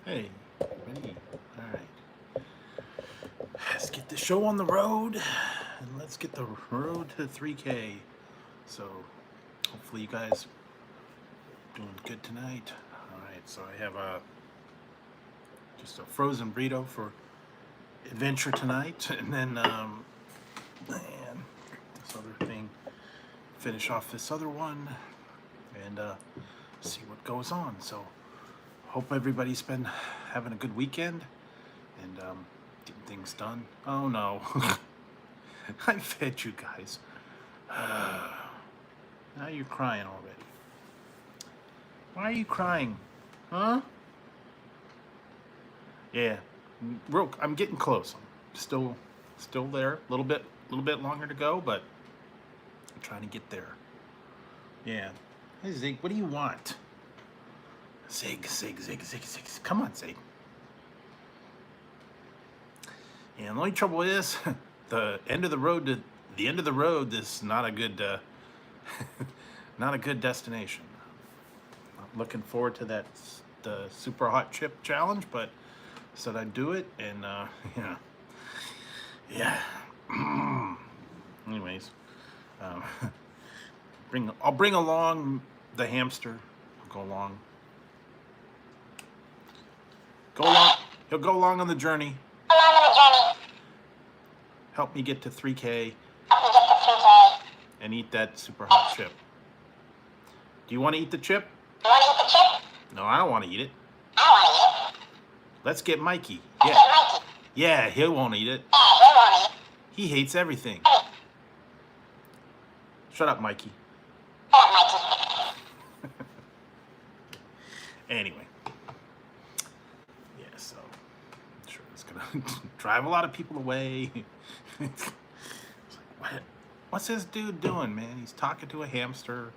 Hey, ready? All right. Let's get the show on the road and let's get the road to 3K. So, hopefully, you guys doing good tonight. All right. So, I have just a frozen burrito for adventure tonight, and then and this other thing. Finish off this other one and see what goes on. So, hope everybody's been having a good weekend and getting things done. Oh no. I fed you guys. Now you're crying already. Why are you crying? Huh? Yeah. I'm getting close. I'm still there. A little bit longer to go, but I'm trying to get there. Yeah. Hey Zig, what do you want? Zig. Come on, Zig. And the only trouble is, the end of the road to the end of the road is not a good, not a good destination. I'm looking forward to the super hot chip challenge, but said I'd do it, and yeah. Anyways, um, I'll bring along the hamster. I'll go along. Go along. He'll go along on the journey. Help me get to 3K and eat that super hot chip. Do you want to eat the chip? No, I don't want to eat it. Let's get Mikey. Yeah. Yeah, he won't eat it. He hates everything. Shut up, Mikey. Anyway. Yeah, so I'm sure it's gonna drive a lot of people away. It's like, what's this dude doing, man? He's talking to a hamster.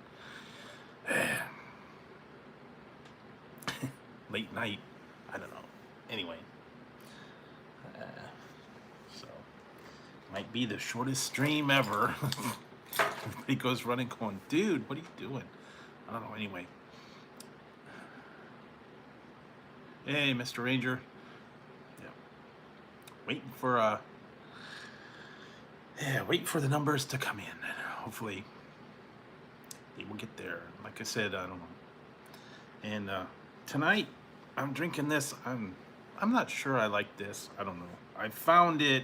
Late night. I don't know. Anyway. So might be the shortest stream ever. Everybody goes running going, dude, what are you doing? I don't know. Anyway. Hey, Mr. Ranger. Yeah. Waiting for waiting for the numbers to come in. Hopefully they will get there. Like I said, I don't know. And tonight I'm drinking this. I'm not sure I like this. I don't know. I found it.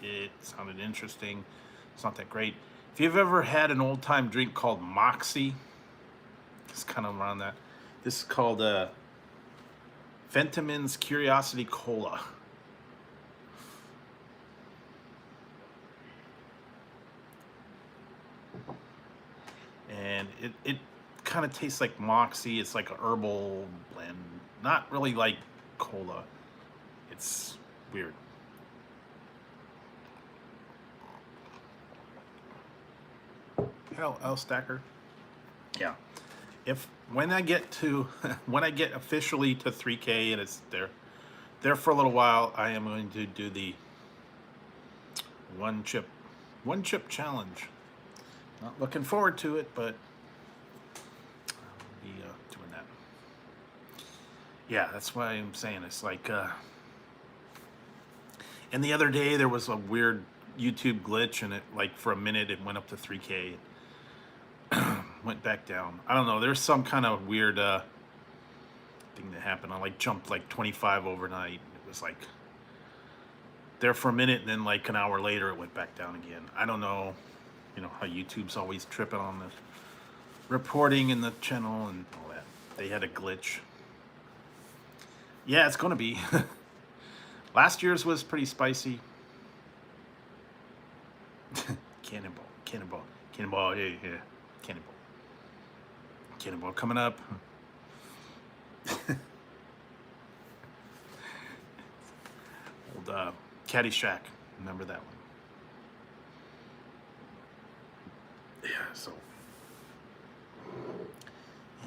It sounded interesting. It's not that great. If you've ever had an old time drink called Moxie, it's kind of around that. This is called Fentiman's Curiosity Cola. And it kind of tastes like Moxie. It's like a herbal blend. Not really like cola. It's weird. Hell, L Stacker. Yeah. If when I get to when I get officially to 3K and it's there for a little while, I am going to do the one chip challenge. Not looking forward to it, but I'll be doing that. Yeah, that's why I'm saying it's like. And the other day there was a weird YouTube glitch, and it like for a minute it went up to 3K, went back down. I don't know. There's some kind of weird thing that happened. I like jumped like 25 overnight. It was like there for a minute, and then like an hour later it went back down again. I don't know. You know how YouTube's always tripping on the reporting in the channel and all that. They had a glitch. Yeah, it's gonna be. Last year's was pretty spicy. Cannonball, yeah. Cannonball coming up. Old Caddyshack, remember that one? Yeah, so.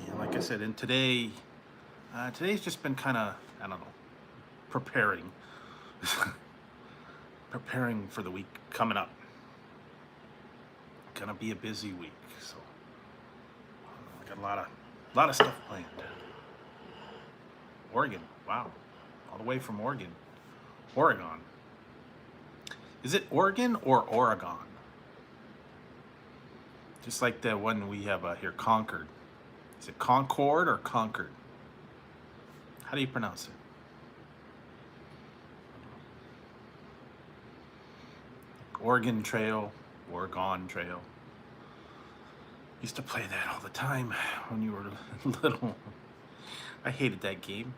And like I said, and today's just been kind of, I don't know, preparing. Preparing for the week coming up. Gonna be a busy week, so I got a lot of stuff planned. Oregon. Wow. All the way from Oregon. Oregon. Is it Oregon or Oregon? Just like the one we have here, Concord. Is it Concord or Concord? How do you pronounce it? Oregon Trail, Oregon Trail. Used to play that all the time when you were little. I hated that game.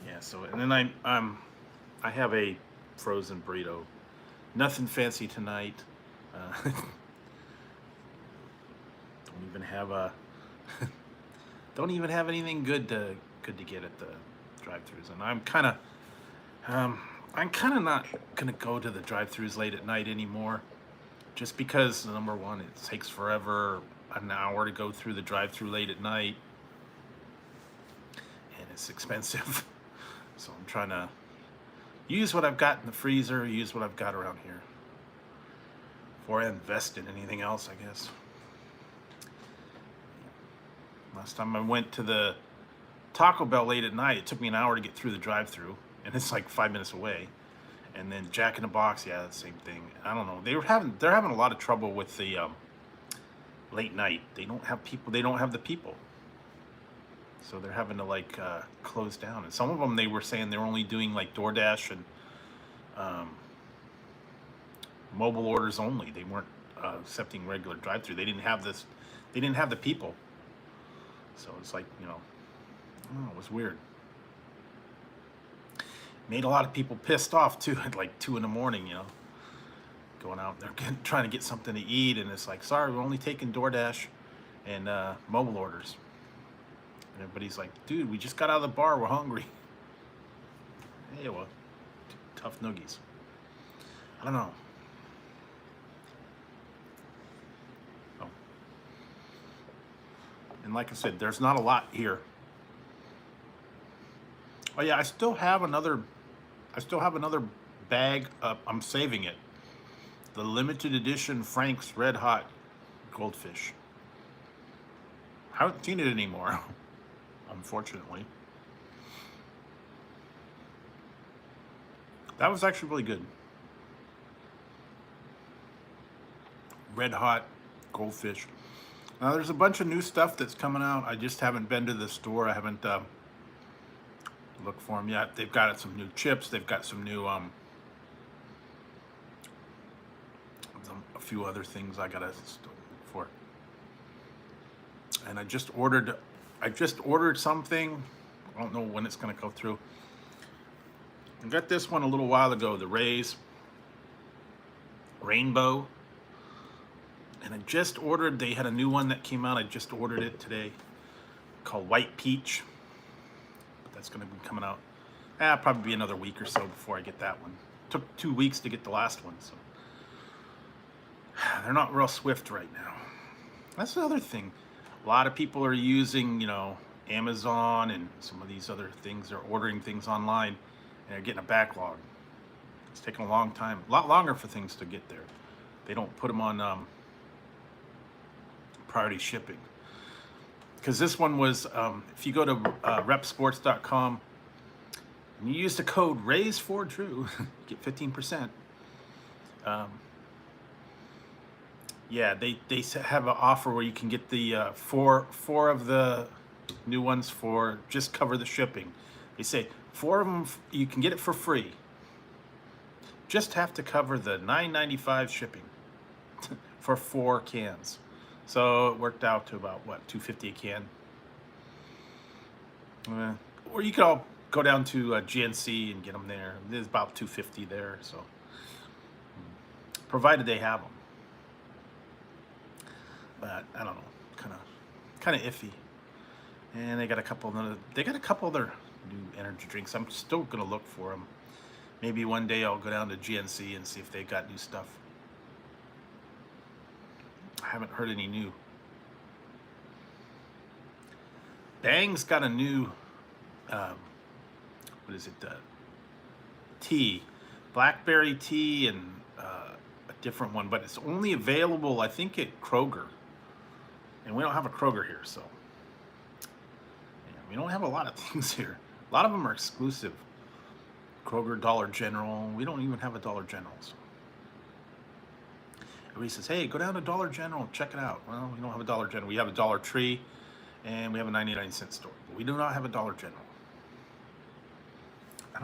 Yeah, so and then I have a frozen burrito. Nothing fancy tonight. Don't even have a don't even have anything good to get at the drive-thrus, and I'm kind of not gonna go to the drive-thrus late at night anymore, just because number one, it takes forever, an hour to go through the drive-thru late at night, and it's expensive. So I'm trying to use what I've got in the freezer, use what I've got around here before I invest in anything else, I guess. Last time I went to the Taco Bell late at night, it took me an hour to get through the drive-thru, and it's like 5 minutes away. And then Jack in the Box, yeah, the same thing. I don't know. They're having a lot of trouble with the late night. They don't have people. They don't have the people. So they're having to like close down. And some of them, they were saying they're only doing like DoorDash and mobile orders only. They weren't accepting regular drive-thru. They didn't have this. They didn't have the people. So it's like, you know, I don't know, it was weird. Made a lot of people pissed off too at like 2 in the morning, you know, going out there trying to get something to eat, and it's like, sorry, we're only taking DoorDash and mobile orders. And everybody's like, dude, we just got out of the bar, we're hungry. Yeah, well, tough noogies. I don't know. Oh. And like I said, there's not a lot here. Oh yeah, I still have another bag. I'm saving it. The limited edition Frank's Red Hot Goldfish. I haven't seen it anymore, unfortunately. That was actually really good. Red Hot Goldfish. Now there's a bunch of new stuff that's coming out. I just haven't been to the store. I haven't looked for them yet. They've got some new chips. They've got some new a few other things I gotta look for. And I just ordered something. I don't know when it's gonna go through. I got this one a little while ago, the Ray's Rainbow. And I just ordered, they had a new one that came out. I just ordered it today, called White Peach. But that's gonna be coming out. Probably be another week or so before I get that one. Took 2 weeks to get the last one, so they're not real swift right now. That's the other thing. A lot of people are using, you know, Amazon and some of these other things. They're ordering things online and they're getting a backlog. It's taking a long time, a lot longer for things to get there. They don't put them on priority shipping. Because this one was, if you go to repsports.com and you use the code RAISE4DREW, get 15%. Yeah, they have an offer where you can get the four of the new ones for just cover the shipping. They say 4 of them you can get it for free. Just have to cover the $9.95 shipping for 4 cans. So it worked out to about what, $2.50 a can. Or you could all go down to GNC and get them there. There's about $2.50 there. So provided they have them. But I don't know, kind of iffy. And they got a couple other new energy drinks. I'm still gonna look for them. Maybe one day I'll go down to GNC and see if they got new stuff. I haven't heard any new. Bang's got a new, what is it? Tea, blackberry tea, and a different one, but it's only available, I think, at Kroger. And we don't have a Kroger here, so yeah, we don't have a lot of things here. A lot of them are exclusive. Kroger, Dollar General. We don't even have a Dollar General. So. Everybody says, hey, go down to Dollar General, check it out. Well, we don't have a Dollar General. We have a Dollar Tree, and we have a 99-cent store. But we do not have a Dollar General. I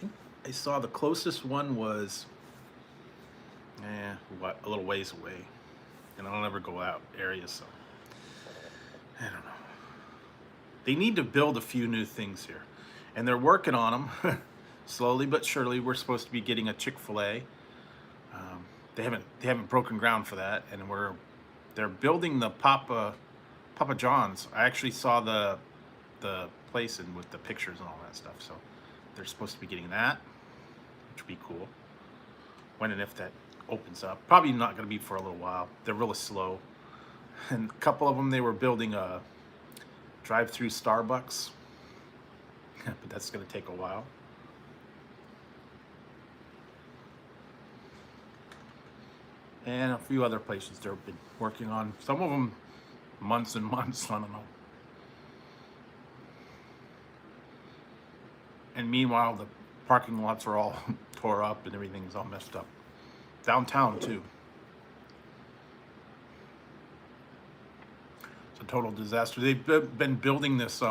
think I saw the closest one was, a little ways away. And I don't ever go out areas, so I don't know. They need to build a few new things here, and they're working on them slowly but surely. We're supposed to be getting a Chick-fil-A. They haven't broken ground for that, and they're building the Papa John's. I actually saw the place and with the pictures and all that stuff. So they're supposed to be getting that, which would be cool. When and if that opens up, probably not going to be for a little while. They're really slow, and a couple of them they were building a drive-through Starbucks, but that's going to take a while. And a few other places they've been working on. Some of them months and months, I don't know. And meanwhile, the parking lots are all tore up and everything's all messed up. Downtown too. It's a total disaster. They've been building this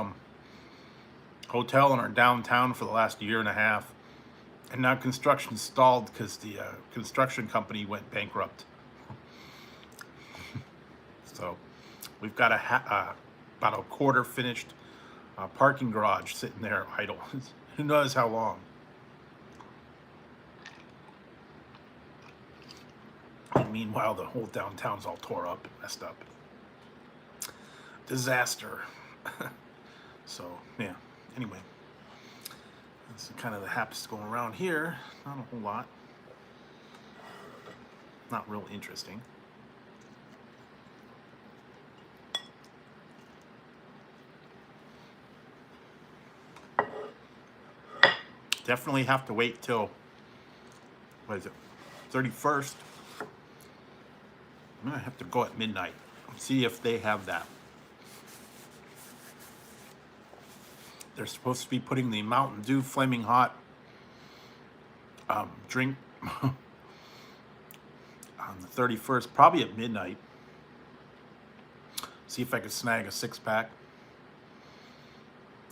hotel in our downtown for the last year and a half. And now construction stalled because the construction company went bankrupt. So we've got about a quarter finished parking garage sitting there idle. Who knows how long? And meanwhile, the whole downtown's all tore up and messed up. Disaster. So yeah. Anyway. That's kind of the haps going around here. Not a whole lot. Not real interesting. Definitely have to wait till, what is it, 31st. I'm gonna have to go at midnight and see if they have that. They're supposed to be putting the Mountain Dew Flaming Hot drink on the 31st, probably at midnight. See if I could snag a 6-pack.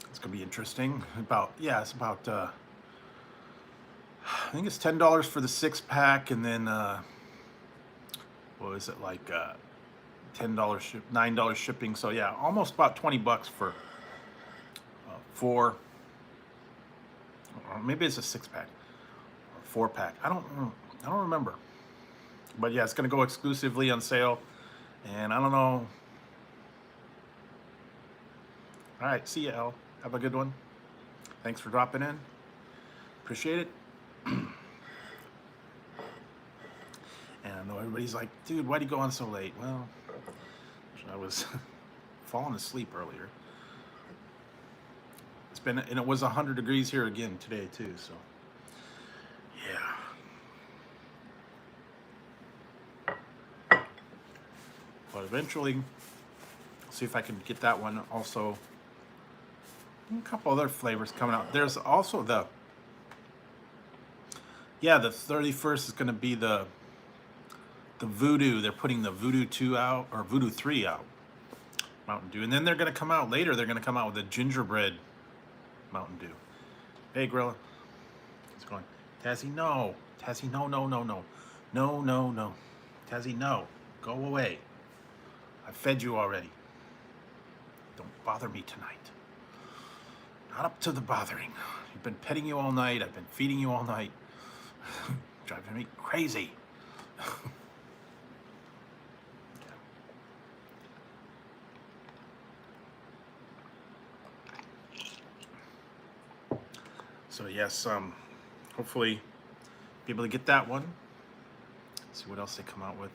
It's gonna be interesting. It's about I think it's $10 for the 6-pack, and then what is it, like $10 $9 shipping. So yeah, almost about $20 for 4, or maybe it's a 6-pack or 4-pack. I don't remember. But yeah, it's gonna go exclusively on sale, and I don't know. All right, see ya, El. Have a good one. Thanks for dropping in. Appreciate it. And I know everybody's like, dude, why'd you go on so late? Well, I was falling asleep earlier. And it was 100 degrees here again today too, so yeah. But eventually, see if I can get that one also. A couple other flavors coming out. There's also the 31st is going to be the Voodoo. They're putting the Voodoo 2 out, or Voodoo 3 out, Mountain Dew. And then they're going to come out later. They're going to come out with a gingerbread Mountain Dew. Hey, Grilla. How's it going? Tazzy, no. Tazzy, no. No. Tazzy, no. Go away. I fed you already. Don't bother me tonight. Not up to the bothering. I've been petting you all night. I've been feeding you all night. Driving me crazy. So yes, hopefully be able to get that one. See what else they come out with.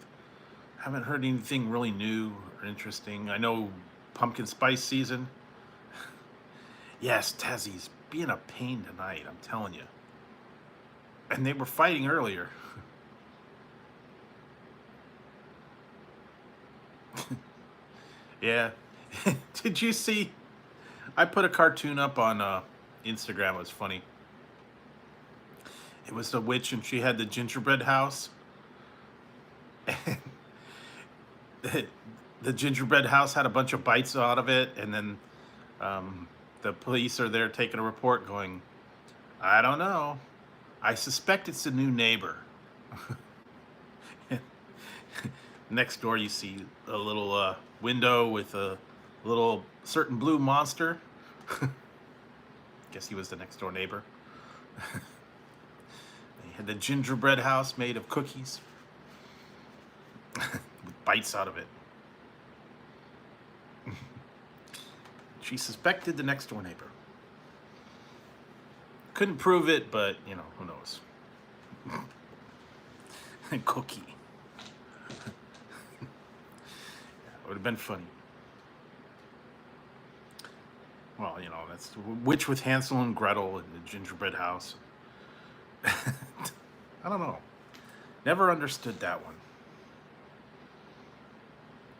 Haven't heard anything really new or interesting. I know pumpkin spice season. Yes, Tazzy's being a pain tonight, I'm telling you. And they were fighting earlier. Yeah. Did you see? I put a cartoon up on Instagram. It was funny. It was the witch, and she had the gingerbread house. The gingerbread house had a bunch of bites out of it, and then the police are there taking a report, going, "I don't know. I suspect it's a new neighbor." Next door, you see a little window with a little certain blue monster. Guess he was the next door neighbor. They had the gingerbread house made of cookies with bites out of it. She suspected the next door neighbor. Couldn't prove it, but you know, who knows? Cookie. It would have been funny. Well, you know, that's the witch with Hansel and Gretel in the gingerbread house. I don't know. Never understood that one.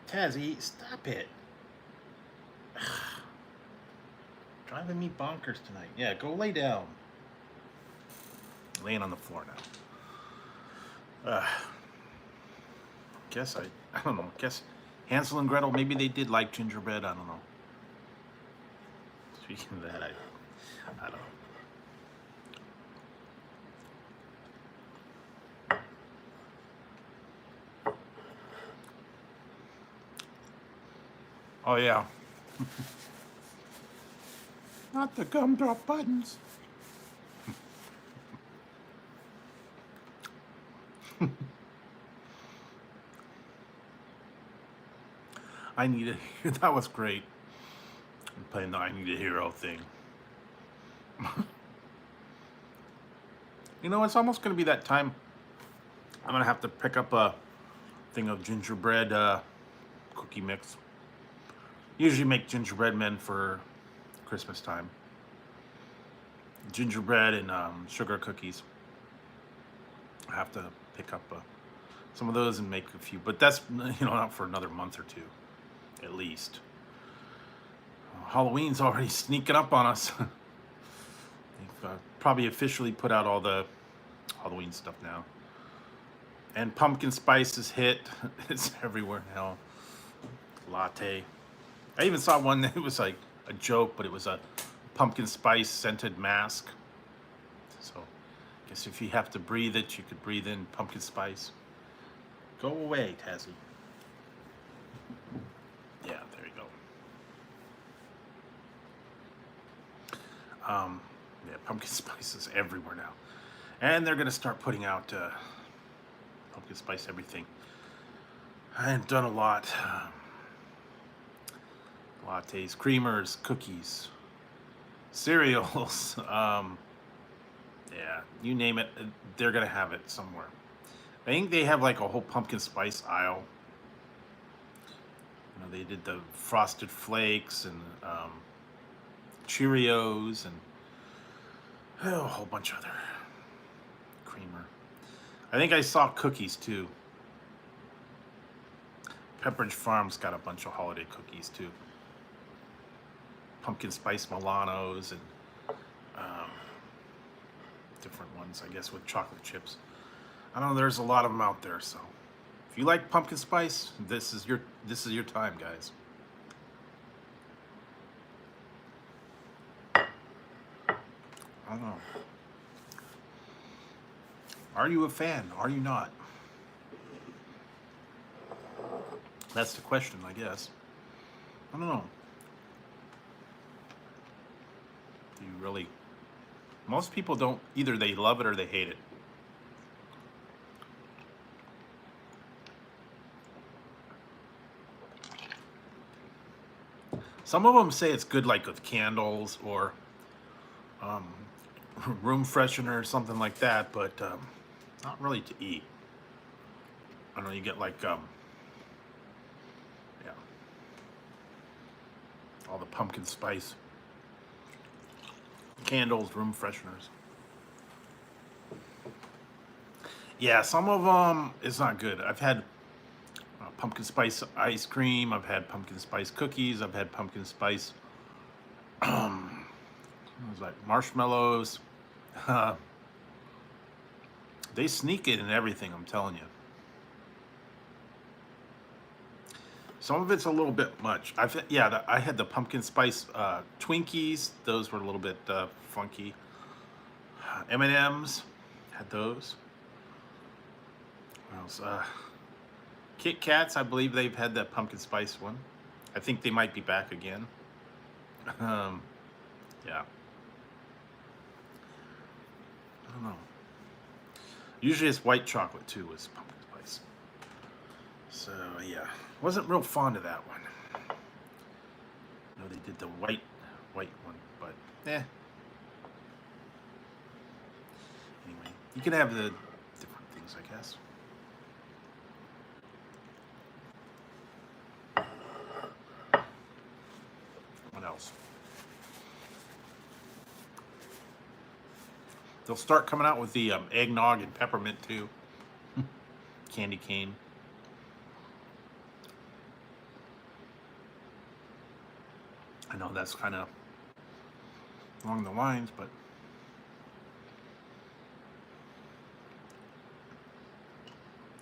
Tazzy, stop it. Driving me bonkers tonight. Yeah, go lay down. Laying on the floor now. I don't know. Guess Hansel and Gretel, maybe they did like gingerbread. I don't know. Speaking of that, I don't know. Oh, yeah. Not the gumdrop buttons. I need a that was great. I'm playing the I Need a Hero thing. You know, it's almost going to be that time. I'm going to have to pick up a thing of gingerbread cookie mix. Usually make gingerbread men for Christmas time. Gingerbread and sugar cookies. I have to pick up some of those and make a few. But that's, you know, not for another month or two, at least. Halloween's already sneaking up on us. They've probably officially put out all the Halloween stuff now. And pumpkin spice is hit. It's everywhere now. Latte. I even saw one that was like a joke, but it was a pumpkin spice scented mask. So I guess if you have to breathe it, you could breathe in pumpkin spice. Go away, Tazzy. Yeah, there you go. Yeah, pumpkin spice is everywhere now. And they're going to start putting out pumpkin spice everything. I've done a lot. Lattes, creamers, cookies, cereals. Yeah, you name it, they're going to have it somewhere. I think they have like a whole pumpkin spice aisle. You know, they did the Frosted Flakes and Cheerios and a whole bunch of other creamer. I think I saw cookies too. Pepperidge Farm's got a bunch of holiday cookies too. Pumpkin spice Milanos and different ones, I guess, with chocolate chips. I don't know. There's a lot of them out there. So, if you like pumpkin spice, this is your time, guys. I don't know. Are you a fan? Are you not? That's the question, I guess. I don't know. Do you really? Most people don't. Either they love it or they hate it. Some of them say it's good, like with candles or room freshener or something like that, but not really to eat. I don't know. You get like yeah, all the pumpkin spice candles, room fresheners. Yeah, some of them is not good. I've had pumpkin spice ice cream. I've had pumpkin spice cookies. I've had pumpkin spice it was like marshmallows. They sneak it in everything, I'm telling you. Some of it's a little bit much. I had the pumpkin spice Twinkies. Those were a little bit funky. M&Ms, had those. What else? Kit Kats, I believe they've had that pumpkin spice one. I think they might be back again. Yeah. I don't know. Usually it's white chocolate too with pumpkin spice. So yeah, wasn't real fond of that one. No, they did the white one, but Anyway, you can have the different things, I guess. What else? They'll start coming out with the eggnog and peppermint too. Candy cane. I know that's kind of along the lines, but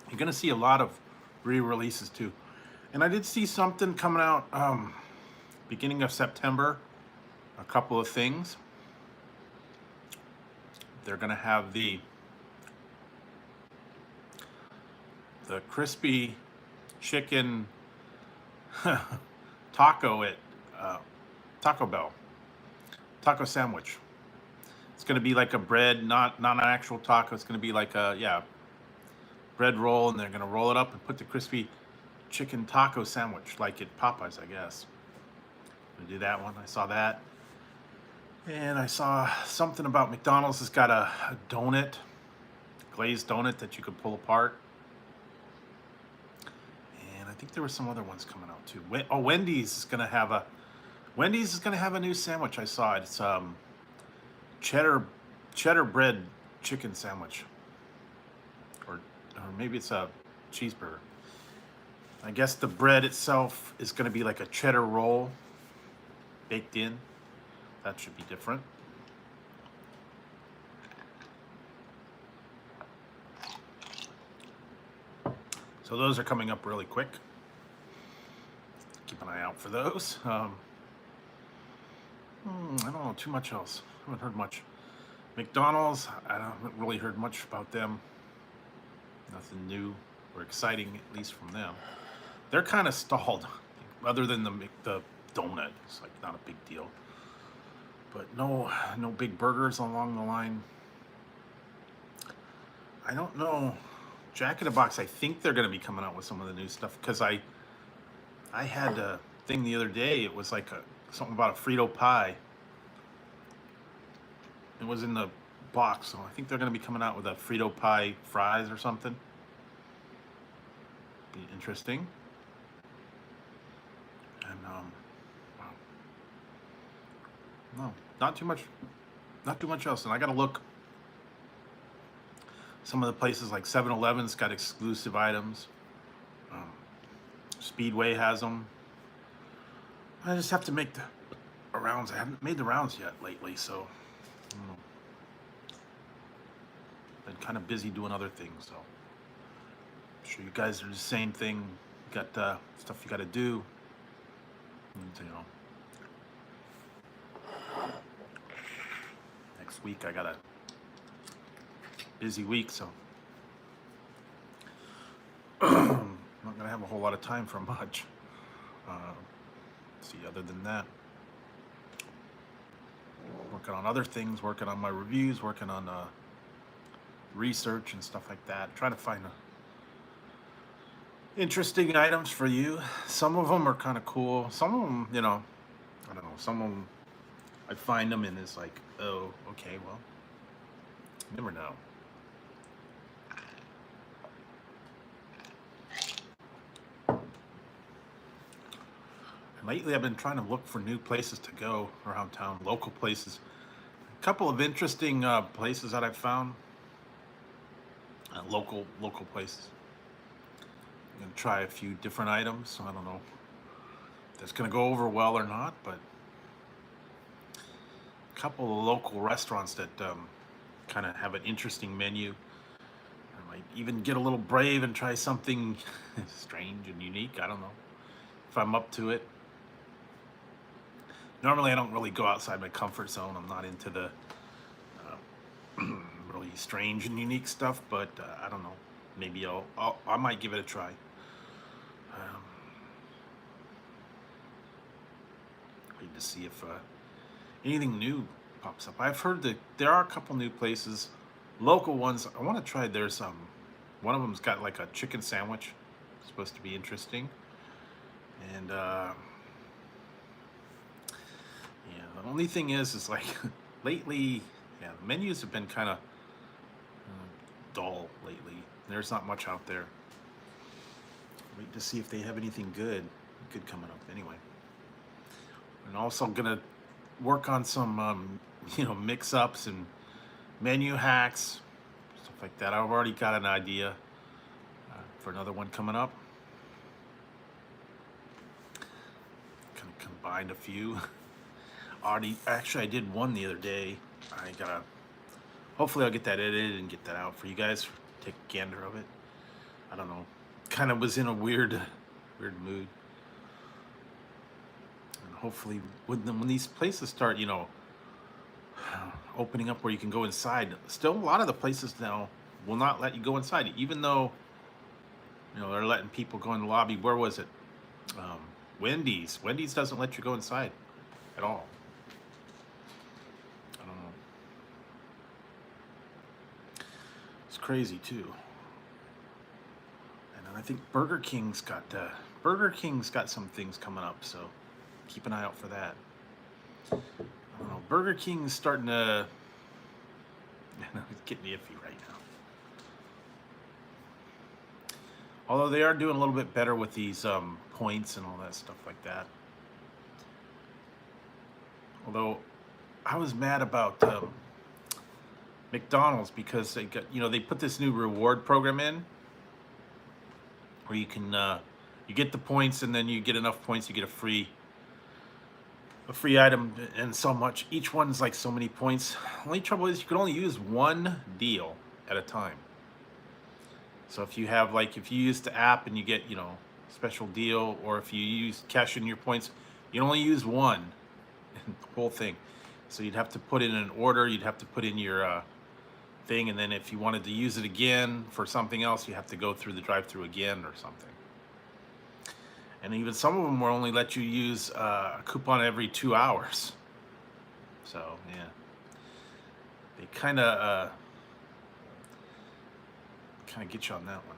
you're gonna see a lot of re-releases too. And I did see something coming out beginning of September. A couple of things. They're gonna have the crispy chicken taco at Taco Bell. Taco sandwich. It's gonna be like a bread, not an actual taco. It's gonna be like a bread roll, and they're gonna roll it up and put the crispy chicken taco sandwich like at Popeyes, I guess. I'm gonna do that one. I saw that. And I saw something about McDonald's has got a donut, glazed donut that you could pull apart. And I think there were some other ones coming out too. Wendy's is gonna have a new sandwich. I saw it. It's cheddar bread chicken sandwich, or maybe it's a cheeseburger. I guess the bread itself is gonna be like a cheddar roll baked in. That should be different. So those are coming up really quick. Keep an eye out for those. I don't know too much else. I haven't heard much. McDonald's, I haven't really heard much about them. Nothing new or exciting, at least from them. They're kind of stalled, other than the donut. It's like not a big deal. But no big burgers along the line. I don't know. Jack in the Box, I think they're going to be coming out with some of the new stuff, because I had a thing the other day. It was like something about a Frito pie. It was in the box, so I think they're going to be coming out with a Frito pie fries or something. Be interesting. And no, not too much else. And I gotta look. Some of the places like 7-Eleven's got exclusive items. Speedway has them. I just have to make the rounds. I haven't made the rounds yet lately, so I don't know. Been kind of busy doing other things, so I'm sure you guys are the same thing. You got stuff you got to do. And, next week I got a busy week, so I'm not gonna have a whole lot of time for much. See, other than that, working on other things, working on my reviews, working on research and stuff like that, trying to find interesting items for you. Some of them are kind of cool. Some of them, I don't know. Some of them, I find them and it's like, oh, okay, well, you never know. And lately, I've been trying to look for new places to go around town, local places. A couple of interesting places that I've found. Local places. gonna try a few different items. So I don't know if that's gonna go over well or not, but a couple of local restaurants that kind of have an interesting menu. I might even get a little brave and try something strange and unique. I don't know if I'm up to it. Normally, I don't really go outside my comfort zone. I'm not into the really strange and unique stuff, but I don't know. Maybe I might give it a try. Wait to see if anything new pops up. I've heard that there are a couple new places, local ones. I want to try. There's one of them's got like a chicken sandwich. It's supposed to be interesting, and yeah. The only thing is like lately, yeah, the menus have been kind of dull lately. There's not much out there. Wait to see if they have anything good coming up. Anyway, and also gonna work on some mix-ups and menu hacks, stuff like that. I've already got an idea for another one coming up. Kind of combined a few. Actually, I did one the other day. Hopefully I'll get that edited and get that out for you guys. Take a gander of it. I don't know. Kind of was in a weird mood. And hopefully when these places start, opening up where you can go inside, still a lot of the places now will not let you go inside, even though they're letting people go in the lobby. Where was it? Wendy's doesn't let you go inside at all. I don't know. It's crazy too. And then I think Burger King's got some things coming up, so keep an eye out for that. I don't know. Burger King's starting to it's getting iffy right now. Although they are doing a little bit better with these points and all that stuff like that. Although I was mad about McDonald's because they got they put this new reward program in where you can you get the points, and then you get enough points you get a free item, and so much. Each one's like so many points. Only trouble is you can only use one deal at a time. So if you have if you use the app and you get special deal, or if you cash in your points, you can only use one whole thing. So you'd have to put in an order, you'd have to put in your thing, and then if you wanted to use it again for something else, you have to go through the drive-through again or something. And even some of them will only let you use a coupon every 2 hours. So yeah, they kind of get you on that one.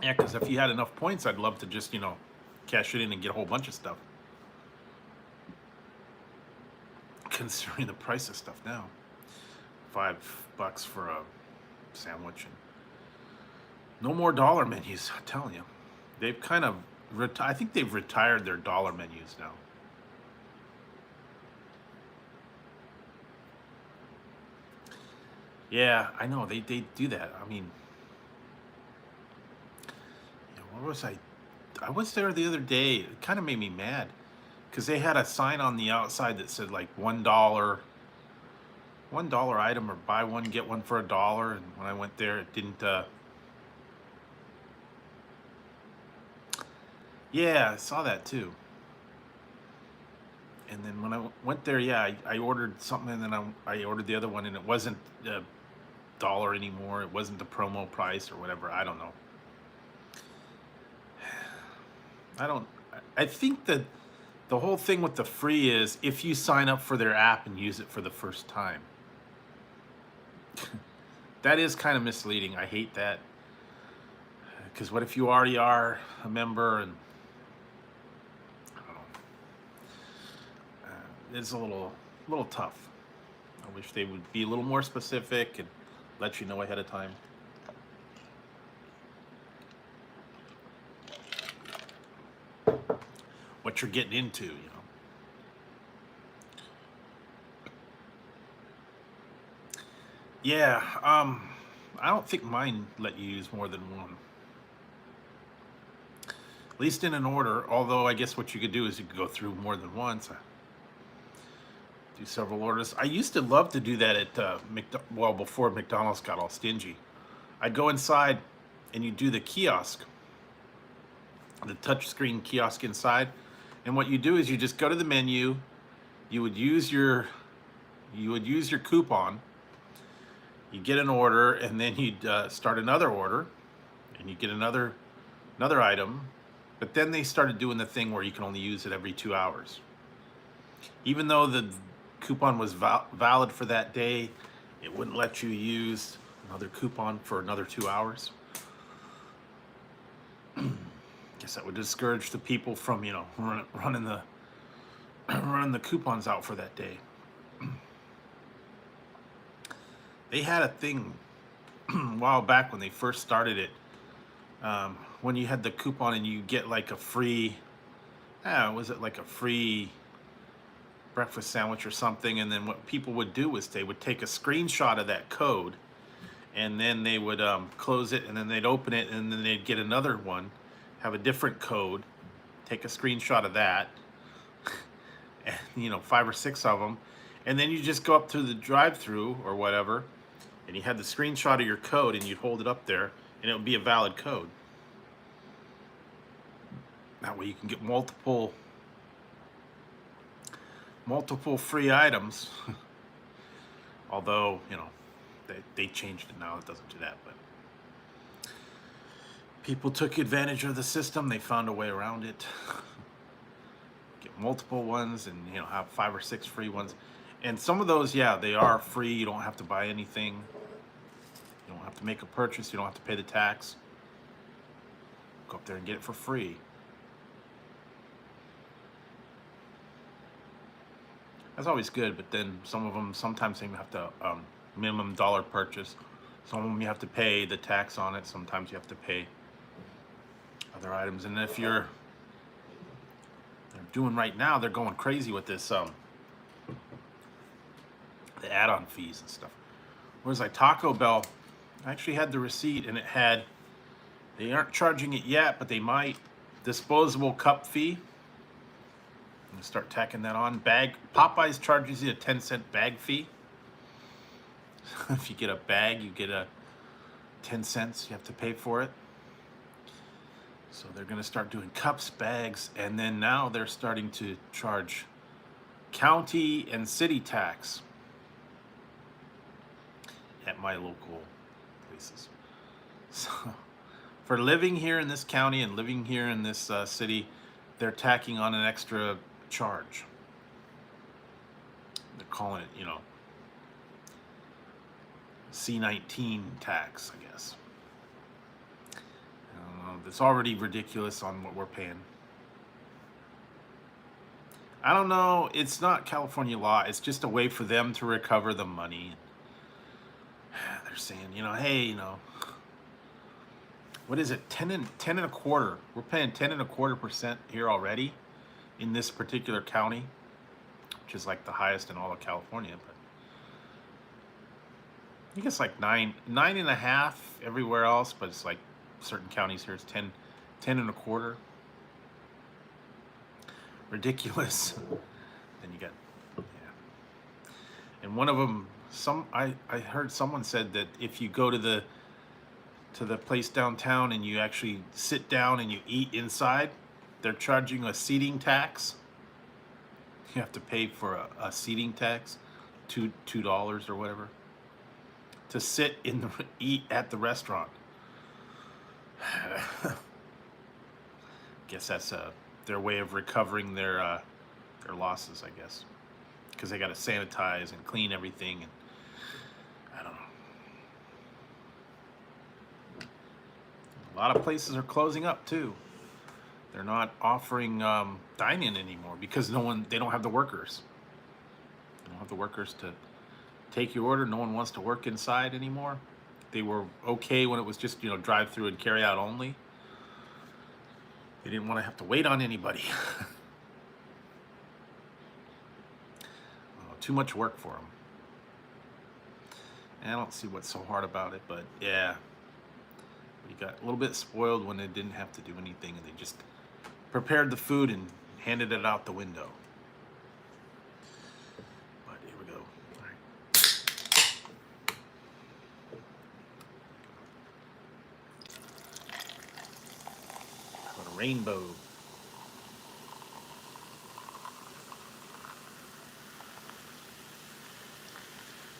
Yeah, because if you had enough points, I'd love to just cash it in and get a whole bunch of stuff. Considering the price of stuff now, $5 for a sandwich, and no more dollar menus. I'm telling you, they've kind of I think they've retired their dollar menus now. Yeah, I know they do that. I mean, where was I? I was there the other day. It kind of made me mad because they had a sign on the outside that said like $1 item, or buy one get one for $1. And when I went there, it didn't. Yeah, I saw that too. And then when I went there, yeah, I ordered something, and then I ordered the other one, and it wasn't $1 anymore. It wasn't the promo price or whatever. I don't know. I think that the whole thing with the free is if you sign up for their app and use it for the first time. That is kind of misleading. I hate that. Because what if you already are a member, and I don't know. It's a little tough. I wish they would be a little more specific and let you know ahead of time. What you're getting into, Yeah, I don't think mine let you use more than one. At least in an order, although I guess what you could do is you could go through more than once. Do several orders. I used to love to do that at well, before McDonald's got all stingy. I'd go inside and you do the kiosk, the touchscreen kiosk inside. And what you do is you just go to the menu, you would use your coupon, you get an order, and then you'd start another order, and you get another item. But then they started doing the thing where you can only use it every 2 hours. Even though the coupon was valid for that day, it wouldn't let you use another coupon for another 2 hours. Guess that would discourage the people from, running the running the coupons out for that day. They had a thing a while back when they first started it, when you had the coupon and you get like a free, was it like a free breakfast sandwich or something? And then what people would do was they would take a screenshot of that code, and then they would close it, and then they'd open it, and then they'd get another one, have a different code, take a screenshot of that, and 5 or 6 of them, and then you just go up to the drive-through or whatever, and you had the screenshot of your code, and you'd hold it up there, and it would be a valid code. That way you can get multiple free items. Although, they changed it now, it doesn't do that, but people took advantage of the system, they found a way around it. Get multiple ones and have 5 or 6 free ones. And some of those, yeah, they are free. You don't have to buy anything. You don't have to make a purchase. You don't have to pay the tax. Go up there and get it for free. That's always good, but then some of them, sometimes they have to minimum dollar purchase. Some of them you have to pay the tax on it. Sometimes you have to pay other items. And if they're doing right now, they're going crazy with this the add-on fees and stuff. Whereas like Taco Bell, I actually had the receipt, and it had, they aren't charging it yet, but they might, disposable cup fee. I'm gonna start tacking that on. Popeyes charges you a 10-cent bag fee. If you get a bag, you get a 10 cents. You have to pay for it. So they're gonna start doing cups, bags, and then now they're starting to charge county and city tax at my local places. So for living here in this county and living here in this city, they're tacking on an extra charge. They're calling it, C-19 tax, I guess. It's already ridiculous on what we're paying. I don't know. It's not California law. It's just a way for them to recover the money. They're saying, hey, what is it? 10 and a quarter. We're paying 10.25% here already in this particular county, which is like the highest in all of California. But I think it's like 9.5 everywhere else, but it's like certain counties here it's 10 and a quarter. Ridiculous. Then you got, yeah. And one of them, I heard someone said that if you go to the place downtown and you actually sit down and you eat inside, they're charging a seating tax. You have to pay for a seating tax, $2 or whatever, to sit eat at the restaurant. Guess that's their way of recovering their losses, I guess, because they got to sanitize and clean everything, and I don't know. A lot of places are closing up too. They're not offering dine-in anymore because they don't have the workers. They don't have the workers to take your order. No one wants to work inside anymore. They were okay when it was just, drive-through and carry-out only. They didn't want to have to wait on anybody. Too much work for them. And I don't see what's so hard about it, but yeah, we got a little bit spoiled when they didn't have to do anything and they just prepared the food and handed it out the window. But here we go. All right. How about a rainbow?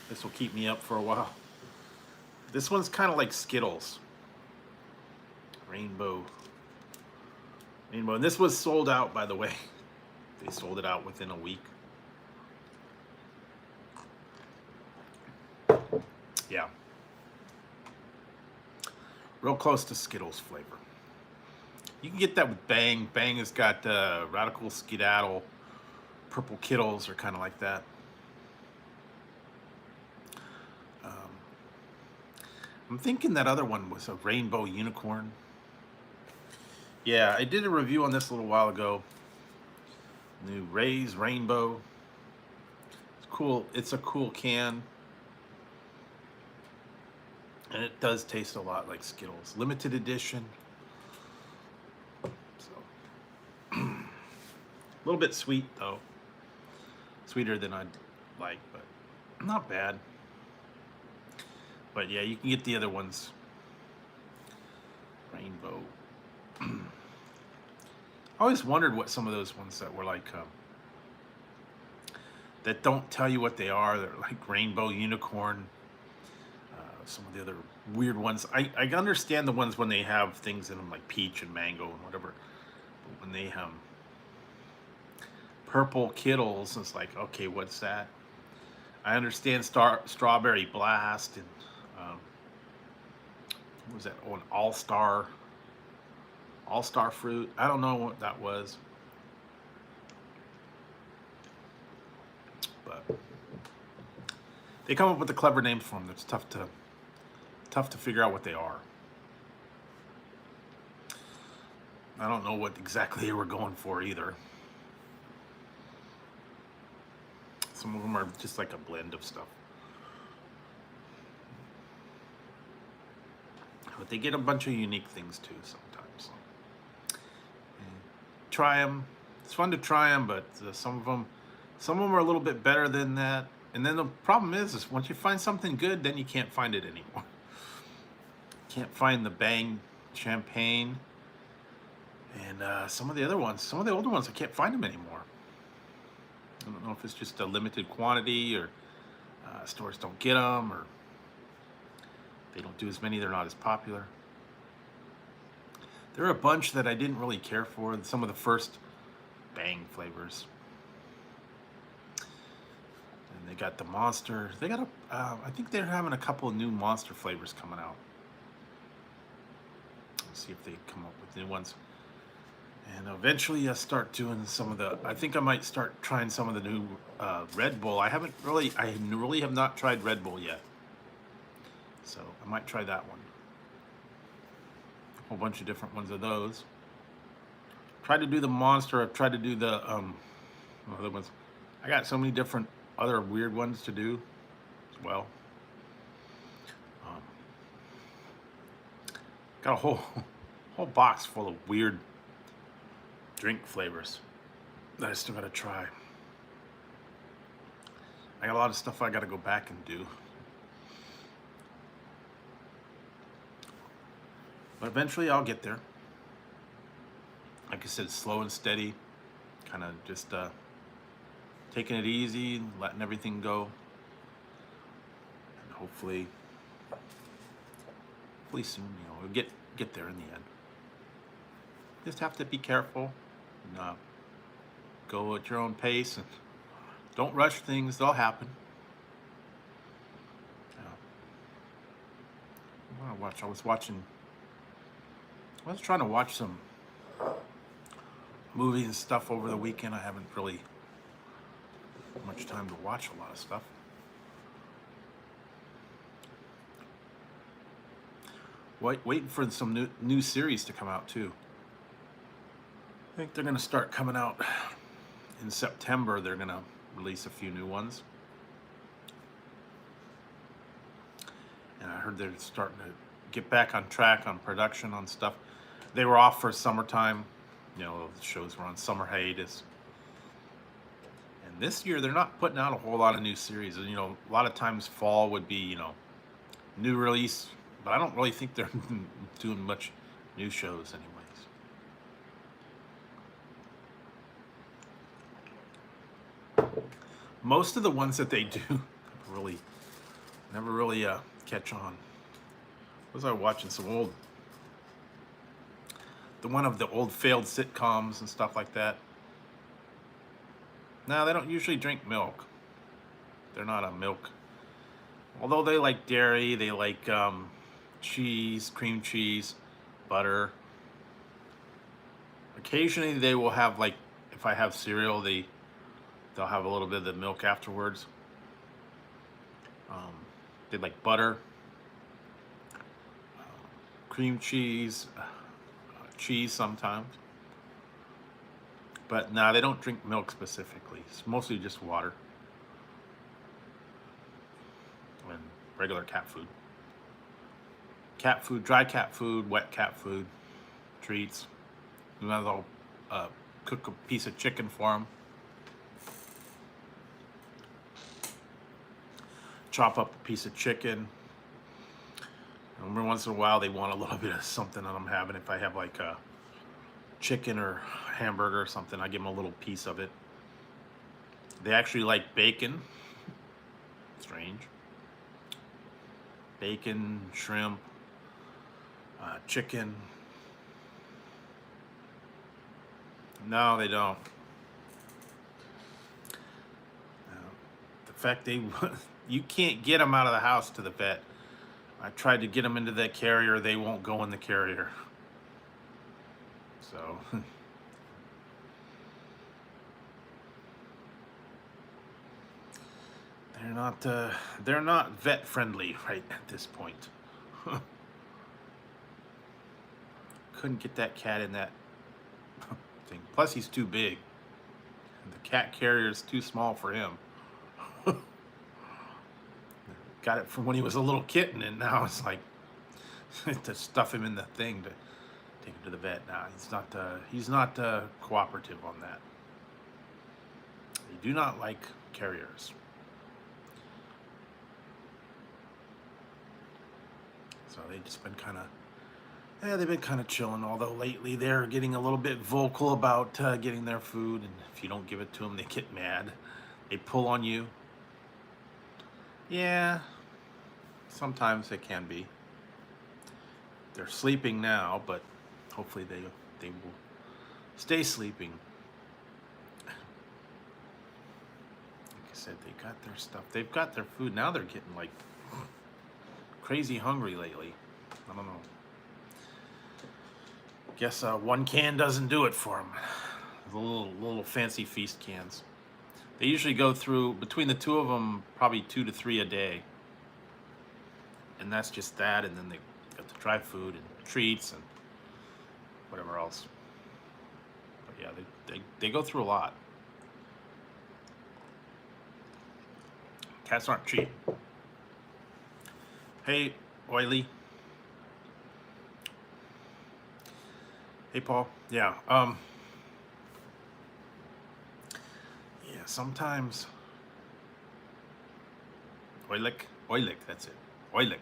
This will keep me up for a while. This one's kind of like Skittles. Rainbow. Rainbow. And this was sold out, by the way. They sold it out within a week. Yeah. Real close to Skittles flavor. You can get that with Bang. Bang has got Radical Skedaddle. Purple Kittles are kind of like that. I'm thinking that other one was a Rainbow Unicorn. Yeah, I did a review on this a little while ago. New Ray's Rainbow. It's cool. It's a cool can. And it does taste a lot like Skittles. Limited edition. So, a little bit sweet though. Sweeter than I'd like, but not bad. But yeah, you can get the other ones. Rainbow. I always wondered what some of those ones that were like, that don't tell you what they are. They're like Rainbow Unicorn. Some of the other weird ones. I understand the ones when they have things in them like peach and mango and whatever. But when they have Purple Kittles, it's like, okay, what's that? I understand Strawberry Blast and what was that? Oh, an All-Star Fruit. I don't know what that was. But they come up with a clever name for them that's tough to figure out what they are. I don't know what exactly they were going for either. Some of them are just like a blend of stuff. But they get a bunch of unique things too sometimes. And try them. It's fun to try them, but some of them are a little bit better than that. And then the problem is once you find something good, then you can't find it anymore. Can't find the Bang champagne and some of the other ones. Some of the older ones, I can't find them anymore. I don't know if it's just a limited quantity or stores don't get them or they don't do as many, they're not as popular. There are a bunch that I didn't really care for, some of the first Bang flavors. And they got the Monster. They got I think they're having a couple of new Monster flavors coming out. Let's see if they come up with new ones. And eventually I start doing some of the, I think I might start trying some of the new Red Bull. I really have not tried Red Bull yet. So I might try that one. A whole bunch of different ones of those. Tried to do the Monster. I've tried to do the other ones. I got so many different other weird ones to do as well. Got a whole box full of weird drink flavors that I still gotta try. I got a lot of stuff I gotta go back and do. But eventually I'll get there. Like I said, slow and steady. Kind of just taking it easy, letting everything go. And hopefully soon, we'll get there in the end. Just have to be careful and go at your own pace and don't rush things. They'll happen. I want to watch. I was trying to watch some movies and stuff over the weekend. I haven't really much time to watch a lot of stuff. Waiting for some new series to come out too. I think they're going to start coming out in September. They're going to release a few new ones. and I heard they're starting to get back on track on production on stuff. They were off for summertime, you know, the shows were on summer hiatus. And this year they're not putting out a whole lot of new series. You know, a lot of times fall would be, you know, new release, but I don't really think they're doing much new shows anyways. Most of the ones that they do never really catch on. Was I watching some one of the old failed sitcoms and stuff like that? No, they don't usually drink milk. They're not a milk. Although they like dairy, they like cheese, cream cheese, butter. Occasionally they will have, like, if I have cereal, they'll have a little bit of the milk afterwards. They like butter, cream cheese, cheese sometimes. But no, they don't drink milk specifically. It's mostly just water and regular cat food. Cat food, dry cat food, wet cat food, treats. You know, they'll cook a piece of chicken for them. Chop up a piece of chicken. And every once in a while, they want a little bit of something that I'm having. If I have like a chicken or hamburger or something, I give them a little piece of it. They actually like bacon. Strange. Bacon, shrimp, chicken. No, they don't. The fact you can't get them out of the house to the vet. I tried to get them into that carrier. They won't go in the carrier. So they're not vet friendly right at this point. Couldn't get that cat in that thing. Plus he's too big. And the cat carrier is too small for him. Got it from when he was a little kitten, and now it's like to stuff him in the thing to take him to the vet. Now he's not cooperative on that. They do not like carriers. So they've just been kind of chilling. Although lately they're getting a little bit vocal about getting their food, and if you don't give it to them, they get mad. They pull on you. Yeah, sometimes it can be. They're sleeping now, but hopefully they will stay sleeping. Like I said, they got their stuff. They've got their food. Now they're getting like crazy hungry lately. I don't know. Guess one can doesn't do it for them. The little fancy feast cans. They usually go through, between the two of them, probably 2 to 3 a day. And that's just that, and then they got the dry food and treats and whatever else. But yeah, they go through a lot. Cats aren't cheap. Hey, Oily. Hey, Paul. Yeah, sometimes Oilik, that's it. Oilik.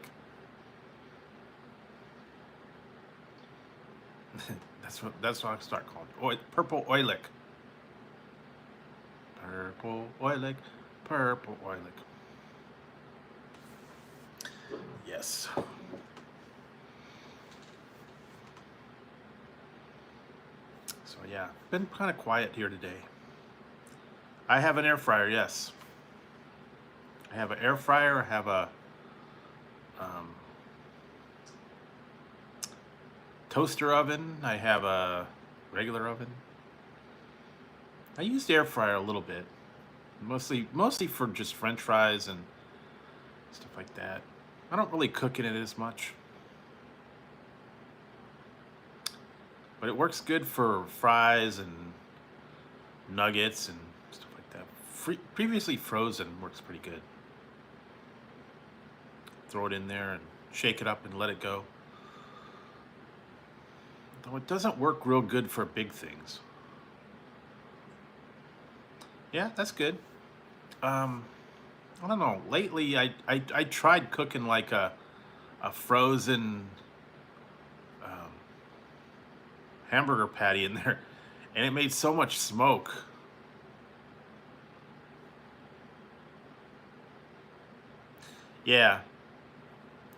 that's what I start calling it. Purple Oilik. Purple Oilik. Purple Oilik. Yes. So yeah, been kind of quiet here today. I have an air fryer, yes. I have an air fryer. I have a toaster oven. I have a regular oven. I use the air fryer a little bit, mostly for just French fries and stuff like that. I don't really cook in it as much, but it works good for fries and nuggets and stuff like that. Previously frozen works pretty good. Throw it in there and shake it up and let it go. Though it doesn't work real good for big things. Yeah, that's good. I don't know. Lately, I tried cooking like a frozen um, hamburger patty in there, and it made so much smoke. Yeah.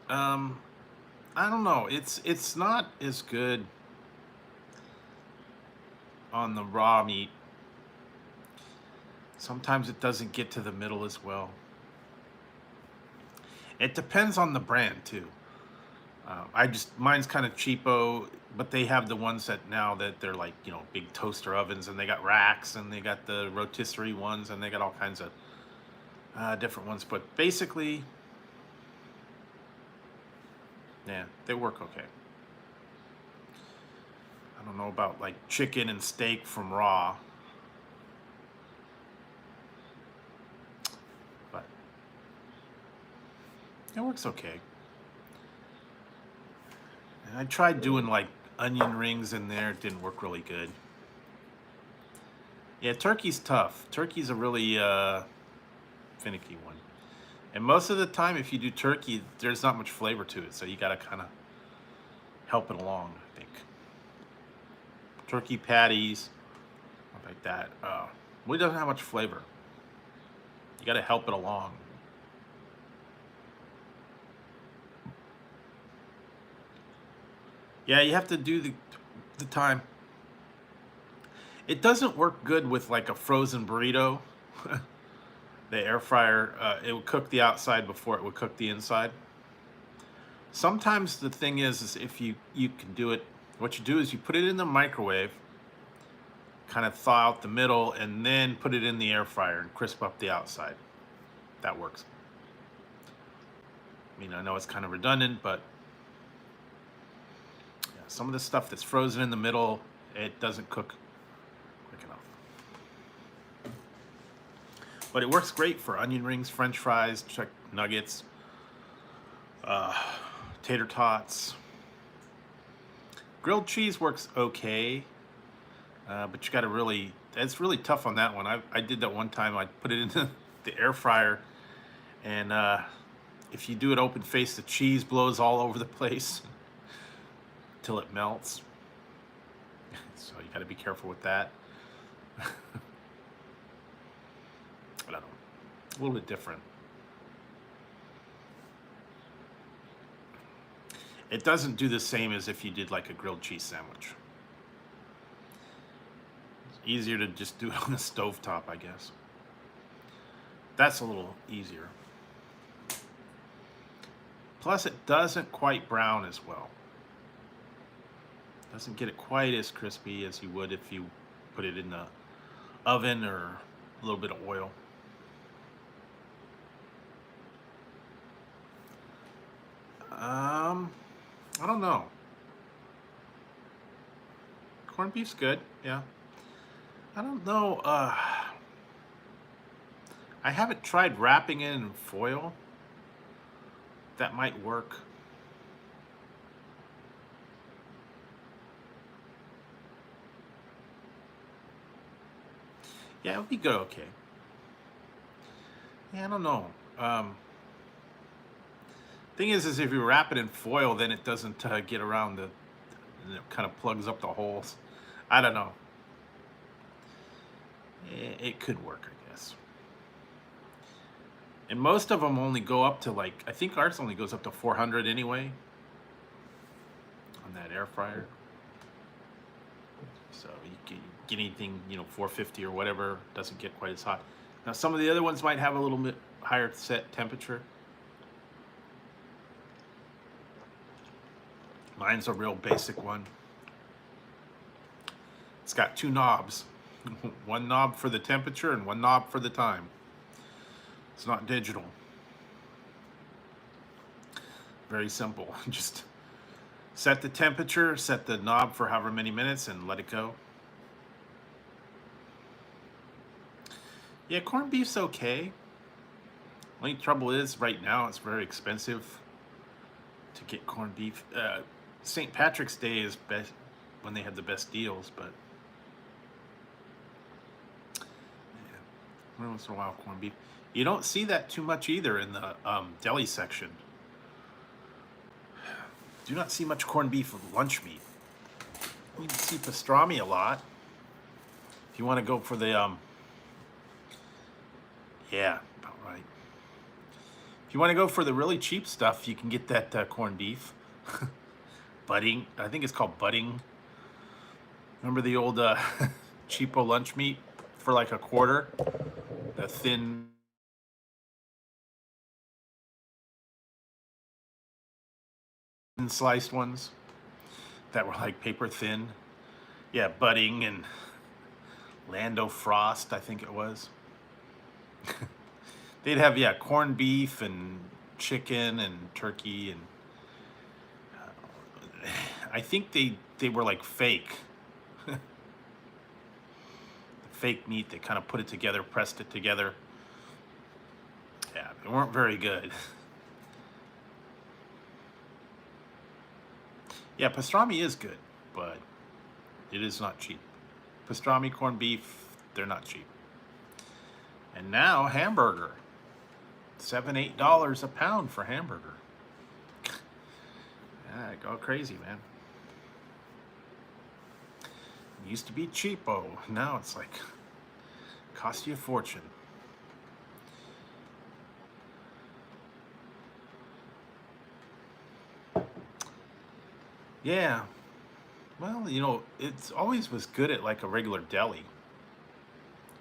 Um, I don't know. It's not as good on the raw meat. Sometimes it doesn't get to the middle as well. It depends on the brand too. Mine's kind of cheapo, but they have the ones that now that they're like, you know, big toaster ovens, and they got racks, and they got the rotisserie ones, and they got all kinds of different ones. But basically, yeah, they work okay. I don't know about like chicken and steak from raw, but it works okay. And I tried doing like onion rings in there. It didn't work really good. Yeah, turkey's tough. Turkey's a really finicky one. And most of the time, if you do turkey, there's not much flavor to it, so you gotta kind of help it along, I think. Turkey patties, like that, really doesn't have much flavor. You gotta help it along. Yeah, you have to do the time. It doesn't work good with like a frozen burrito. The air fryer, it would cook the outside before it would cook the inside. Sometimes the thing is if you can do it, what you do is you put it in the microwave, kind of thaw out the middle, and then put it in the air fryer and crisp up the outside. That works. I mean, I know it's kind of redundant, but yeah, some of the stuff that's frozen in the middle, it doesn't cook quick enough. But it works great for onion rings, French fries, chicken nuggets, uh, tater tots. Grilled cheese works okay, but you got to really, it's really tough on that one. I did that one time. I put it in the air fryer, and if you do it open face, the cheese blows all over the place till it melts. So you got to be careful with that. I don't know, a little bit different. It doesn't do the same as if you did like a grilled cheese sandwich. It's easier to just do it on the stovetop, I guess. That's a little easier. Plus, it doesn't quite brown as well. Doesn't get it quite as crispy as you would if you put it in the oven or a little bit of oil. I don't know. Corned beef's good, yeah. I don't know. I haven't tried wrapping it in foil. That might work. Yeah, it would be good, okay. Yeah, I don't know. Thing is if you wrap it in foil, then it doesn't get around it kind of plugs up the holes. I don't know. It could work, I guess. And most of them only go up to like, I think ours only goes up to 400 anyway on that air fryer. So you can get anything, you know, 450 or whatever, doesn't get quite as hot. Now some of the other ones might have a little bit higher set temperature. Mine's a real basic one. It's got two knobs. One knob for the temperature and one knob for the time. It's not digital. Very simple. Just set the temperature, set the knob for however many minutes, and let it go. Yeah, corned beef's okay. Only trouble is right now it's very expensive. to get corned beef. St. Patrick's Day is best when they have the best deals, but yeah, once in a while corned beef. You don't see that too much either in the deli section. Do not see much corned beef with lunch meat. You can see pastrami a lot. If you want to go for the yeah, about right. If you want to go for the really cheap stuff, you can get that corned beef. Budding, I think it's called budding. Remember the old cheapo lunch meat for like a quarter? The thin sliced ones that were like paper thin. Yeah, budding and Lando Frost, I think it was. They'd have, yeah, corned beef and chicken and turkey, and I think they were like fake. Fake meat. They kind of put it together, pressed it together. Yeah, they weren't very good. Yeah, pastrami is good, but it is not cheap. Pastrami, corned beef, they're not cheap. And now hamburger, $7-8 a pound for hamburger. Yeah, go crazy, man. It used to be cheapo. Now it's like cost you a fortune. Yeah. Well, you know, it's always was good at like a regular deli.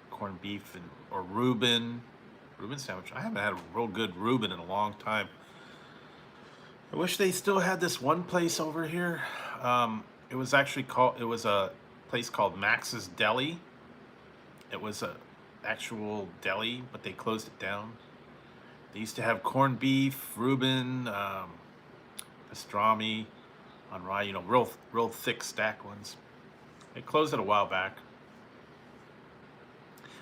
Corned beef and or Reuben sandwich. I haven't had a real good Reuben in a long time. I wish they still had this one place over here. It was actually called. It was a place called Max's Deli. It was a actual deli, but they closed it down. They used to have corned beef, Reuben, pastrami on rye. You know, real thick stack ones. They closed it a while back.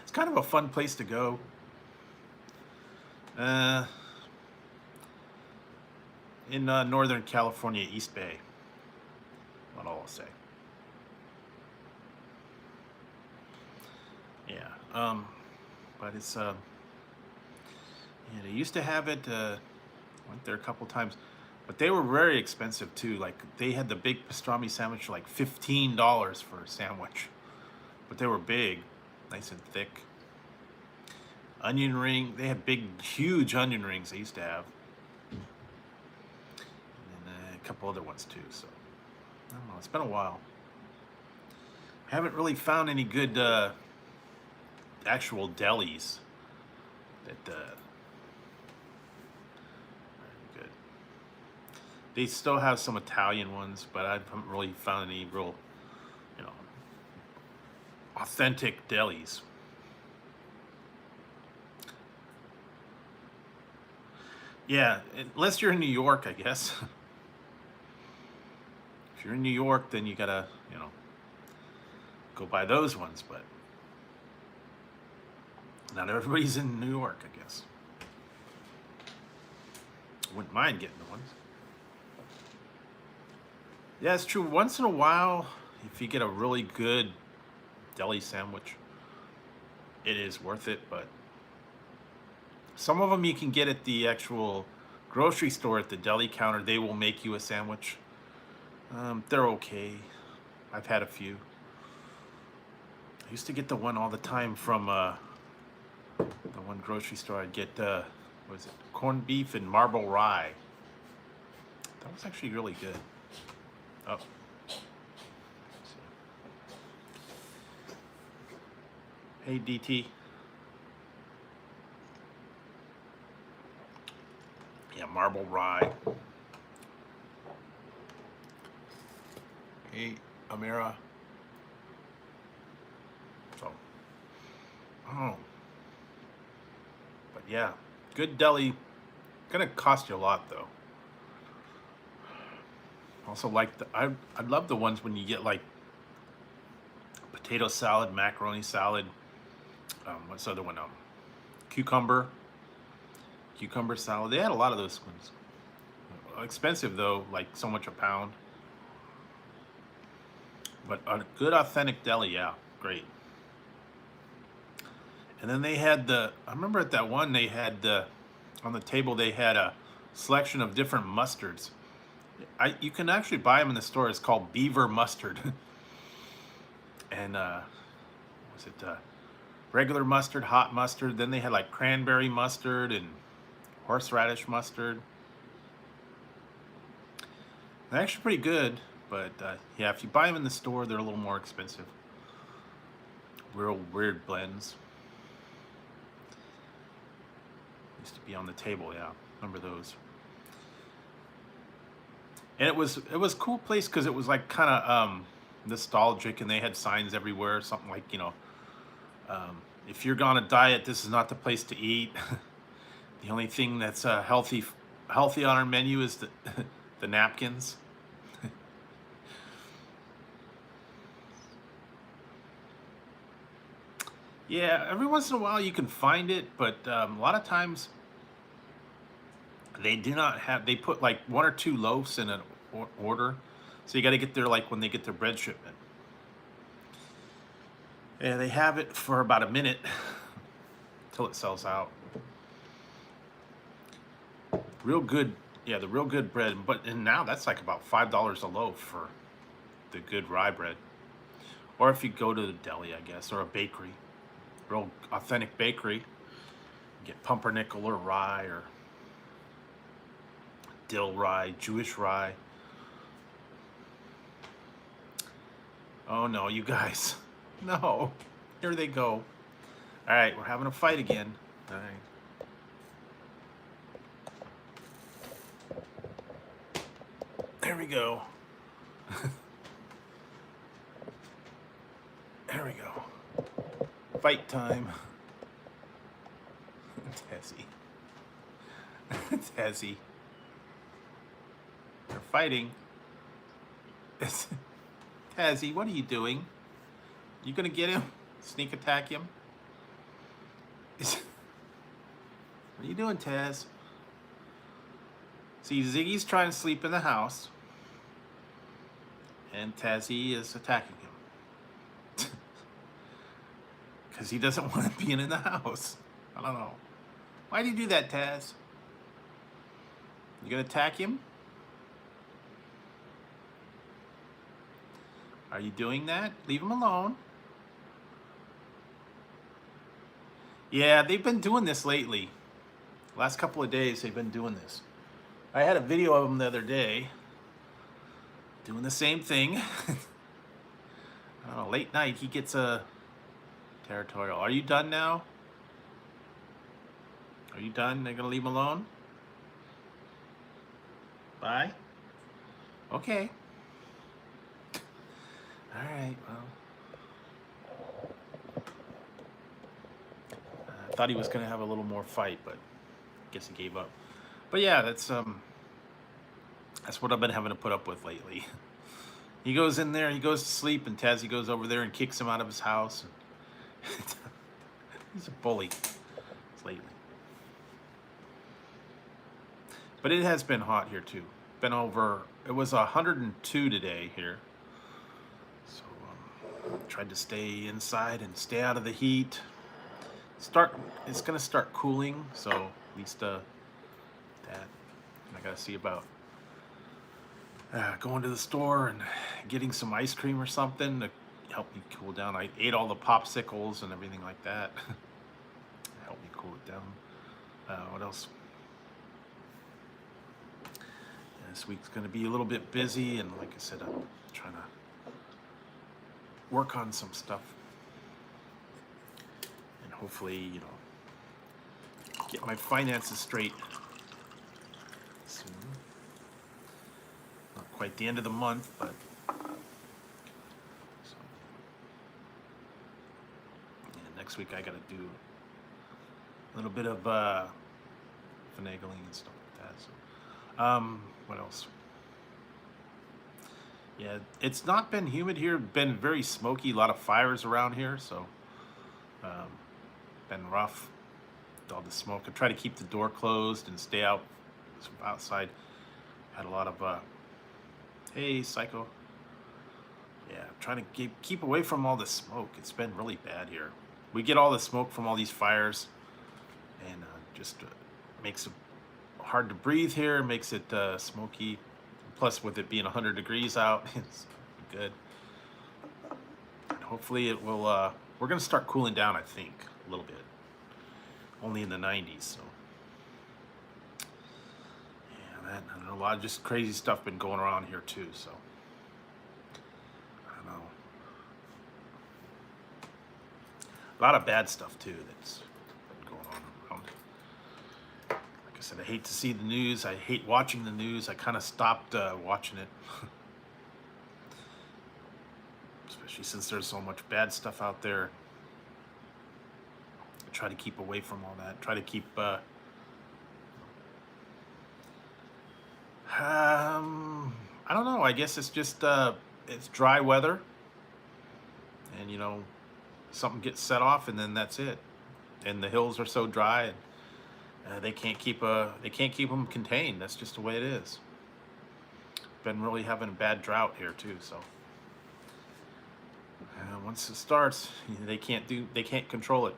It's kind of a fun place to go. In Northern California, East Bay. What all I'll say. Yeah, but it's yeah, they used to have it. Went there a couple times, but they were very expensive too. Like they had the big pastrami sandwich for like $15 for a sandwich, but they were big, nice and thick. Onion ring, they had big, huge onion rings they used to have. And a couple other ones too, so. I don't know, it's been a while. Haven't really found any good actual delis that good. They still have some Italian ones, but I haven't really found any real, you know, authentic delis. Yeah, unless you're in New York, I guess. If you're in New York, then you gotta, you know, go buy those ones, but not everybody's in New York, I guess. Wouldn't mind getting the ones. Yeah, it's true. Once in a while, if you get a really good deli sandwich, it is worth it, but some of them you can get at the actual grocery store at the deli counter. They will make you a sandwich. They're okay. I've had a few. I used to get the one all the time from the one grocery store. I'd get what was it? Corned beef and marble rye. That was actually really good. Oh. Hey DT. Yeah, marble rye. Hey, Amira. So, oh. But yeah, good deli. Gonna cost you a lot though. Also like I love the ones when you get like potato salad, macaroni salad. What's the other one? Cucumber salad. They had a lot of those ones. expensive though, like so much a pound. But a good authentic deli, yeah, great. And then they had I remember at that one they had on the table they had a selection of different mustards. You can actually buy them in the store. It's called Beaver mustard. And was it regular mustard, hot mustard? Then they had like cranberry mustard and horseradish mustard. They're actually pretty good, but yeah, if you buy them in the store, they're a little more expensive. Real weird blends. Used to be on the table, yeah. Remember those? And it was a cool place because it was like kind of nostalgic, and they had signs everywhere, something like, you know, if you're on a diet, this is not the place to eat. The only thing that's healthy on our menu is the napkins. Yeah, every once in a while you can find it, but a lot of times they do not have. They put like 1 or 2 loaves in an order, so you got to get there like when they get their bread shipment. Yeah, they have it for about a minute till it sells out. Real good, yeah, the real good bread. And now that's like about $5 a loaf for the good rye bread. Or if you go to the deli, I guess, or a bakery, real authentic bakery, get pumpernickel or rye or dill rye, Jewish rye. Oh no, you guys. No. Here they go. All right, we're having a fight again. All right. There we go. There we go. Fight time. Tessie. Tessie. They're fighting. Tazzy, what are you doing? You gonna get him? Sneak attack him? What are you doing, Taz? See, Ziggy's trying to sleep in the house, and Tazzy is attacking him. Because he doesn't want to be in the house. I don't know. Why do you do that, Taz? You gonna attack him? Are you doing that? Leave him alone. Yeah, they've been doing this lately. Last couple of days, they've been doing this. I had a video of them the other day doing the same thing. I don't know, late night, he gets a territorial. Are you done now? Are you done? They're gonna leave him alone? Bye? Okay. All right, well. I thought he was gonna have a little more fight, but I guess he gave up. But yeah, that's what I've been having to put up with lately. He goes in there, he goes to sleep, and Tazzy goes over there and kicks him out of his house. He's a bully lately. But it has been hot here too. Been over, it was 102 today here. So tried to stay inside and stay out of the heat. It's gonna start cooling, so at least that. I gotta see about going to the store and getting some ice cream or something to help me cool down. I ate all the popsicles and everything like that. Help me cool it down. What else? This week's gonna be a little bit busy, and like I said, I'm trying to work on some stuff. And hopefully, you know, get my finances straight soon. Not quite the end of the month, but so, yeah, next week I gotta do a little bit of finagling and stuff like that. So, what else? Yeah, it's not been humid here. Been very smoky. A lot of fires around here, so been rough with all the smoke. I try to keep the door closed and stay outside Had a lot of, hey, Psycho. Yeah, trying to keep away from all the smoke. It's been really bad here. We get all the smoke from all these fires, and just makes it hard to breathe here. Makes it smoky. Plus, with it being 100 degrees out, it's good. And hopefully, it will. We're gonna start cooling down, I think, a little bit. Only in the 90s, so. Yeah, that, and a lot of just crazy stuff been going around here too. So. I don't know. A lot of bad stuff too that's been going on around. Like I said, I hate to see the news. I hate watching the news. I kind of stopped watching it. Especially since there's so much bad stuff out there. I try to keep away from all that. Try to keep I don't know. I guess it's just it's dry weather, and you know, something gets set off, and then that's it. And the hills are so dry, and they can't keep them contained. That's just the way it is. Been really having a bad drought here too. So once it starts, they can't control it.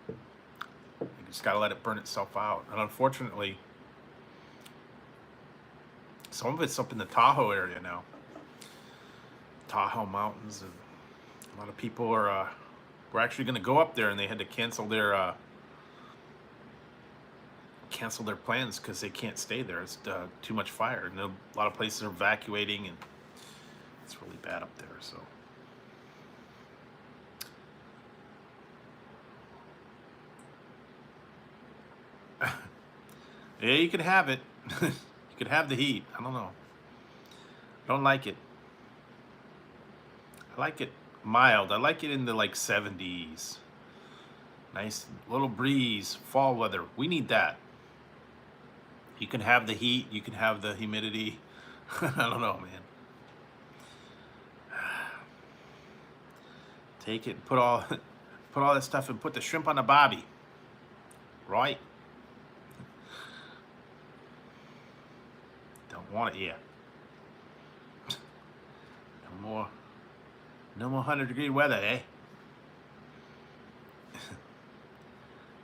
You just gotta let it burn itself out. And unfortunately, some of it's up in the Tahoe area now. Tahoe Mountains, and a lot of people are were actually going to go up there, and they had to cancel their plans because they can't stay there. It's too much fire, and a lot of places are evacuating, and it's really bad up there. So. Yeah, you could have it. You could have the heat. I don't know. I don't like it. I like it mild. I like it in the like 70s. Nice little breeze, fall weather. We need that. You can have the heat. You can have the humidity. I don't know, man. Take it and put all that stuff and put the shrimp on the barbie. Right? Don't want it yet. No more 100-degree weather, eh?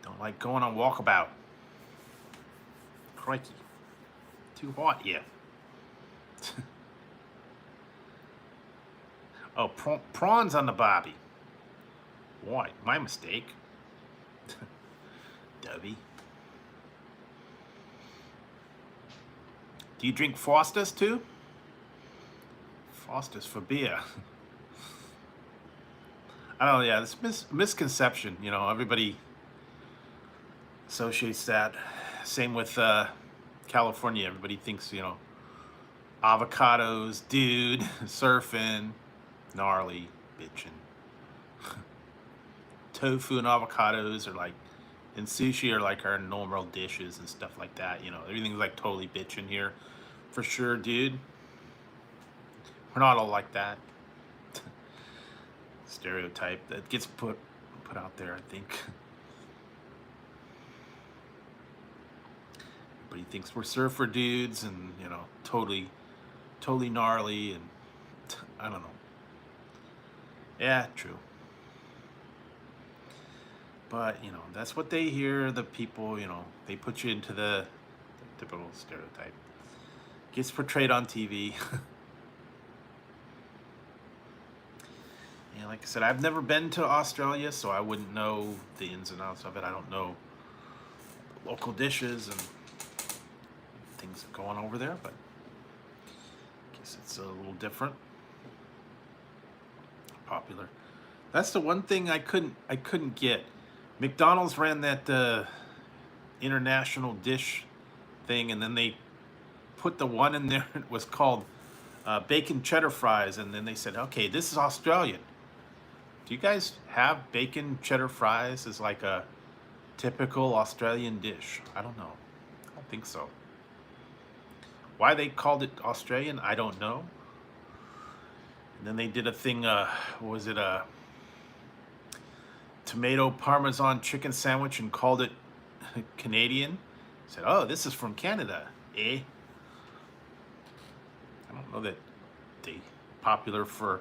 Don't like going on walkabout. Crikey. Too hot here. Oh, prawns on the barbie. Why? My mistake. Dubby. Do you drink Foster's too? Foster's for beer. I don't know, yeah, this misconception, you know, everybody associates that. Same with California. Everybody thinks, you know, avocados, dude, surfing, gnarly, bitchin'. Tofu and avocados are like, and sushi are like our normal dishes and stuff like that, you know. Everything's like totally bitchin' here. For sure, dude. We're not all like that. Stereotype that gets put out there, I think. Everybody thinks we're surfer dudes and, you know, totally gnarly, and I don't know. Yeah, true. But, you know, that's what they hear, the people, you know, they put you into the typical stereotype. Gets portrayed on TV. Yeah, like I said, I've never been to Australia, so I wouldn't know the ins and outs of it. I don't know local dishes and things that go on over there, but I guess it's a little different. Popular. That's the one thing I couldn't get. McDonald's ran that international dish thing, and then they put the one in there. It was called bacon cheddar fries, and then they said, okay, this is Australian. Do you guys have bacon cheddar fries as like a typical Australian dish? I don't know. I don't think so. Why they called it Australian, I don't know. And then they did a thing, what was it, a tomato parmesan chicken sandwich, and called it Canadian. Said, "Oh, this is from Canada, eh?" I don't know that they popular for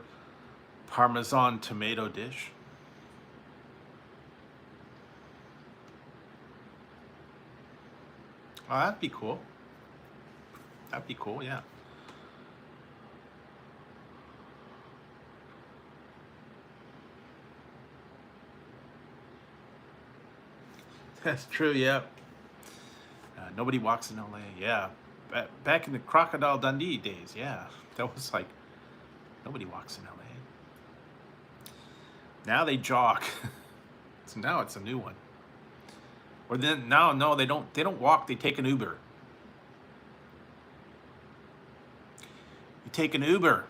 Parmesan tomato dish. Oh, that'd be cool. That'd be cool, yeah. That's true, yeah. Nobody walks in LA, yeah. Back in the Crocodile Dundee days, yeah. That was like, nobody walks in LA. Now they jog. So now it's a new one. Or then now, no, they don't walk, they take an Uber. You take an Uber.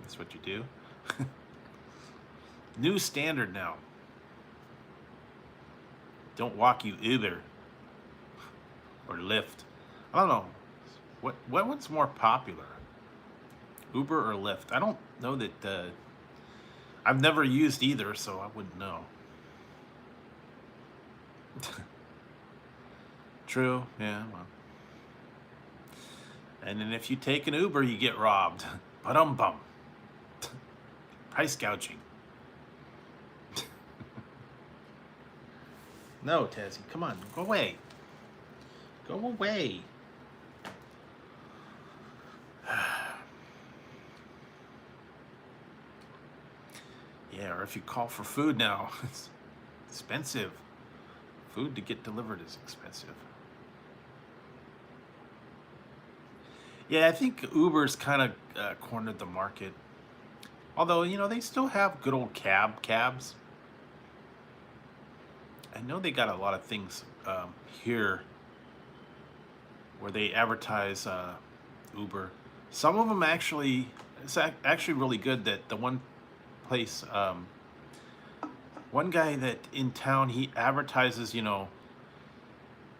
That's what you do. New standard now. Don't walk, you Uber. Or Lyft. I don't know. What one's more popular? Uber or Lyft? I don't know that. I've never used either, so I wouldn't know. True. Yeah. Well. And then if you take an Uber, you get robbed. Ba-dum-bum. Price gouging. No, Tazzy, come on, go away. Go away. Yeah, or if you call for food now, it's expensive. Food to get delivered is expensive. Yeah, I think Uber's kind of cornered the market. Although, they still have good old cabs. I know they got a lot of things here where they advertise Uber. Some of them actually, it's actually really good. That the one place, one guy that in town, he advertises,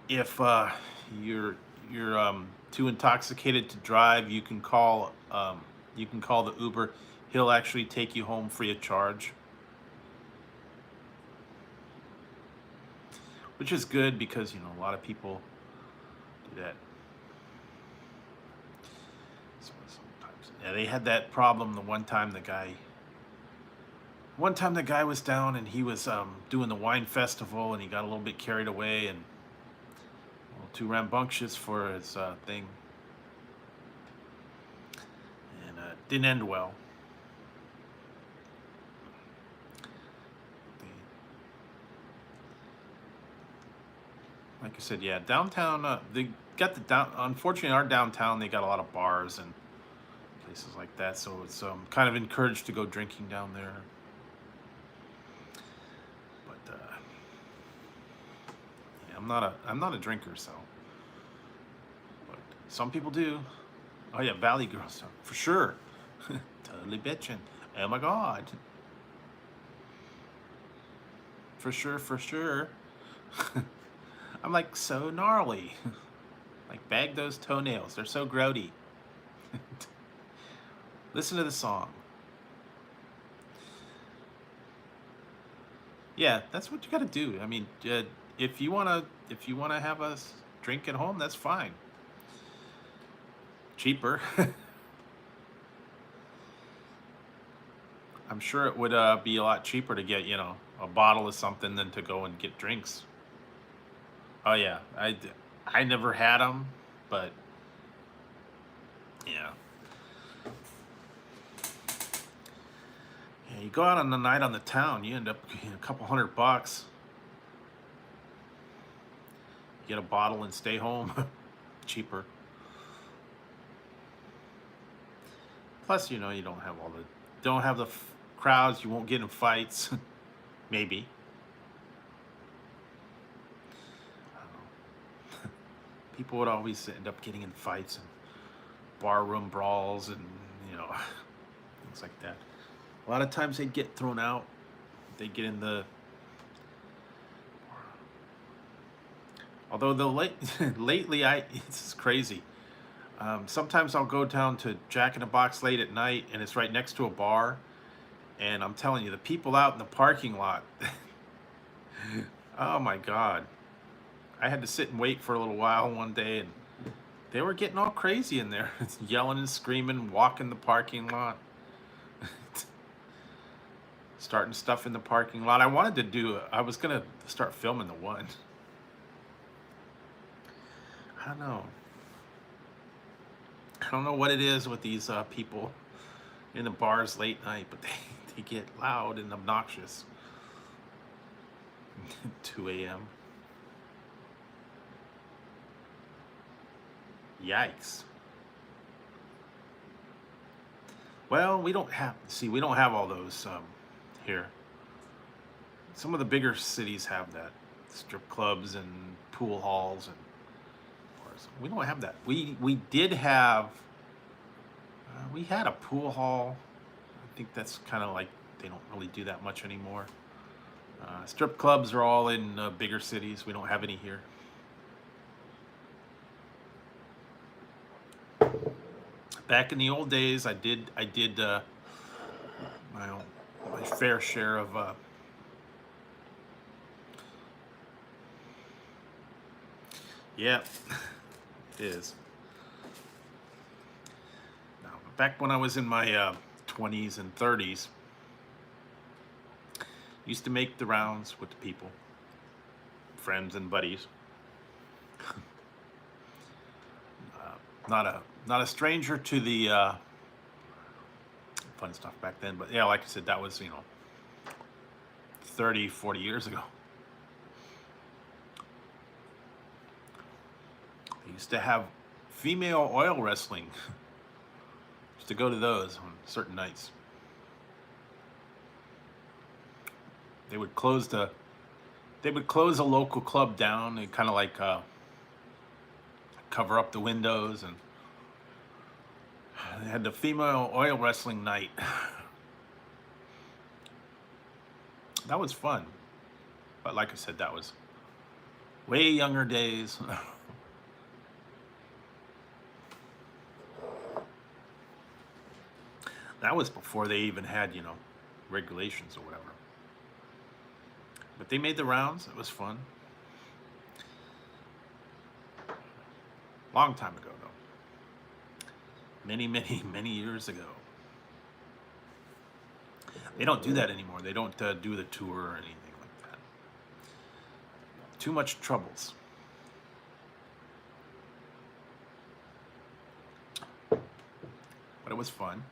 if you're too intoxicated to drive, you can call the Uber. He'll actually take you home free of charge. Which is good because, a lot of people do that. Sometimes. Yeah, they had that problem the one time the guy was down and he was doing the wine festival and he got a little bit carried away and a little too rambunctious for his thing. And didn't end well. Like I said, yeah, downtown, they got unfortunately, our downtown, they got a lot of bars and places like that, so it's kind of encouraged to go drinking down there. But yeah, I'm not a drinker, so. But some people do. Oh yeah, Valley Girls, for sure. Totally bitching. Oh my God. For sure. I'm like so gnarly. Like bag those toenails. They're so grody. Listen to the song. Yeah, that's what you got to do. I mean, if you wanna have a drink at home, that's fine. Cheaper. I'm sure it would be a lot cheaper to get a bottle of something than to go and get drinks. Oh yeah, I never had them, but yeah. Yeah, you go out on the night on the town, you end up getting a couple $100. Get a bottle and stay home. Cheaper. Plus, you don't have the crowds. You won't get in fights. Maybe. People would always end up getting in fights and barroom brawls and things like that. A lot of times they'd get thrown out. They get in the. Although lately it's crazy. Sometimes I'll go down to Jack in the Box late at night and it's right next to a bar, and I'm telling you, the people out in the parking lot. Oh my God. I had to sit and wait for a little while one day, and they were getting all crazy in there, yelling and screaming, walking the parking lot, starting stuff in the parking lot. I was gonna start filming the one. I don't know. I don't know what it is with these people in the bars late night, but they get loud and obnoxious. 2 a.m. Yikes. Well, we don't have all those here. Some of the bigger cities have that, strip clubs and pool halls and bars. We don't have that. We did have. We had a pool hall. I think that's kind of like they don't really do that much anymore. Strip clubs are all in bigger cities. We don't have any here. Back in the old days, I did my fair share of yeah, it is. Now, back when I was in my 20s and 30s, used to make the rounds with the people, friends and buddies. Not a stranger to the fun stuff back then, but yeah, like I said, that was 30, 40 years ago. They used to have female oil wrestling. Used to go to those on certain nights. They would close a local club down and kind of like cover up the windows, and they had the female oil wrestling night. That was fun, but like I said, that was way younger days. That was before they even had regulations or whatever. But they made the rounds. It was fun. Long time ago, though. Many, many, many years ago. They don't do that anymore. They don't do the tour or anything like that. Too much troubles. But it was fun.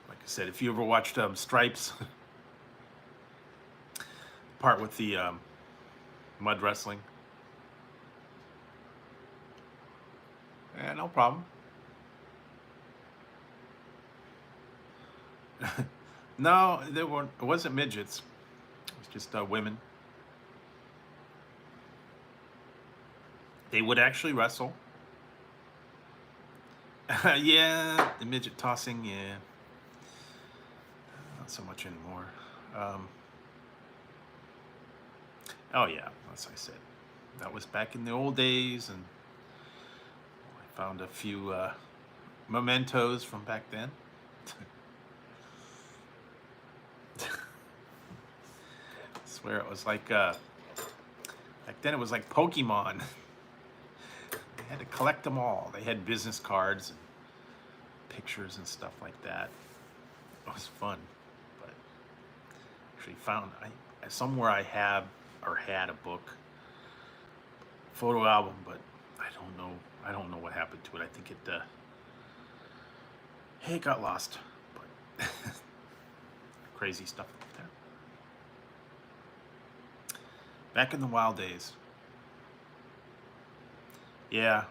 Like I said, if you ever watched Stripes, part with the mud wrestling. Yeah, no problem. No, it wasn't midgets. It was just women. They would actually wrestle. Yeah, the midget tossing, yeah. Not so much anymore. Oh yeah, as I said, that was back in the old days, and I found a few mementos from back then. I swear it was like back then it was like Pokemon. They had to collect them all. They had business cards and pictures and stuff like that. It was fun, but actually found somewhere I had a book photo album, but I don't know what happened to it. I think it got lost, but crazy stuff up there back in the wild days. Yeah.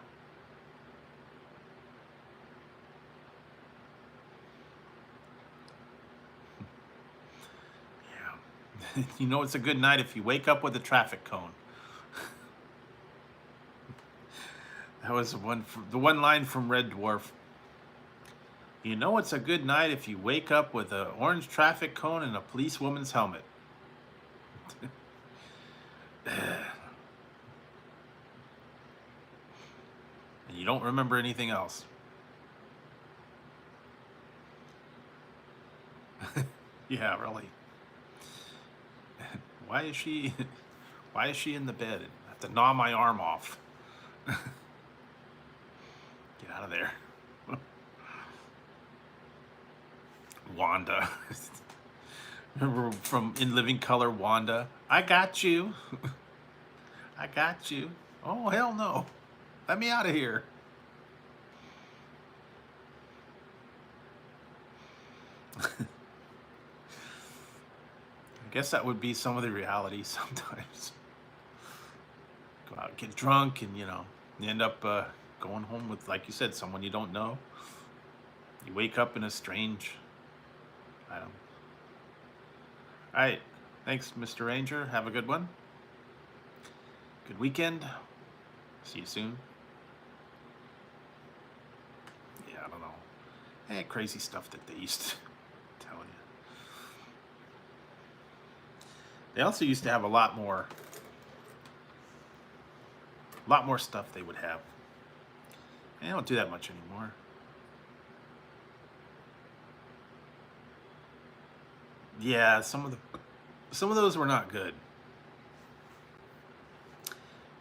It's a good night if you wake up with a traffic cone. That was the one line from Red Dwarf. It's a good night if you wake up with an orange traffic cone and a policewoman's helmet. And you don't remember anything else. Yeah, really. Why is she in the bed? have to gnaw my arm off. Get out of there. Wanda. Remember from In Living Color, Wanda? I got you. I got you. Oh, hell no. Let me out of here. I guess that would be some of the reality sometimes. Go out, get drunk, and you end up going home with, like you said, someone you don't know. You wake up in a strange, I don't know. All right, thanks, Mr. Ranger. Have a good one. Good weekend. See you soon. Yeah, I don't know. Crazy stuff that they used to tell you. They also used to have a lot more stuff they would have. They don't do that much anymore. Yeah, some of those were not good.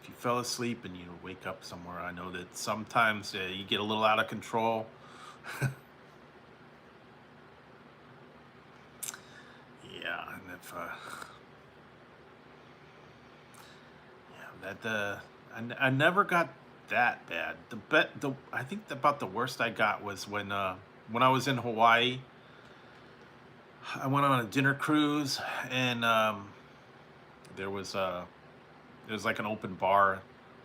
If you fell asleep and you wake up somewhere, I know that sometimes you get a little out of control. Yeah, and if I never got that bad. I think about the worst I got was when I was in Hawaii. I went on a dinner cruise, and there was like an open bar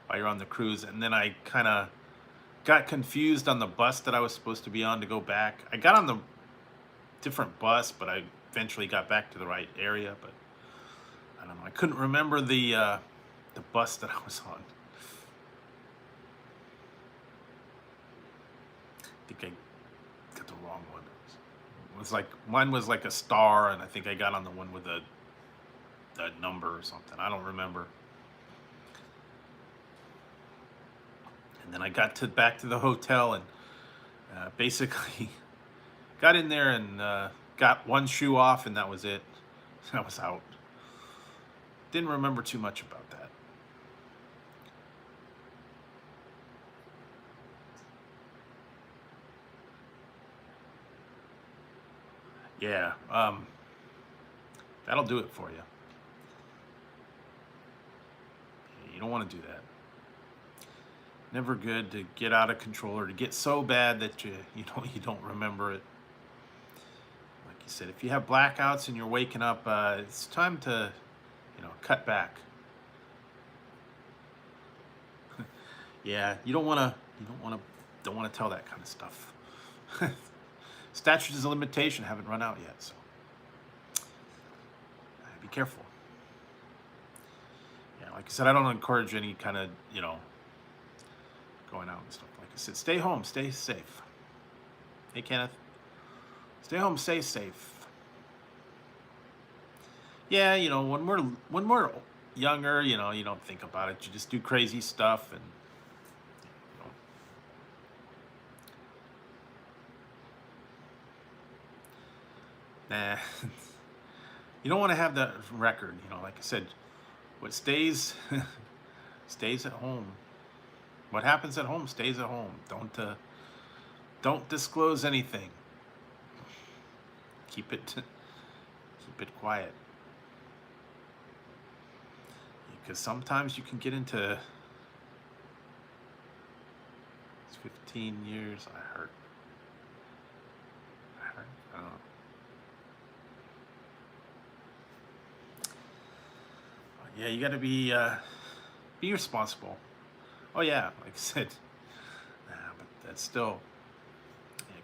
while you're on the cruise, and then I kind of got confused on the bus that I was supposed to be on to go back. I got on the different bus, but I eventually got back to the right area. But I don't know. I couldn't remember the bus that I was on. I think I got the wrong one. It was like, mine was like a star, and I think I got on the one with a number or something. I don't remember. And then I got back to the hotel, and basically got in there and got one shoe off, and that was it. I was out. Didn't remember too much about that. Yeah, that'll do it for you. You don't want to do that. Never good to get out of control or to get so bad that you don't remember it. Like you said, if you have blackouts and you're waking up, it's time to cut back. Yeah, you don't want to tell that kind of stuff. Statutes of limitation haven't run out yet, so be careful. Yeah, like I said, I don't encourage any kind of going out and stuff. Like I said, stay home, stay safe. Hey, Kenneth, stay home, stay safe. Yeah, when we're younger, you don't think about it. You just do crazy stuff, and nah. You don't want to have that record. Like I said, what stays stays at home. What happens at home stays at home. Don't disclose anything. Keep it quiet. Because sometimes you can get into 15 years. I heard. I don't know. Yeah, you got to be responsible. Oh yeah, like I said, but that's still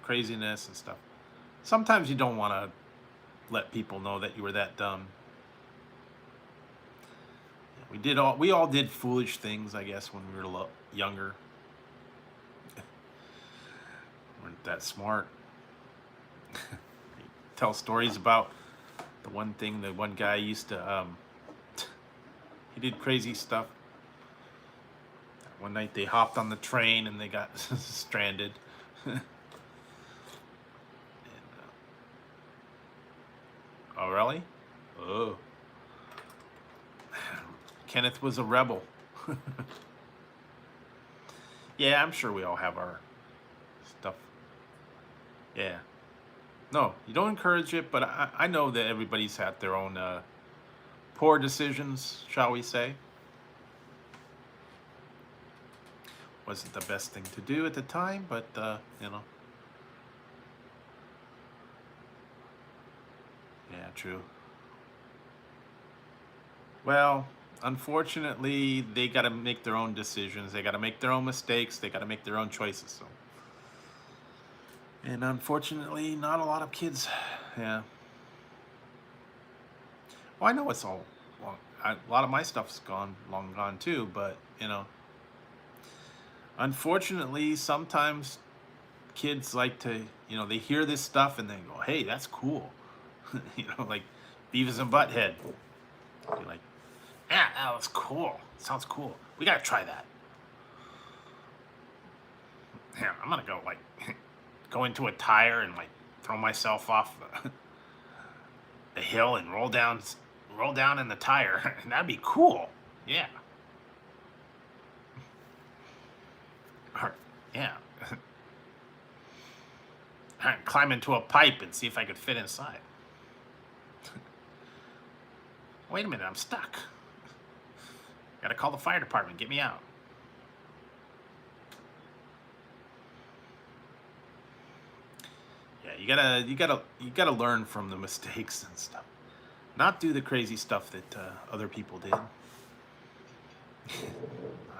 craziness and stuff. Sometimes you don't want to let people know that you were that dumb. We all did foolish things, I guess, when we were younger. Weren't that smart. Tell stories about the one guy used to he did crazy stuff. One night they hopped on the train and they got stranded. Oh, really? Oh. Kenneth was a rebel. Yeah, I'm sure we all have our stuff. Yeah. No, you don't encourage it, but I know that everybody's had their own poor decisions, shall we say. Wasn't the best thing to do at the time, but, you know. Yeah, true. Well, unfortunately, they got to make their own decisions. They got to make their own mistakes. They got to make their own choices. So, and unfortunately, not a lot of kids. Yeah. Well, I know it's all. Well, a lot of my stuff's gone, long gone too. But you know, unfortunately, sometimes kids like to, they hear this stuff and they go, "Hey, that's cool," like Beavis and Butthead. You're like, "Yeah, that was cool. Sounds cool. We gotta try that." Yeah, I'm gonna go like go into a tire and like throw myself off the hill and roll down in the tire. That'd be cool. Yeah. Or, yeah. I'd climb into a pipe and see if I could fit inside. Wait a minute, I'm stuck. Gotta call the fire department. Get me out. Yeah, you gotta learn from the mistakes and stuff. Not do the crazy stuff that other people did. Not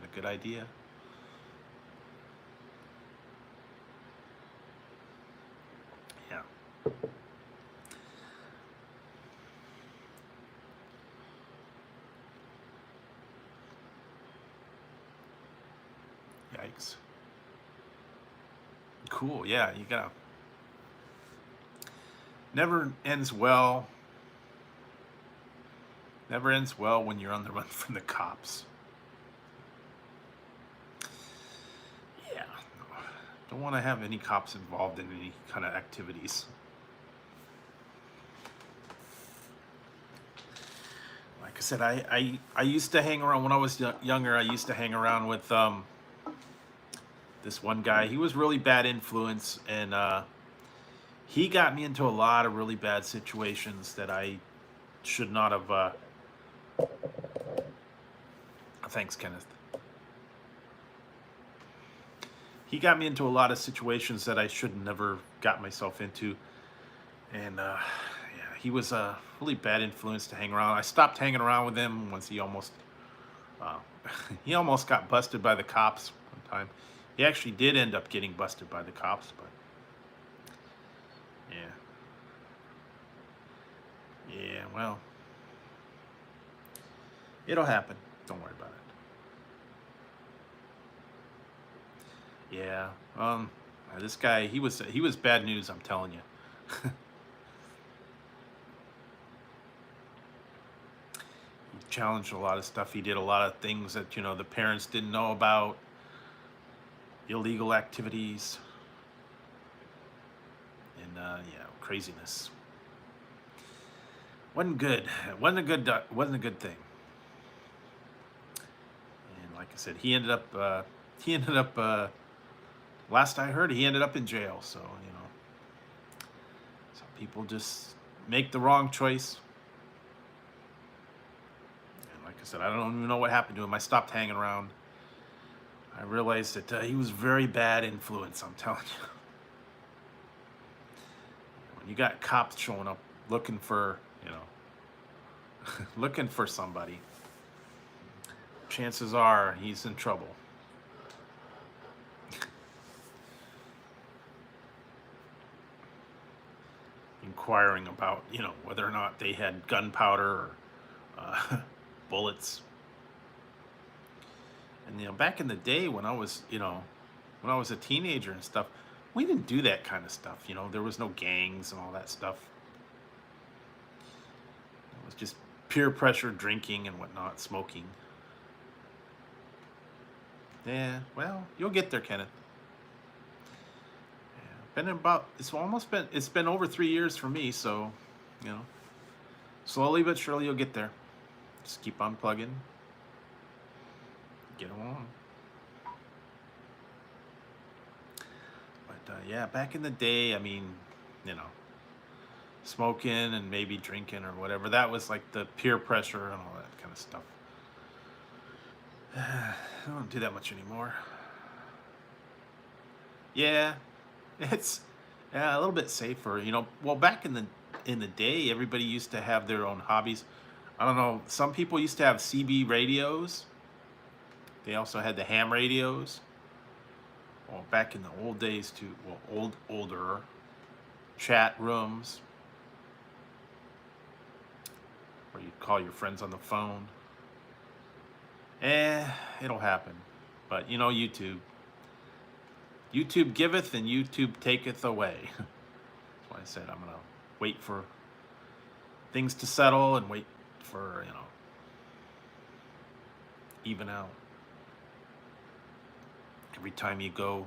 a good idea. Yeah. Yikes. Cool. Yeah, you gotta. Never ends well. Never ends well when you're on the run from the cops. Yeah. Don't want to have any cops involved in any kind of activities. Like I said, I used to hang around when I was younger. I used to hang around with this one guy. He was really bad influence, and he got me into a lot of really bad situations that I should not have. Thanks, Kenneth. He got me into a lot of situations that I should never got myself into, and yeah, he was a really bad influence to hang around. I stopped hanging around with him once he almost he almost got busted by the cops one time. He actually did end up getting busted by the cops, but yeah, well, it'll happen. Don't worry about it. Yeah, this guy, he was bad news. I'm telling you. He challenged a lot of stuff. He did a lot of things that the parents didn't know about. Illegal activities and yeah, craziness. Wasn't good. Wasn't a good thing. And like I said, he ended up. Last I heard, he ended up in jail. So some people just make the wrong choice. And like I said, I don't even know what happened to him. I stopped hanging around. I realized that he was very bad influence. I'm telling you. When you got cops showing up looking for, looking for somebody, chances are he's in trouble. Inquiring about, whether or not they had gunpowder or bullets. And back in the day when I was, when I was a teenager and stuff, we didn't do that kind of stuff. There was no gangs and all that stuff. It was just peer pressure, drinking and whatnot, smoking. Yeah, well, you'll get there, Kenneth. Yeah, it's been over 3 years for me, so, slowly but surely you'll get there. Just keep on plugging. get along. But yeah, back in the day, I mean, you know, smoking and maybe drinking or whatever, that was like the peer pressure and all that kind of stuff. I don't do that much anymore. Yeah, it's a little bit safer, you know. Well, back in the day, everybody used to have their own hobbies. I don't know. Some people used to have CB radios. They also had the ham radios. Well, back in the old days too. Well, older chat rooms where you'd call your friends on the phone. It'll happen. But you know, YouTube giveth and YouTube taketh away. That's why I said I'm gonna wait for things to settle and wait for, you know, even out. Every time you go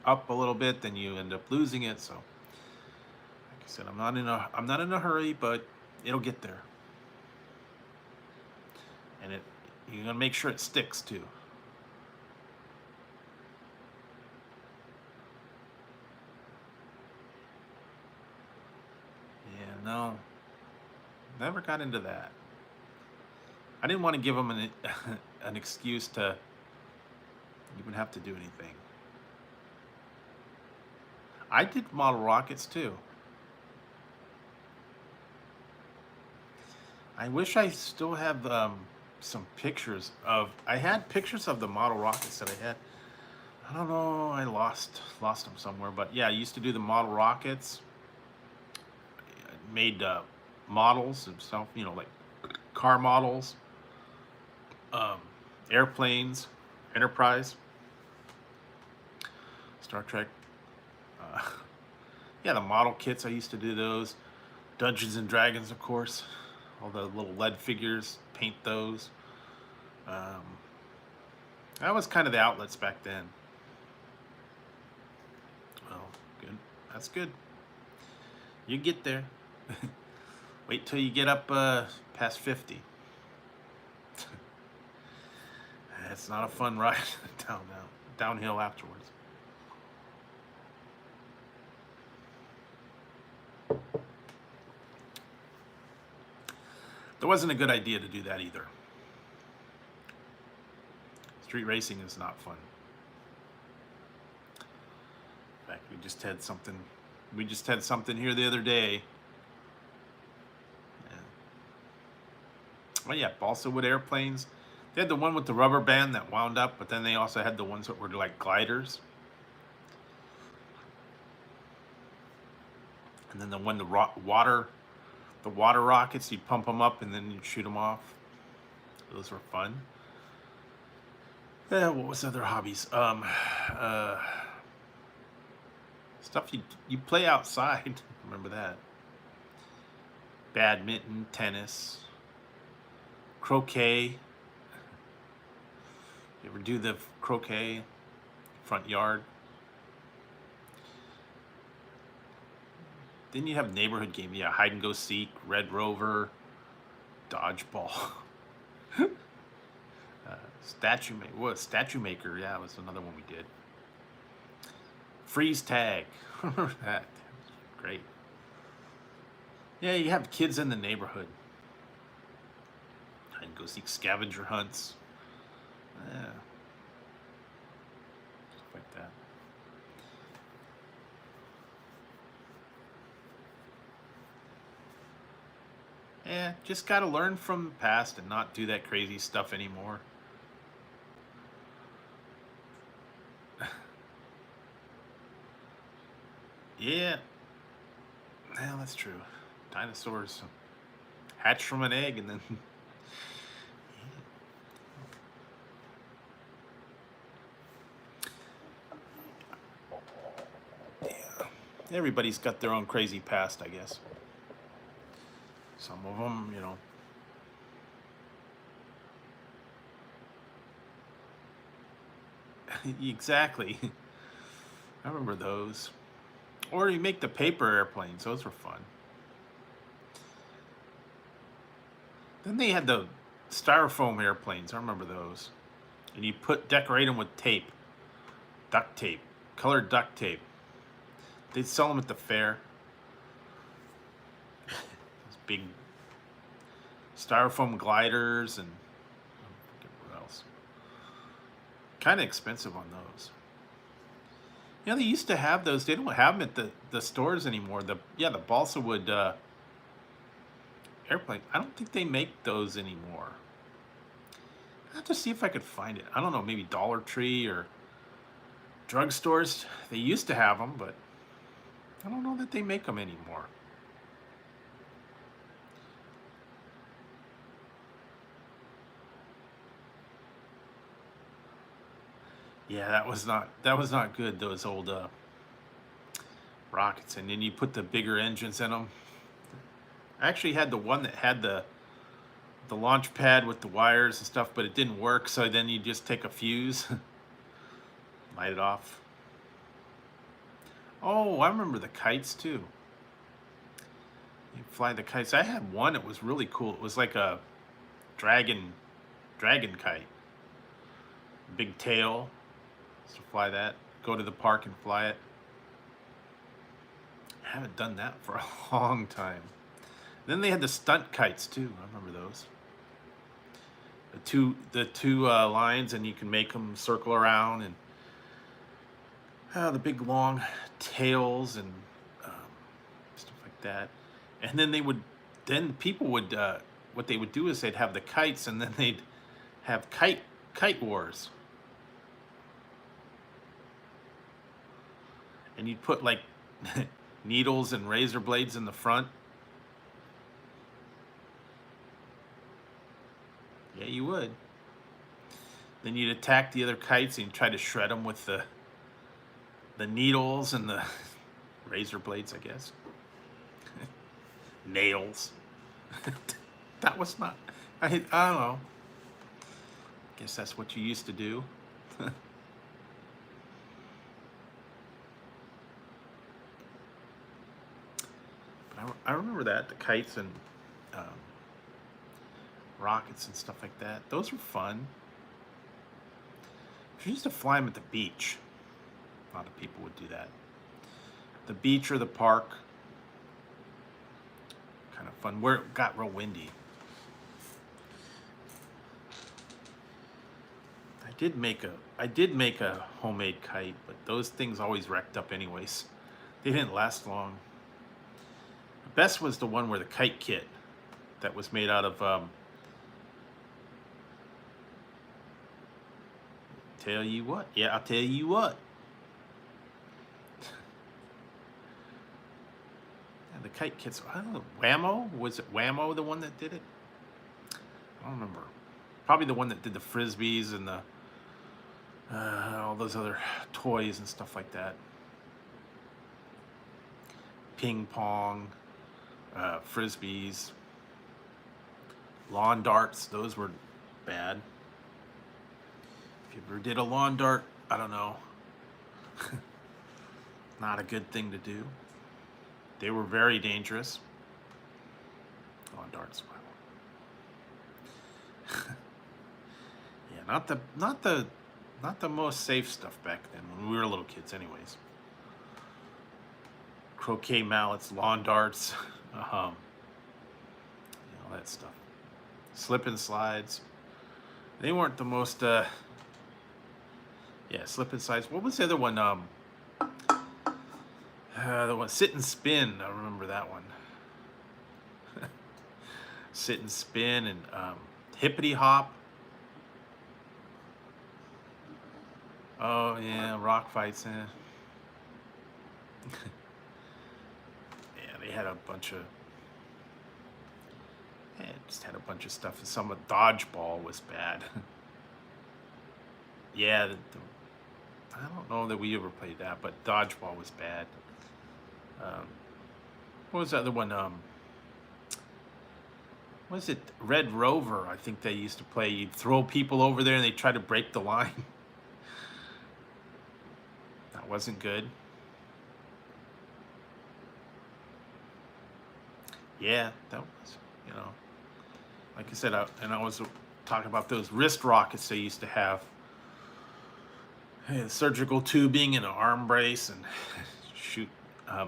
up a little bit, then you end up losing it. So, like I said, I'm not in a hurry, but it'll get there. And you're gonna make sure it sticks too. Yeah, no, never got into that. I didn't want to give them an excuse to even have to do anything. I did model rockets too. I wish I still have some pictures of. I had pictures of the model rockets that I had. I don't know. I lost them somewhere. But yeah, I used to do the model rockets. I made models himself. You know, like car models, airplanes, Enterprise, Star Trek. Yeah, the model kits. I used to do those. Dungeons and Dragons, of course. All the little lead figures, paint those. That was kind of the outlets back then. Oh, good. That's good. You get there. Wait till you get up past 50. It's not a fun ride downhill afterwards. That wasn't a good idea to do that either. Street racing is not fun. In fact, we just had something here the other day. Yeah. Oh yeah, balsa wood airplanes. They had the one with the rubber band that wound up, but then they also had the ones that were like gliders. And then the one the water rockets, you'd pump them up and then you'd shoot them off. Those were fun. What was other hobbies? Stuff you play outside. Remember that? Badminton, tennis, croquet. You ever do the croquet front yard? Then you have neighborhood games. Yeah, hide and go seek, Red Rover, dodgeball. Statue maker. Yeah, it was another one we did. Freeze tag. Remember that? Great. Yeah, you have kids in the neighborhood. Hide and go seek, scavenger hunts. Yeah. Stuff like that. Yeah, just gotta learn from the past and not do that crazy stuff anymore. Yeah, that's true. Dinosaurs hatched from an egg and then. Yeah. Everybody's got their own crazy past, I guess. Some of them, you know. Exactly. I remember those. Or you make the paper airplanes. Those were fun. Then they had the styrofoam airplanes. I remember those. and you decorate them with tape, duct tape, colored duct tape. They'd sell them at the fair. Those big styrofoam gliders and what else? Kind of expensive on those. You know, they used to have those. They don't have them at the stores anymore. The balsa wood airplane. I don't think they make those anymore. I have to see if I could find it. I don't know, maybe Dollar Tree or drugstores. They used to have them, but I don't know that they make them anymore. Yeah, that was not good. Those old rockets, and then you put the bigger engines in them. I actually had the one that had the launch pad with the wires and stuff, but it didn't work. So then you just take a fuse, light it off. Oh, I remember the kites too. You fly the kites. I had one that was really cool. It was like a dragon kite, big tail. So fly that. Go to the park and fly it. I haven't done that for a long time. Then they had the stunt kites too. I remember those. The two lines, and you can make them circle around, and the big long tails and stuff like that. And then people would what they would do is they'd have the kites, and then they'd have kite wars. And you'd put like needles and razor blades in the front. Yeah, you would. Then you'd attack the other kites and you'd try to shred them with the needles and the razor blades, I guess. Nails. That was not. I don't know. Guess that's what you used to do. I remember that, the kites and rockets and stuff like that. Those were fun. You used to fly them at the beach. A lot of people would do that. The beach or the park. Kind of fun. Where it got real windy. I did make a homemade kite, but those things always wrecked up anyways. They didn't last long. The best was the one where the kite kit that was made out of tell you what. Yeah, I'll tell you what. And the kite kits, I don't know, Whammo? Was it Whammo the one that did it? I don't remember. Probably the one that did the frisbees and the all those other toys and stuff like that. Ping pong, frisbees, lawn darts. Those were bad. If you ever did a lawn dart, I don't know. Not a good thing to do. They were very dangerous. Lawn darts. Yeah, not the most safe stuff back then when we were little kids, anyways. Croquet mallets, lawn darts, all that stuff. Slip and slides. They weren't the most. Yeah, slip and slides. What was the other one? The one sit and spin. I remember that one. Sit and spin and hippity hop. Oh yeah, rock fights. Yeah, they had a bunch of. Yeah, just had a bunch of stuff. And some of dodgeball was bad. Yeah, I don't know that we ever played that, but dodgeball was bad. What was the other one? What was it? Red Rover, I think they used to play. You'd throw people over there and they'd try to break the line. That wasn't good. Yeah, that was, like I said, and I was talking about those wrist rockets they used to have. surgical tubing and an arm brace and shoot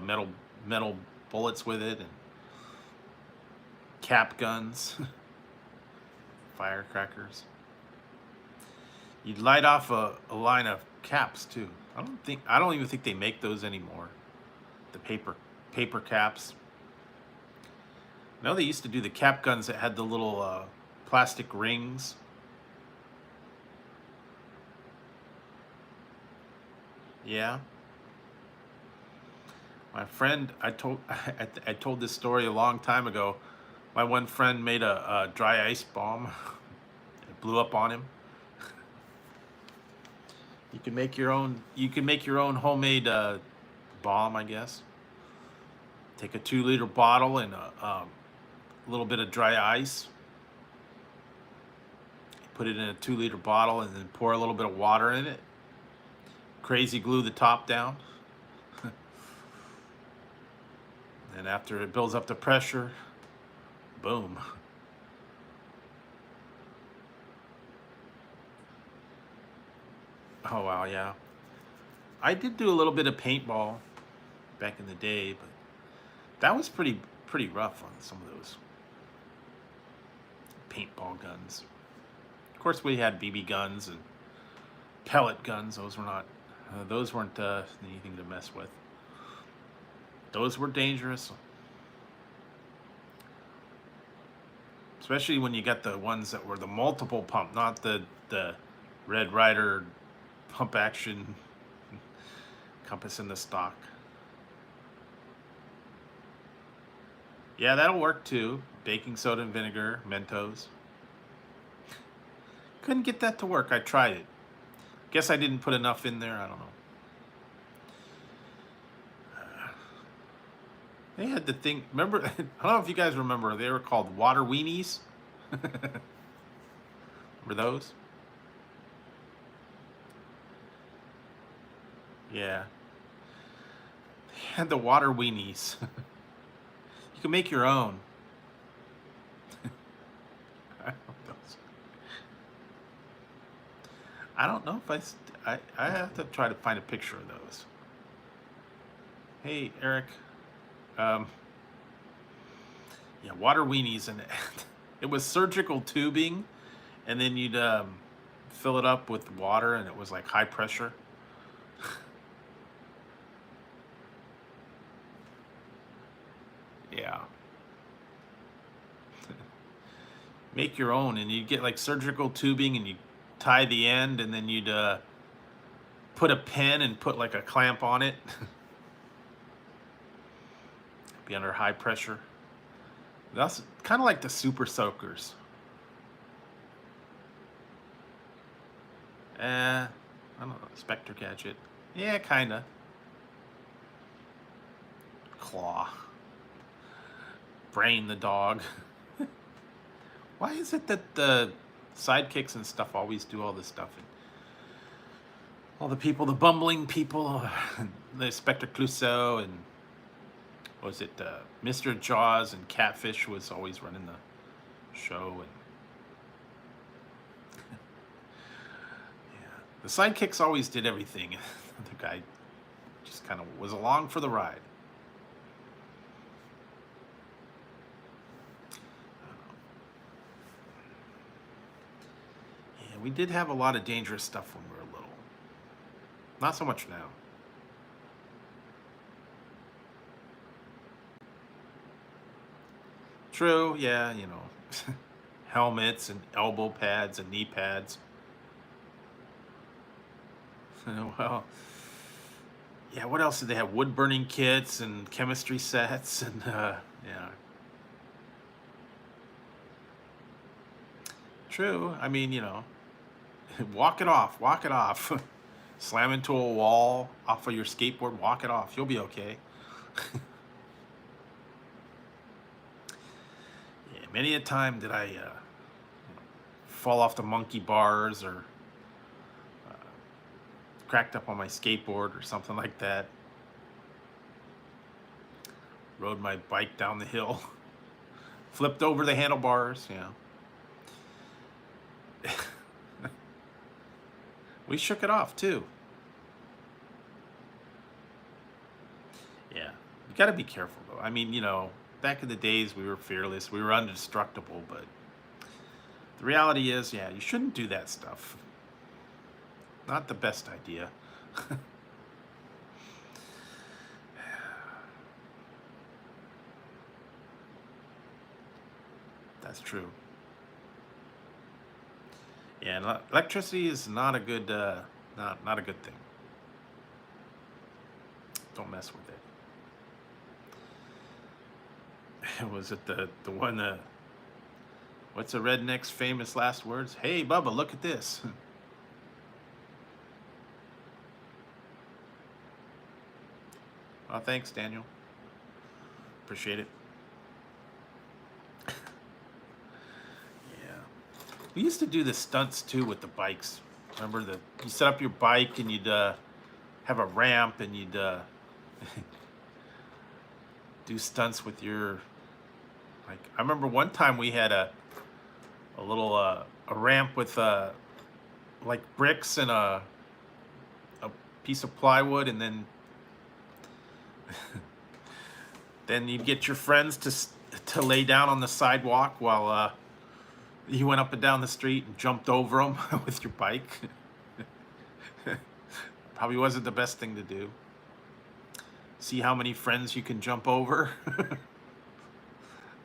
metal bullets with it, and cap guns, firecrackers. You'd light off a line of caps too. I don't even think they make those anymore. The paper caps. No, they used to do the cap guns that had the little plastic rings. Yeah. My friend, I told this story a long time ago. My one friend made a dry ice bomb. It blew up on him. You can make your own. You can make your own homemade bomb, I guess. Take a 2-liter bottle and a little bit of dry ice. Put it in a 2-liter bottle and then pour a little bit of water in it. Crazy glue the top down. And after it builds up the pressure, boom. Oh wow, yeah. I did do a little bit of paintball back in the day, but that was pretty rough on some of those paintball guns. Of course, we had BB guns and pellet guns. Those were not. Those weren't anything to mess with. Those were dangerous, especially when you got the ones that were the multiple pump, not the Red Ryder pump action compass in the stock. Yeah, that'll work too. Baking soda and vinegar, Mentos. Couldn't get that to work. I tried it. Guess I didn't put enough in there. I don't know. They had the thing. Remember? I don't know if you guys remember. They were called water weenies. Remember those? Yeah. They had the water weenies. You can make your own. I don't know if I have to try to find a picture of those. Hey, Eric. Yeah, water weenies, and it was surgical tubing, and then you'd fill it up with water, and it was like high pressure. Yeah. Make your own, and you'd get like surgical tubing, and you tie the end, and then you'd put a pen and put like a clamp on it. Be under high pressure. That's kind of like the super soakers. I don't know, Spectre Gadget. Yeah, kinda. Claw. Brain the dog. Why is it that the sidekicks and stuff always do all this stuff? And all the people, the bumbling people, the Spectre Clouseau, and was it Mr. Jaws and Catfish was always running the show, and yeah, the sidekicks always did everything. The guy just kind of was along for the ride. Yeah, we did have a lot of dangerous stuff when we were little. Not so much now. True, yeah, you know, helmets and elbow pads and knee pads. Well, yeah, what else did they have? Wood burning kits and chemistry sets, and yeah. True, I mean, you know, walk it off, walk it off. Slam into a wall off of your skateboard, walk it off. You'll be okay. Yeah, many a time did I fall off the monkey bars, or cracked up on my skateboard or something like that. Rode my bike down the hill, flipped over the handlebars, you know. We shook it off too. Yeah, you got to be careful though. I mean, back in the days we were fearless, we were indestructible, but the reality is, yeah, you shouldn't do that stuff. Not the best idea. That's true. Yeah, and electricity is not a good, not a good thing. Don't mess with it. Was it the one? What's a redneck's famous last words? Hey, Bubba, look at this. Oh, thanks, Daniel. Appreciate it. Yeah. We used to do the stunts too with the bikes. Remember you set up your bike and you'd have a ramp and you'd do stunts with your, like, I remember one time we had a little a ramp with like bricks and a piece of plywood, and then then you'd get your friends to lay down on the sidewalk while you went up and down the street and jumped over them with your bike. Probably wasn't the best thing to do. See how many friends you can jump over.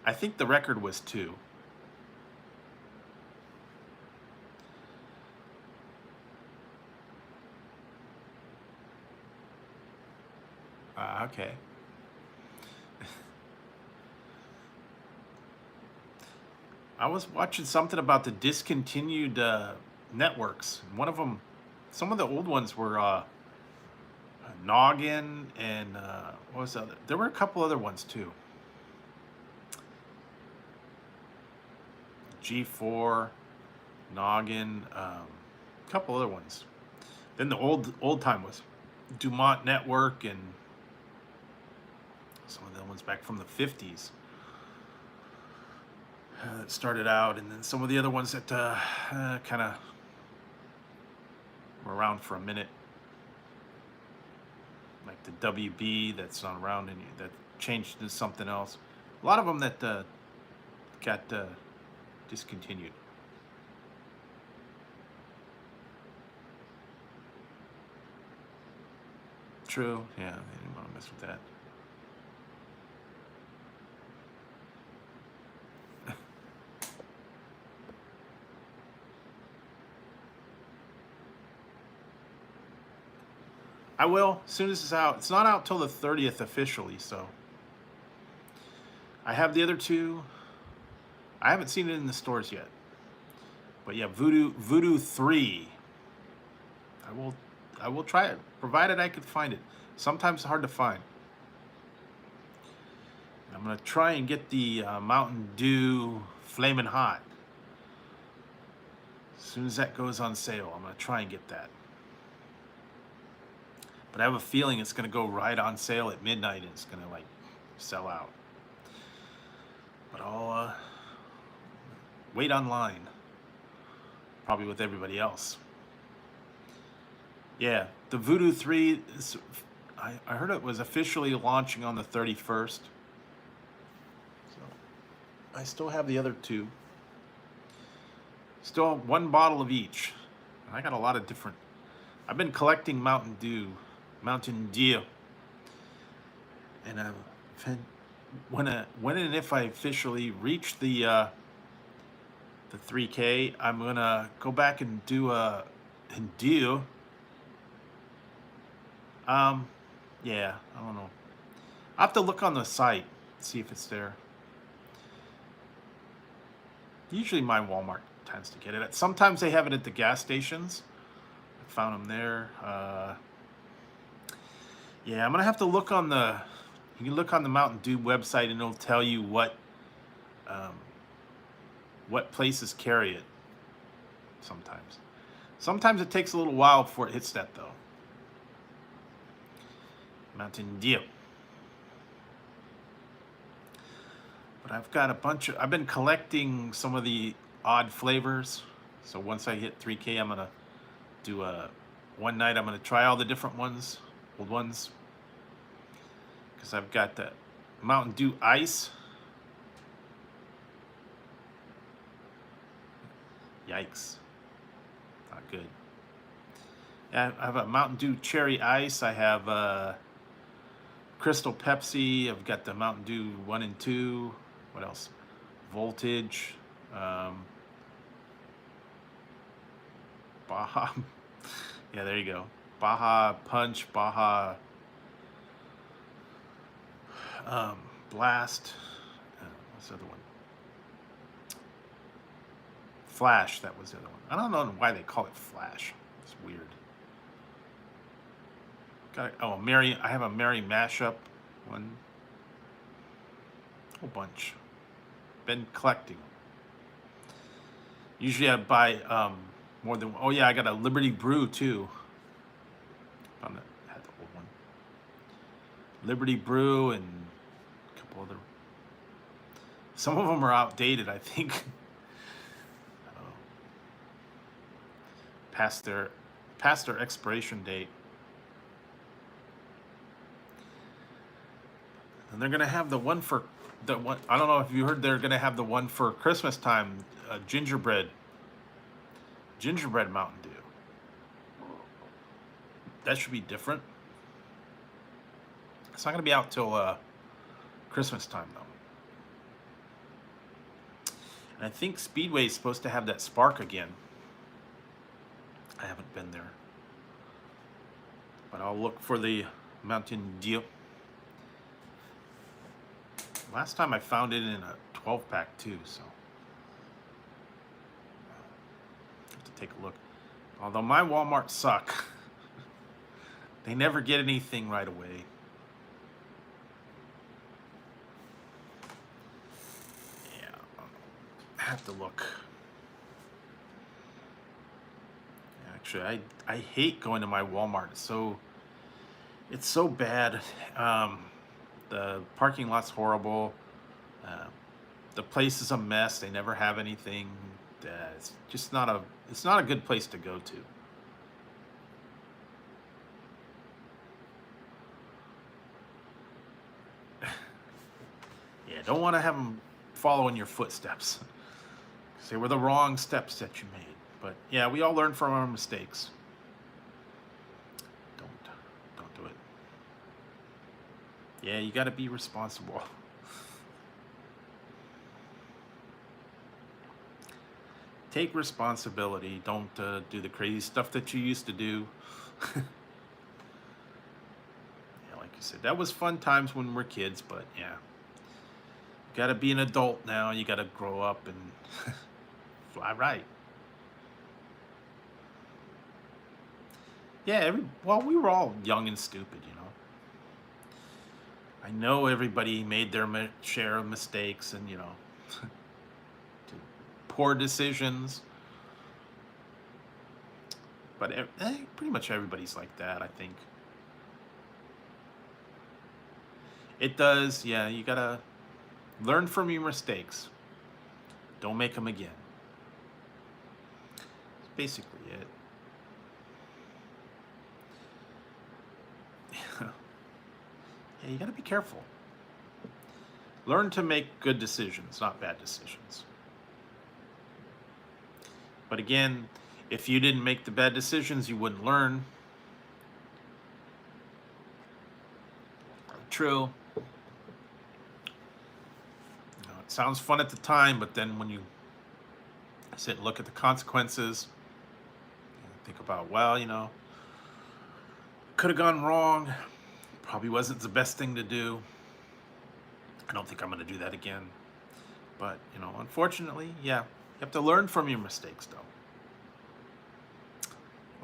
I think the record was 2. Okay. I was watching something about the discontinued networks. One of them, some of the old ones were Noggin and what was the other? There were a couple other ones too. G4, Noggin, a couple other ones. Then the old time was Dumont Network and some of the ones back from the 50s. That started out, and then some of the other ones that kind of were around for a minute, like the WB that's not around and that changed to something else. A lot of them that got discontinued. True, yeah, they didn't want to mess with that. I will, as soon as it's out. It's not out till the 30th officially, so. I have the other 2. I haven't seen it in the stores yet. But yeah, Voodoo 3. I will try it, provided I could find it. Sometimes it's hard to find. I'm gonna try and get the Mountain Dew Flamin' Hot. As soon as that goes on sale, I'm gonna try and get that. But I have a feeling it's gonna go right on sale at midnight and it's gonna like sell out. But I'll wait online, probably with everybody else. Yeah, the Voodoo 3 is, I heard it was officially launching on the 31st. So I still have the other 2. Still 1 bottle of each. And I got a lot of different. I've been collecting Mountain Dew. And when and if I officially reach the 3K, I'm gonna go back and do yeah, I don't know. I have to look on the site, see if it's there. Usually my Walmart tends to get it. Sometimes they have it at the gas stations. I found them there. Yeah, I'm gonna have to look on the. You can look on the Mountain Dew website, and it'll tell you what places carry it. Sometimes it takes a little while before it hits that though. Mountain Dew. But I've got a bunch of. I've been collecting some of the odd flavors. So once I hit 3K, I'm gonna do one night. I'm gonna try all the different ones, old ones. because I've got the Mountain Dew Ice. Yikes. Not good. Yeah, I have a Mountain Dew Cherry Ice. I have Crystal Pepsi. I've got the Mountain Dew 1 and 2. What else? Voltage. Baja. Yeah, there you go. Baja Punch. Baja Blast. What's the other one? Flash. That was the other one. I don't know why they call it Flash. It's weird. I have a Mary Mashup one. A whole bunch. Been collecting. Usually I buy more than. Oh yeah, I got a Liberty Brew too. I had the old one. Liberty Brew and a couple other. Some of them are outdated, I think. Past their expiration date. And they're gonna have the one for I don't know if you heard, they're gonna have the one for Christmas time, gingerbread Mountain Dew. That should be different. It's not gonna be out till Christmas time though. And I think Speedway is supposed to have that Spark again. I haven't been there, but I'll look for the Mountain Dew. Last time I found it in a 12-pack too, so I have to take a look. Although my Walmart suck. They never get anything right away. Yeah, I have to look. Actually, I hate going to my Walmart. It's so bad. The parking lot's horrible. The place is a mess. They never have anything. It's just not a good place to go to. Yeah, don't want to have them follow in your footsteps. They were the wrong steps that you made. But yeah, we all learn from our mistakes. Don't do it. Yeah, you got to be responsible. Take responsibility. Don't do the crazy stuff that you used to do. Yeah, like you said, that was fun times when we were kids, but yeah. You got to be an adult now. You got to grow up and fly right. Yeah, we were all young and stupid, you know. I know everybody made their share of mistakes and, you know, poor decisions. But pretty much everybody's like that, I think. It does, yeah, you gotta learn from your mistakes. Don't make them again. That's basically it. Yeah, you gotta be careful. Learn to make good decisions, not bad decisions. But again, if you didn't make the bad decisions, you wouldn't learn. True. You know, it sounds fun at the time, but then when you sit and look at the consequences, think about, well, you know, could have gone wrong. Probably wasn't the best thing to do. I don't think I'm going to do that again. But, you know, unfortunately, yeah, you have to learn from your mistakes, though.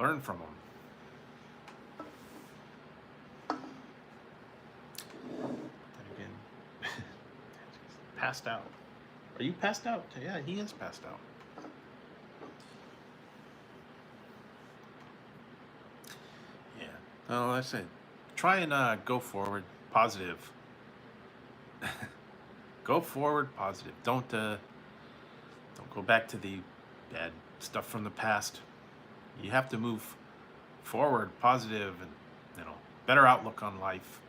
Learn from them. Then again, passed out. Are you passed out? Yeah, he is passed out. Yeah. No, like I said, try and go forward, positive. Go forward, positive. Don't go back to the bad stuff from the past. You have to move forward, positive, and, you know, better outlook on life.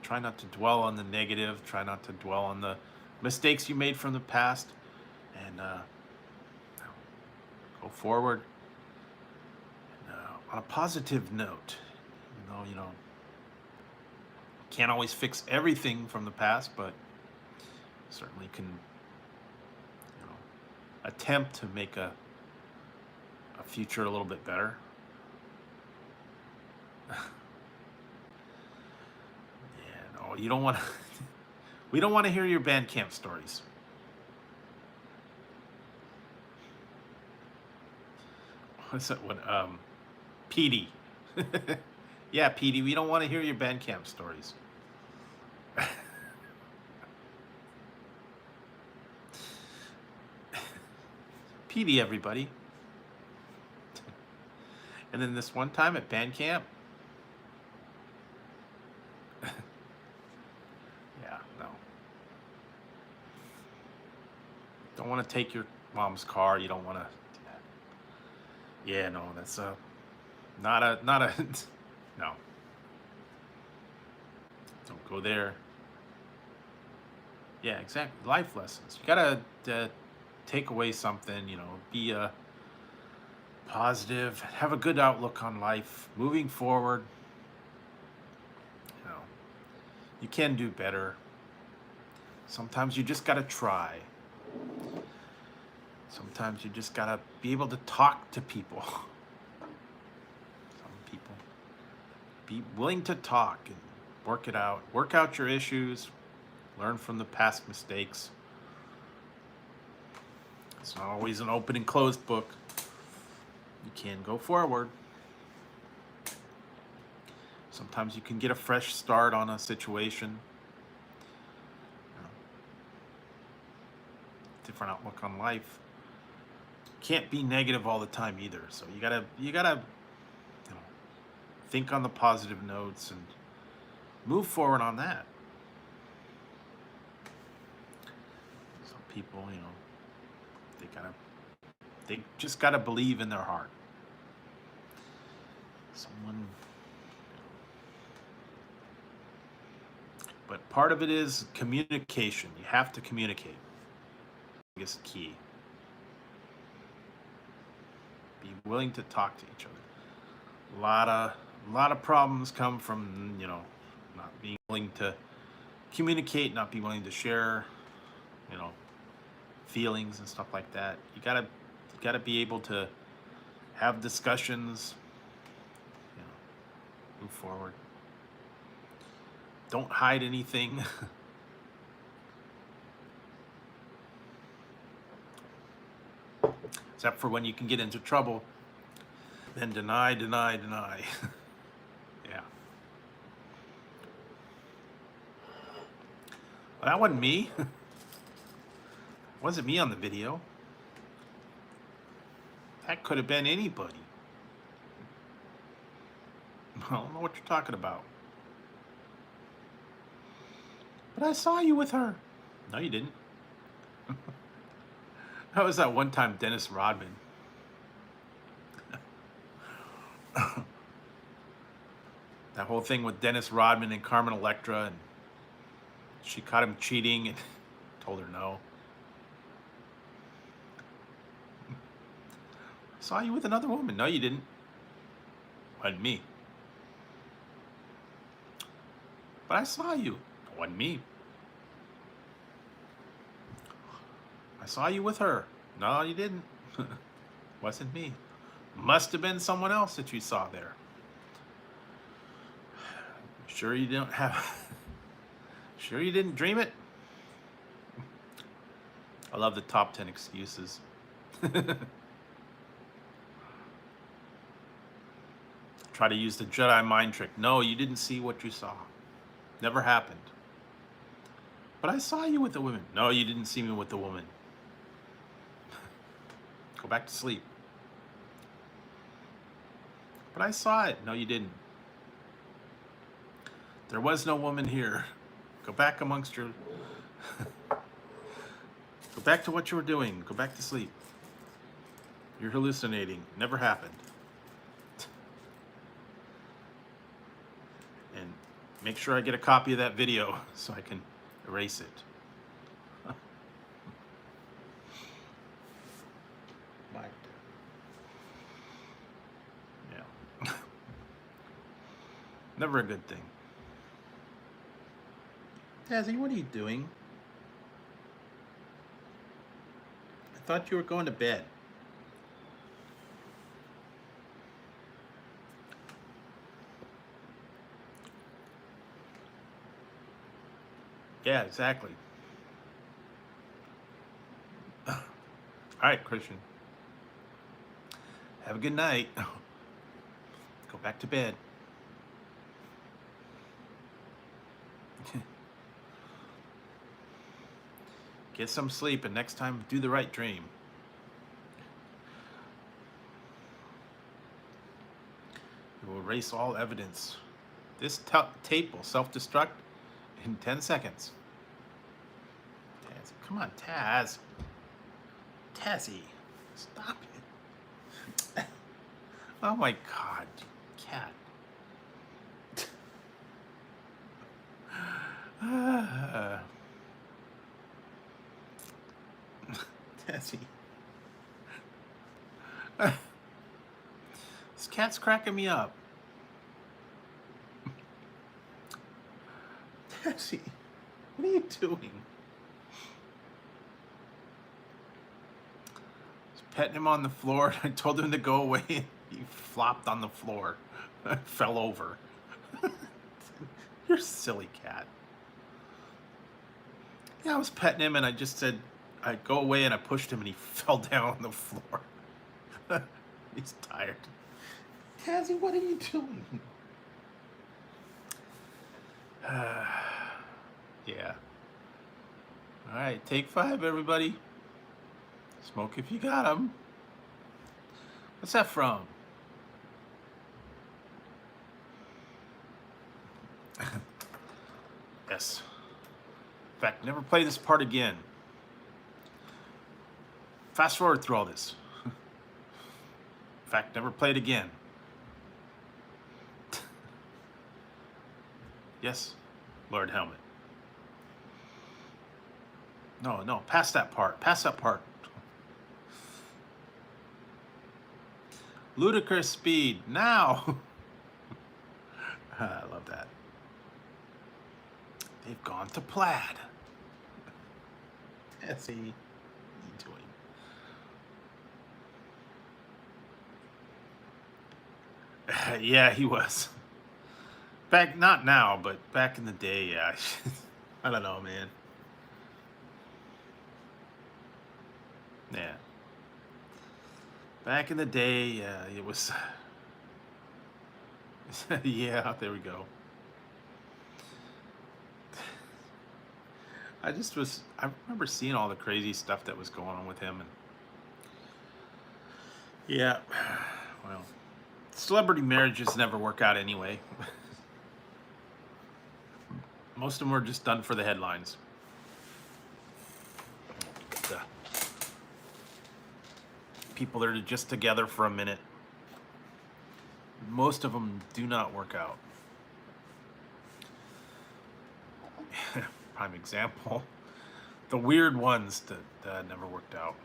try not to dwell on the negative. Try not to dwell on the mistakes you made from the past, and go forward. And, on a positive note, even though, you know, can't always fix everything from the past, but certainly can, you know, attempt to make a future a little bit better. Yeah, no, you don't want to. We don't want to hear your band camp stories. What's that one? Petey. Yeah, Petey, we don't want to hear your band camp stories. Petey, everybody. And then this one time at band camp. Yeah, no. Don't want to take your mom's car. You don't want to. Yeah, no, that's not a no. Don't go there. Yeah, exactly. Life lessons. You gotta take away something. You know, be positive. Have a good outlook on life. Moving forward. You know, you can do better. Sometimes you just gotta try. Sometimes you just gotta be able to talk to people. Some people. Be willing to talk and work it out. Work out your issues. Learn from the past mistakes. It's not always an open and closed book. You can go forward. Sometimes you can get a fresh start on a situation. You know, different outlook on life. Can't be negative all the time either. So you gotta you know, think on the positive notes and move forward on that. Some people, you know, they just gotta believe in their heart. Someone, but part of it is communication. You have to communicate. I guess the key. Be willing to talk to each other. A lot of problems come from, you know, not being willing to communicate, not being willing to share, you know, feelings and stuff like that. You gotta be able to have discussions, you know, move forward. Don't hide anything. Except for when you can get into trouble, then deny. Yeah. Well, that wasn't me. Wasn't me on the video. That could have been anybody. I don't know what you're talking about. But I saw you with her. No, you didn't. That was that one time Dennis Rodman. That whole thing with Dennis Rodman and Carmen Electra, and she caught him cheating and told her no. Saw you with another woman. No, you didn't. Wasn't me. But I saw you. It wasn't me. I saw you with her. No, you didn't. Wasn't me. Must have been someone else that you saw there. Sure you don't have... Sure you didn't dream it? I love the top 10 excuses. Try to use the Jedi mind trick. No, you didn't see what you saw. Never happened. But I saw you with the woman. No, you didn't see me with the woman. Go back to sleep. But I saw it. No, you didn't. There was no woman here. Go back amongst your... Go back to what you were doing. Go back to sleep. You're hallucinating. Never happened. And make sure I get a copy of that video so I can erase it. Yeah. Never a good thing. Tazzy, what are you doing? I thought you were going to bed. Yeah, exactly. All right, Christian. Have a good night. Go back to bed. Get some sleep, and next time, do the right dream. It will erase all evidence. This tape will self-destruct in 10 seconds. Taz, come on, Taz. Tazzy, stop it. Oh my God, cat. Tazzy. This cat's cracking me up. Tazzy, what are you doing? I was petting him on the floor. I told him to go away, and he flopped on the floor. Fell over. You're a silly cat. Yeah, I was petting him, and I just said I'd go away, and I pushed him, and he fell down on the floor. He's tired. Tazzy, what are you doing? Yeah. All right, take 5, everybody. Smoke if you got 'em. What's that from? Yes. In fact, never play this part again. Fast forward through all this. In fact, never play it again. Yes, Lord Helmet. No, no, past that part. Past that part. Ludicrous speed, now. I love that. They've gone to plaid. That's what are you doing? Yeah, he was. Back, not now, but back in the day, yeah. I don't know, man. Yeah. Back in the day, it was... Yeah, there we go. I remember seeing all the crazy stuff that was going on with him. And yeah, well, celebrity marriages never work out anyway. Most of them are just done for the headlines. The people that are just together for a minute. Most of them do not work out. Prime example, the weird ones that never worked out.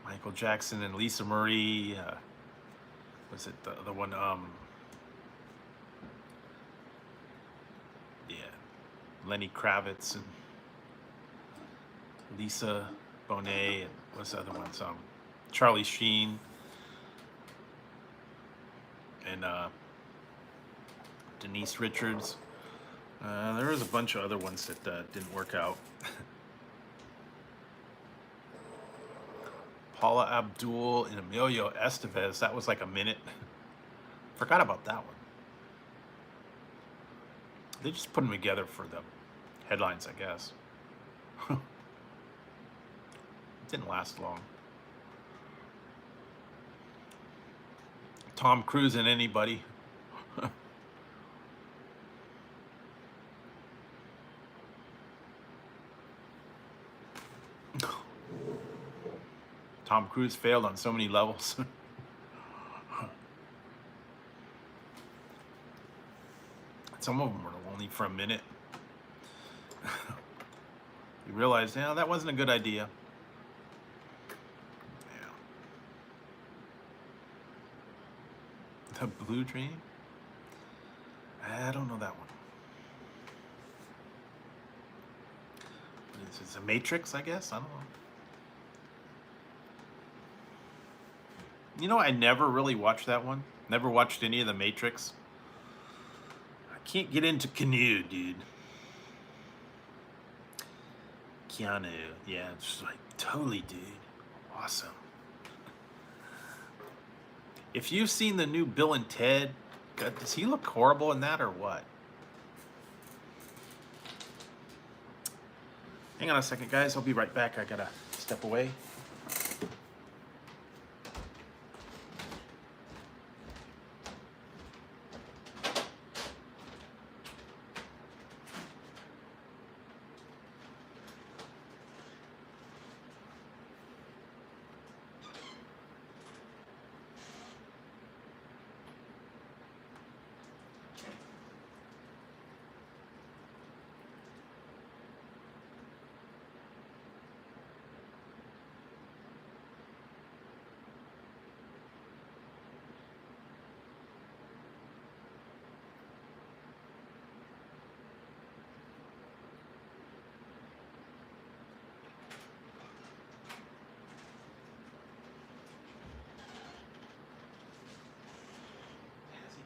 Michael Jackson and Lisa Marie. Was it the one? Yeah, Lenny Kravitz and Lisa Bonet, and what's the other ones? Charlie Sheen and Denise Richards. There was a bunch of other ones that didn't work out. Paula Abdul and Emilio Estevez. That was like a minute. Forgot about that one. They just put them together for the headlines, I guess. It didn't last long. Tom Cruise and anybody. Tom Cruise failed on so many levels. Some of them were only for a minute. You realize, yeah, that wasn't a good idea. Yeah. The Blue Dream? I don't know that one. What is this, a Matrix, I guess? I don't know. You know, I never really watched that one. Never watched any of the Matrix. I can't get into Canoe, dude. Keanu, yeah, it's like totally, dude. Awesome. If you've seen the new Bill and Ted, God, does he look horrible in that or what? Hang on a second, guys. I'll be right back. I gotta step away.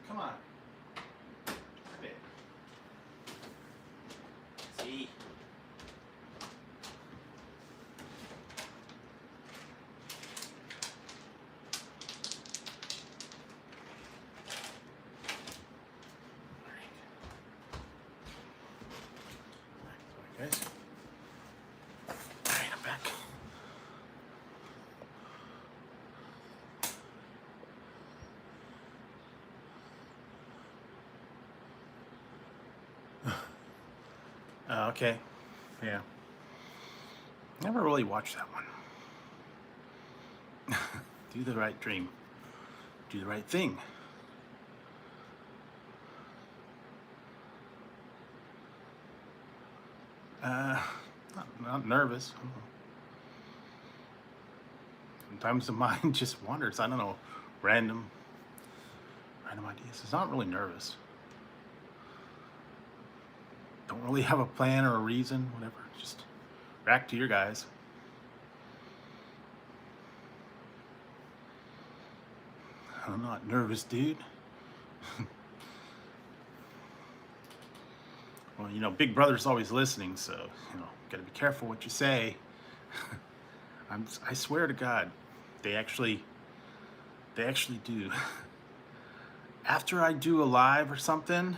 Come on. See? All right, guys. All right, I'm back. Okay. Yeah. Never really watched that one. Do the right dream. Do the right thing. Not nervous. Sometimes the mind just wanders. I don't know. Random ideas. It's not really nervous. Don't really have a plan or a reason, whatever. Just back to your guys. I'm not nervous, dude. Well, you know, Big Brother's always listening, so, you know, gotta be careful what you say. I swear to God, they actually do. After I do a live or something,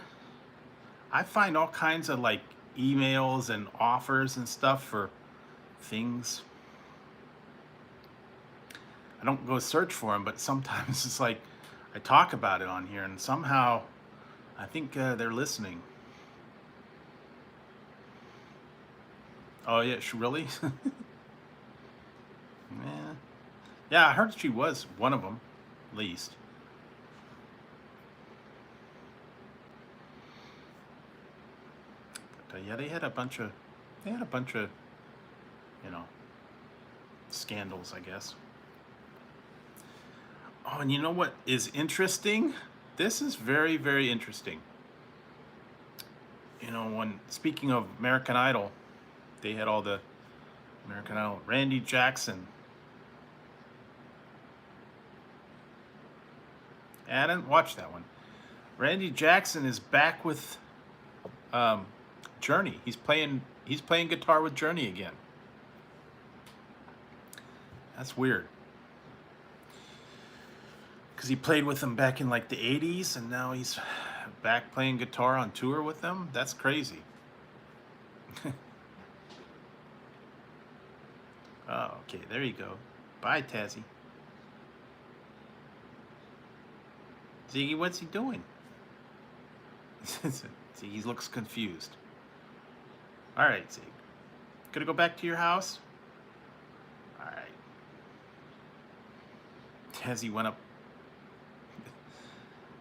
I find all kinds of like emails and offers and stuff for things. I don't go search for them, but sometimes it's like I talk about it on here, and somehow I think they're listening. Oh yeah, really? Yeah, I heard she was one of them, at least. But yeah, they had a bunch of, you know, scandals, I guess. Oh, and you know what is interesting? This is very, very interesting. You know, when speaking of American Idol, they had all the American Idol. Randy Jackson. I didn't watch that one. Randy Jackson is back with Journey. He's playing guitar with Journey again. That's weird. Because he played with them back in like the 80s, and now he's back playing guitar on tour with them. That's crazy. Oh, okay, there you go. Bye, Tazzy. Ziggy, what's he doing? See, he looks confused. All right, Zig. Gonna go back to your house? All right. Tazzy went up.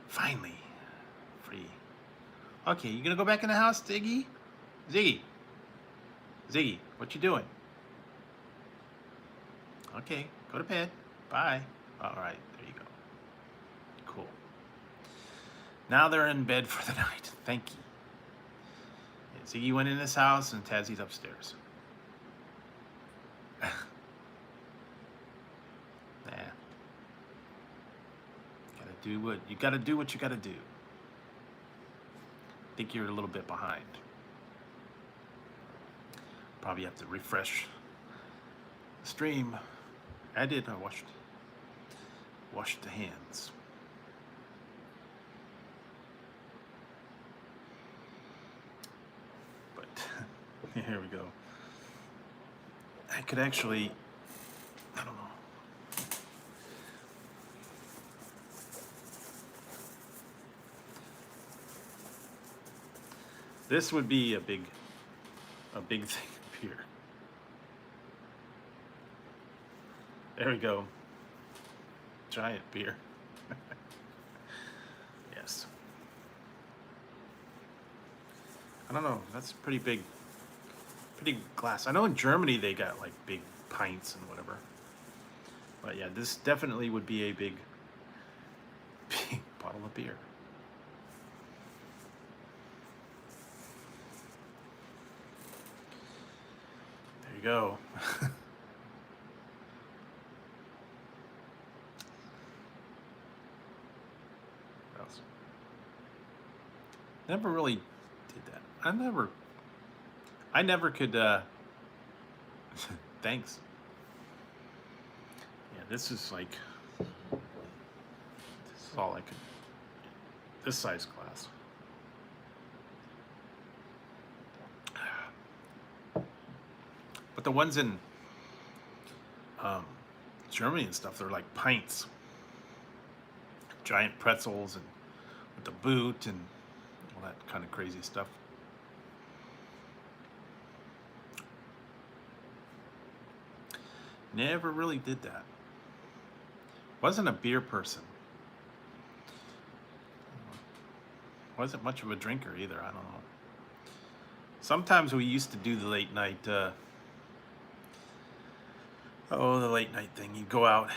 Finally. Free. Okay, you gonna go back in the house, Ziggy? Ziggy. Ziggy, what you doing? Okay, go to bed. Bye. All right, there you go. Cool. Now they're in bed for the night. Thank you. Yeah, Ziggy went in his house and Tazzy's upstairs. Nah. You gotta do what you gotta do. I think you're a little bit behind. Probably have to refresh the stream. I did. I washed the hands. But here we go. I could actually, I don't know. This would be a big thing up here. There we go. Giant beer. Yes. I don't know. That's pretty big glass. I know in Germany they got like big pints and whatever. But yeah, this definitely would be a big bottle of beer. There you go. What else? Never really did that. I never could thanks. Yeah, this is all I could, this size glass. But the ones in Germany and stuff, they're like pints. Giant pretzels and with the boot and all that kind of crazy stuff. Never really did that. Wasn't a beer person. Wasn't much of a drinker either, I don't know. Sometimes we used to do the late night, the late night thing. You'd go out,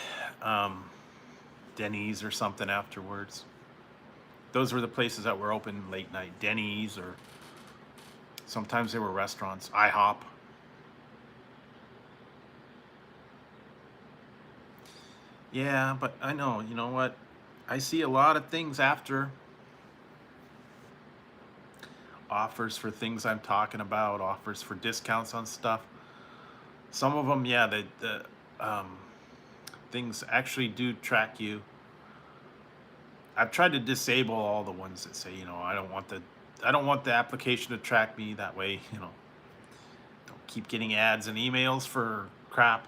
Denny's or something afterwards. Those were the places that were open late night. Denny's, or sometimes they were restaurants. IHOP. Yeah, but I know, you know what? I see a lot of things after. Offers for things I'm talking about, offers for discounts on stuff. Some of them, yeah, the things actually do track you. I've tried to disable all the ones that say, you know, I don't want the application to track me. That way, you know, don't keep getting ads and emails for crap.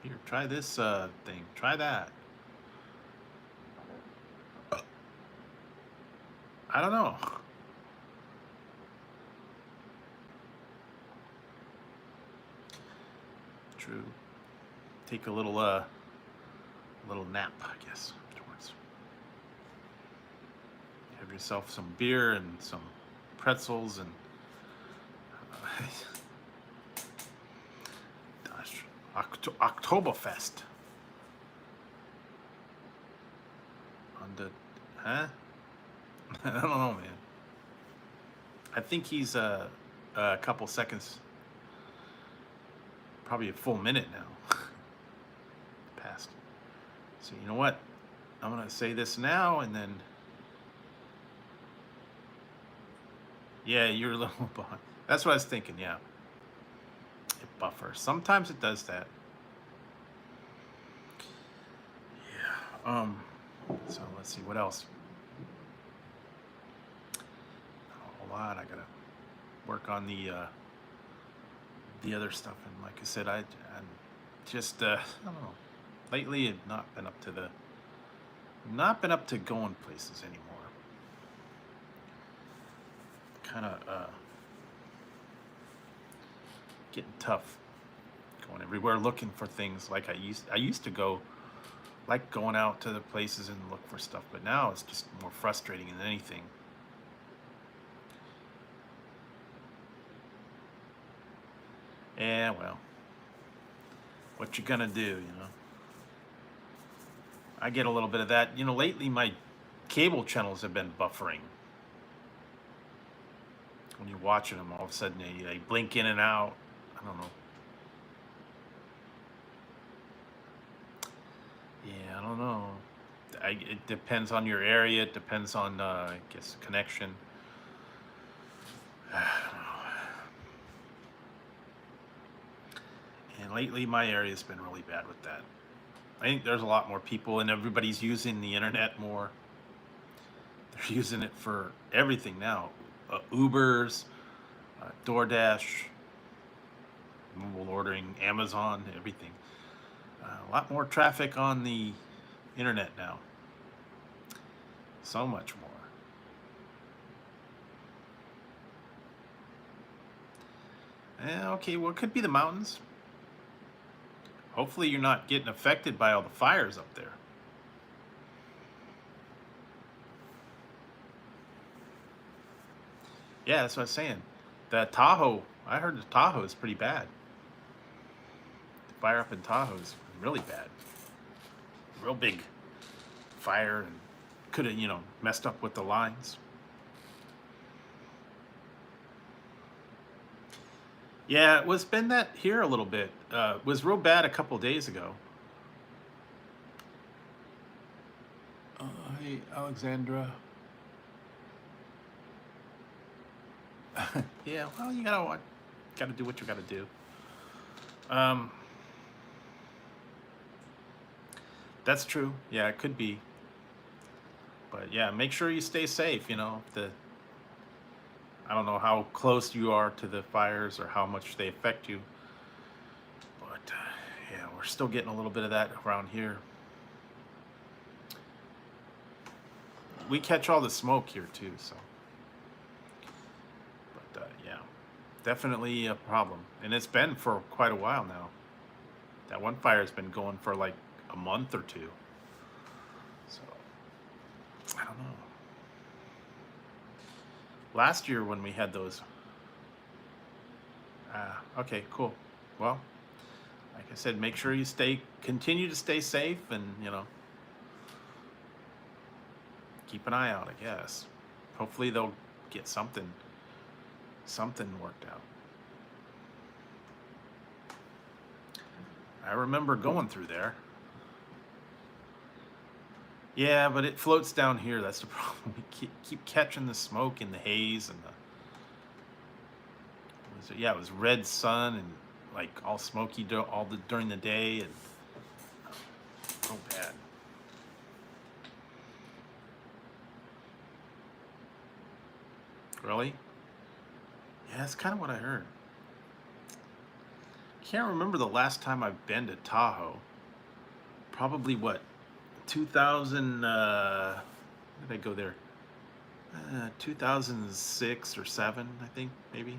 Here, try this thing. Try that. I don't know. True. Take a little nap, I guess, afterwards. Have yourself some beer and some pretzels and gosh, Oktoberfest. On the, huh? I don't know, man. I think he's a couple seconds, probably a full minute now, past. So you know what? I'm gonna say this now, and then, yeah, you're a little behind. That's what I was thinking. Yeah, it buffers. Sometimes it does that. Yeah. So let's see what else. A lot. I gotta work on the other stuff, and like I said, I'm just I don't know. Lately, I've not been up to going places anymore. Kind of getting tough. Going everywhere looking for things like I used to go like going out to the places and look for stuff, but now it's just more frustrating than anything. Yeah, well, what you gonna do, you know? I get a little bit of that. You know, lately my cable channels have been buffering. When you're watching them, all of a sudden they blink in and out. I don't know. Yeah, I don't know. It depends on your area. It depends on, I guess, connection. And lately, my area's been really bad with that. I think there's a lot more people, and everybody's using the internet more. They're using it for everything now. Ubers, DoorDash, mobile ordering, Amazon, everything. A lot more traffic on the internet now. So much more. Okay, well, it could be the mountains. Hopefully you're not getting affected by all the fires up there. Yeah, that's what I was saying. The Tahoe, I heard the Tahoe is pretty bad. The fire up in Tahoe is really bad. Real big fire, and could have, messed up with the lines. Yeah, it was been that here a little bit. It was real bad a couple days ago. Hey, Alexandra. Yeah, well, you gotta do what you gotta do. That's true. Yeah, it could be. But yeah, make sure you stay safe. I don't know how close you are to the fires or how much they affect you. But yeah, we're still getting a little bit of that around here. We catch all the smoke here too, so. But yeah, definitely a problem. And it's been for quite a while now. That one fire's been going for like a month or two. So, I don't know. Last year when we had those. Okay, cool. Well, like I said, make sure you continue to stay safe, and keep an eye out, I guess. Hopefully they'll get something worked out. I remember going through there. Yeah, but it floats down here. That's the problem. We keep catching the smoke and the haze and it was red sun and like all smoky during the day, and so bad. Really? Yeah, that's kind of what I heard. Can't remember the last time I've been to Tahoe. Probably what, 2000, when did I go there? 2006 or 7, I think, maybe.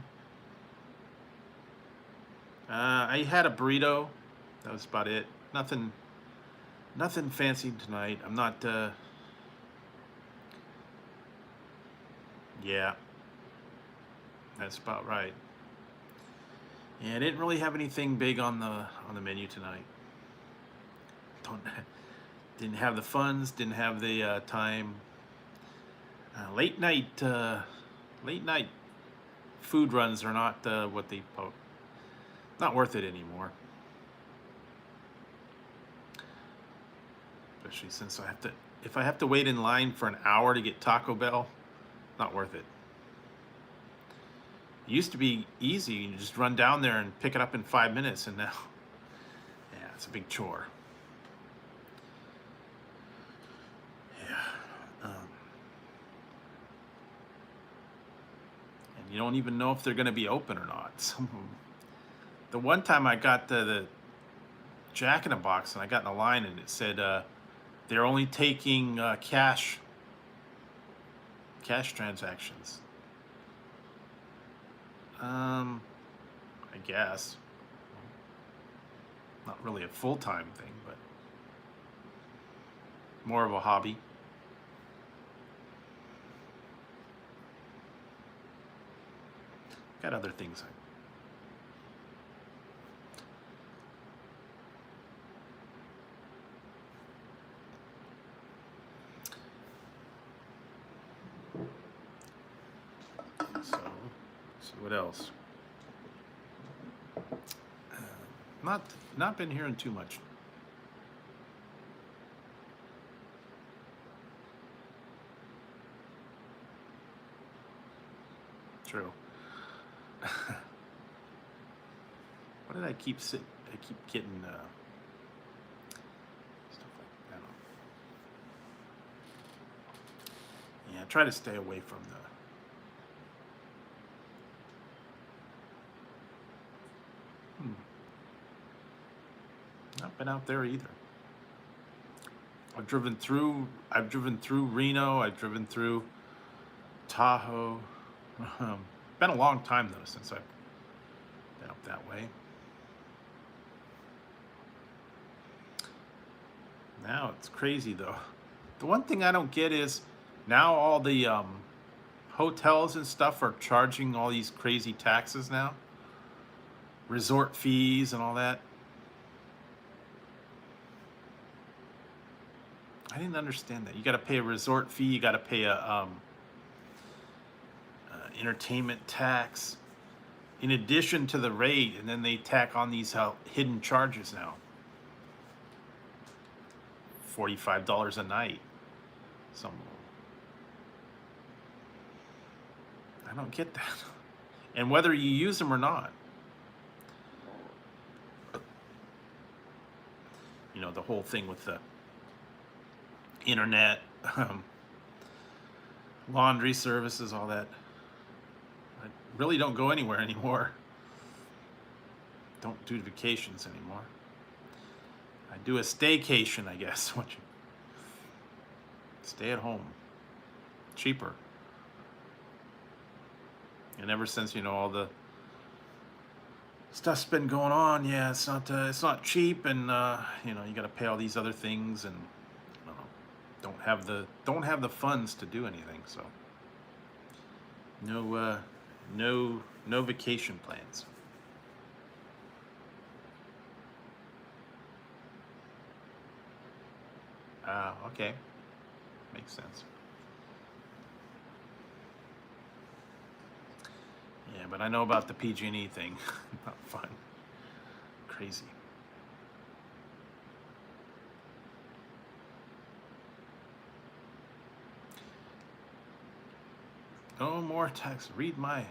I had a burrito. That was about it. Nothing fancy tonight. I'm not, yeah, that's about right. Yeah, I didn't really have anything big on the menu tonight. Didn't have the funds, didn't have the time. Late night food runs are not not worth it anymore. Especially since if I have to wait in line for an hour to get Taco Bell, not worth it. It used to be easy. You just run down there and pick it up in 5 minutes, and now, yeah, it's a big chore. Yeah. And you don't even know if they're going to be open or not. The one time I got the Jack in a Box, and I got in a line, and it said they're only taking cash transactions. I guess. Not really a full-time thing, but more of a hobby. Got other things. So what else? Not been hearing too much. True. What did I keep I keep getting stuff like that. Yeah, try to stay away from the. Not been out there either. I've driven through Reno. I've driven through Tahoe. Been a long time though since I've been up that way. Now it's crazy though. The one thing I don't get is now all the hotels and stuff are charging all these crazy taxes now. Resort fees and all that. I didn't understand that. You got to pay a resort fee. You got to pay a entertainment tax in addition to the rate, and then they tack on these hidden charges now. $45 a night. I don't get that. And whether you use them or not. You know, the whole thing with the internet, laundry services, all that. I really don't go anywhere anymore. Don't do vacations anymore. I do a staycation, I guess. Stay at home. Cheaper. And ever since, you know, all the stuff's been going on, yeah, it's not cheap, and you know, you got to pay all these other things, and don't have the funds to do anything. So no vacation plans. Okay, makes sense. Yeah, but I know about the PG&E thing. Not fun. Crazy. No more text. Read my.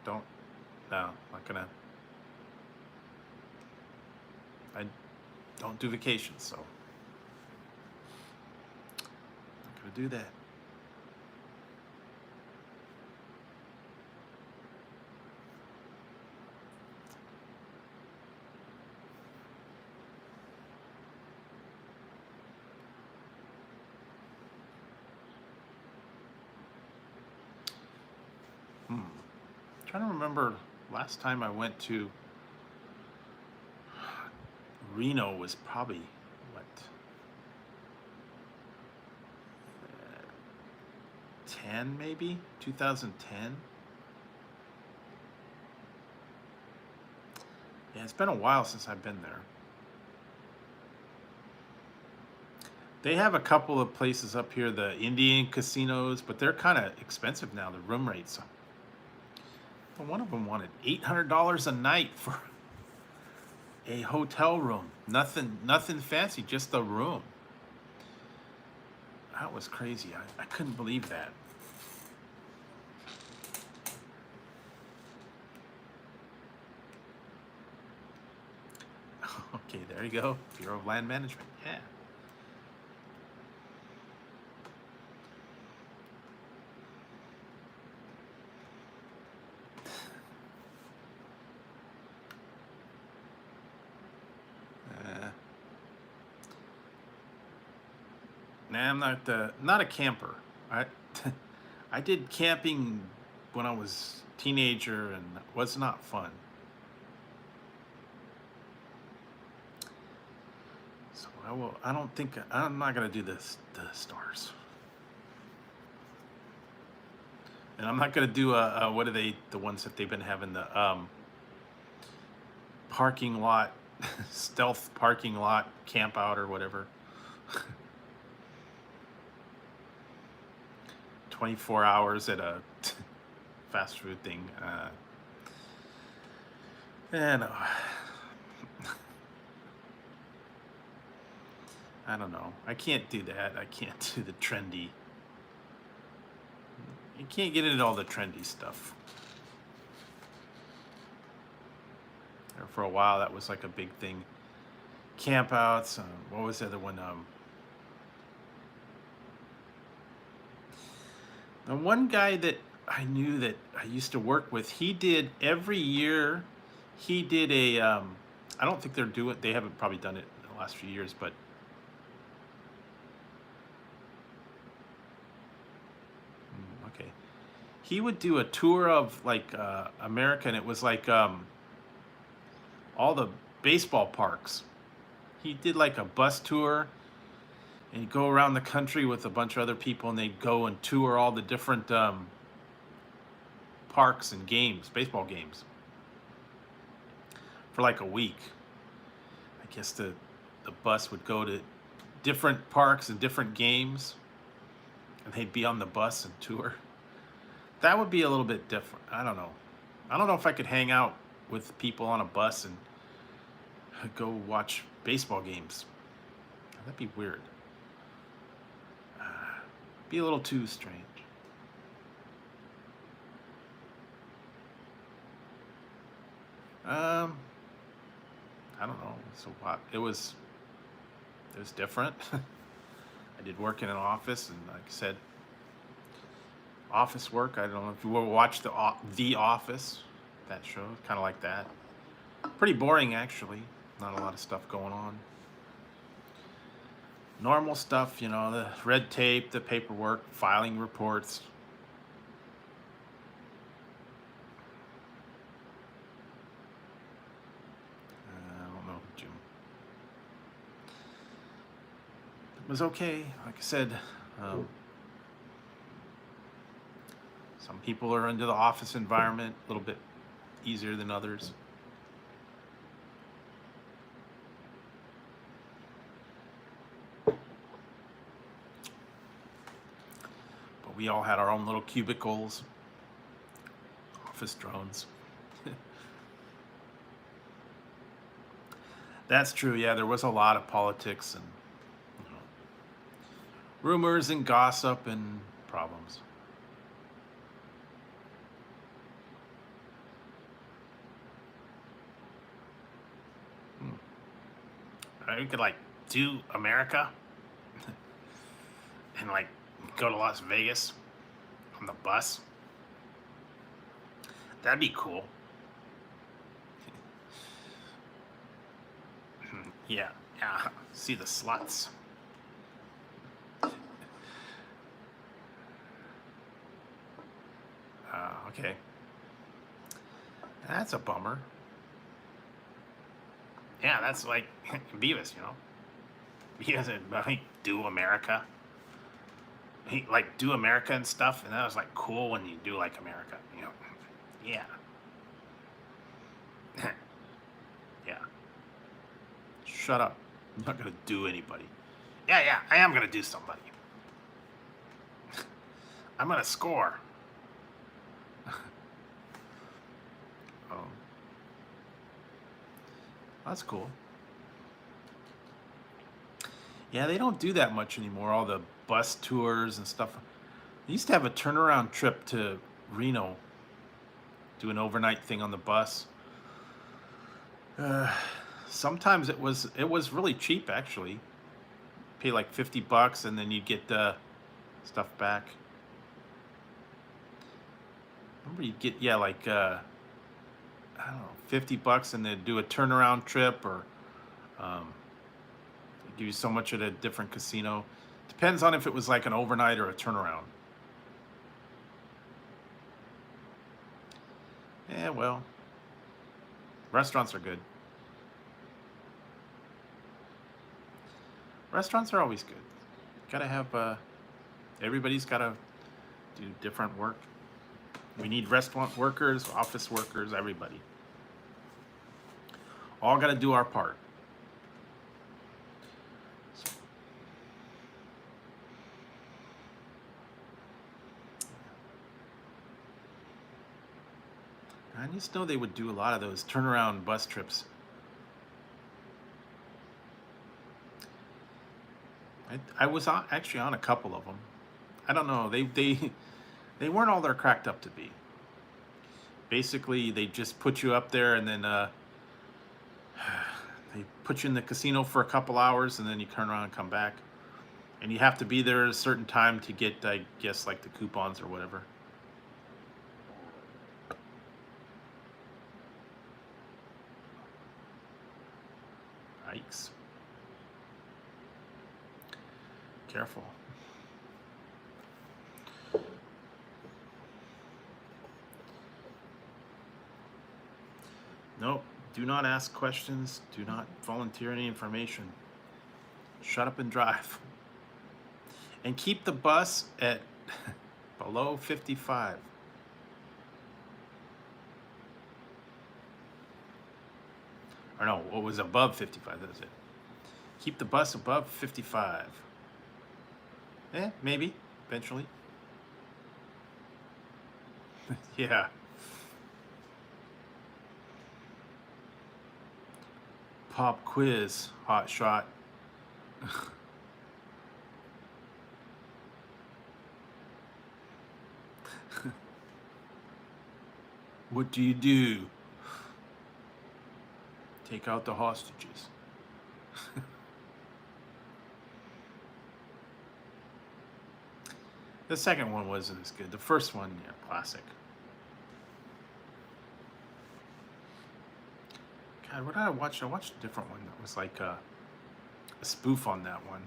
Don't. No, not gonna. I don't do vacations, so. Not gonna do that. Trying to remember last time I went to Reno was probably what, 10 maybe, 2010. Yeah, it's been a while since I've been there. They have a couple of places up here, the Indian casinos, but they're kind of expensive now, the room rates. One of them wanted $800 a night for a hotel room. Nothing fancy, just a room. That was crazy. I couldn't believe that. Okay, there you go. Bureau of Land Management. Yeah. Nah, I'm not a camper. I did camping when I was a teenager, and it was not fun. I don't think I'm not gonna do this. The stars, and I'm not gonna do what are they? The ones that they've been having the parking lot, stealth parking lot camp out or whatever. 24 hours at a fast food thing. And I don't know. I can't do that. I can't do the trendy. You can't get into all the trendy stuff. For a while, that was like a big thing. Campouts. What was the other one? The one guy that I knew that I used to work with, he did every year. He did a. I don't think they're doing. They haven't probably done it in the last few years, but. Okay. He would do a tour of like America, and it was like all the baseball parks. He did like a bus tour, and he'd go around the country with a bunch of other people, and they'd go and tour all the different parks and games, baseball games, for like a week. I guess the bus would go to different parks and different games, and they'd be on the bus and tour. That would be a little bit different. I don't know. I don't know if I could hang out with people on a bus and go watch baseball games. That'd be weird. Be a little too strange. I don't know. So what? It was different. I did work in an office, and like I said, office work. I don't know if you will watch the Office, that show. Kind of like that. Pretty boring, actually. Not a lot of stuff going on. Normal stuff, you know, the red tape, the paperwork, filing reports. I don't know, Jim. It was okay. Like I said, some people are into the office environment a little bit easier than others. We all had our own little cubicles, office drones. That's true, yeah, there was a lot of politics and rumors and gossip and problems. We could like do America and like go to Las Vegas on the bus. That'd be cool. Yeah, yeah. See the sluts. Okay. That's a bummer. Yeah, that's like Beavis, you know. He doesn't do America. He like do America and stuff, and that was like cool when you do like America, you know. Yeah. Yeah. Shut up. I'm not gonna do anybody. Yeah, I am gonna do somebody. I'm gonna score. Oh. That's cool. Yeah, they don't do that much anymore, all the bus tours and stuff. They used to have a turnaround trip to Reno, do an overnight thing on the bus. Sometimes it was really cheap, actually. Pay like $50 and then you'd get the stuff back. Remember you'd get like I don't know, $50 and then do a turnaround trip, or give you so much at a different casino. Depends on if it was like an overnight or a turnaround. Yeah, well, restaurants are good. Restaurants are always good. Gotta have, everybody's gotta do different work. We need restaurant workers, office workers, everybody. All gotta do our part. So, I just know they would do a lot of those turnaround bus trips. I was actually on a couple of them. I don't know. They weren't all they're cracked up to be. Basically, they just put you up there and then they put you in the casino for a couple hours and then you turn around and come back. And you have to be there at a certain time to get, I guess, like the coupons or whatever. Yikes. Careful. Nope. Do not ask questions. Do not volunteer any information. Shut up and drive. And keep the bus at below 55. Or no, what was above 55, that is it. Keep the bus above 55. Maybe, eventually. Yeah. Pop quiz, hot shot. What do you do? Take out the hostages. The second one wasn't as good. The first one, yeah, classic. God, what did I watch? I watched a different one that was like a spoof on that one.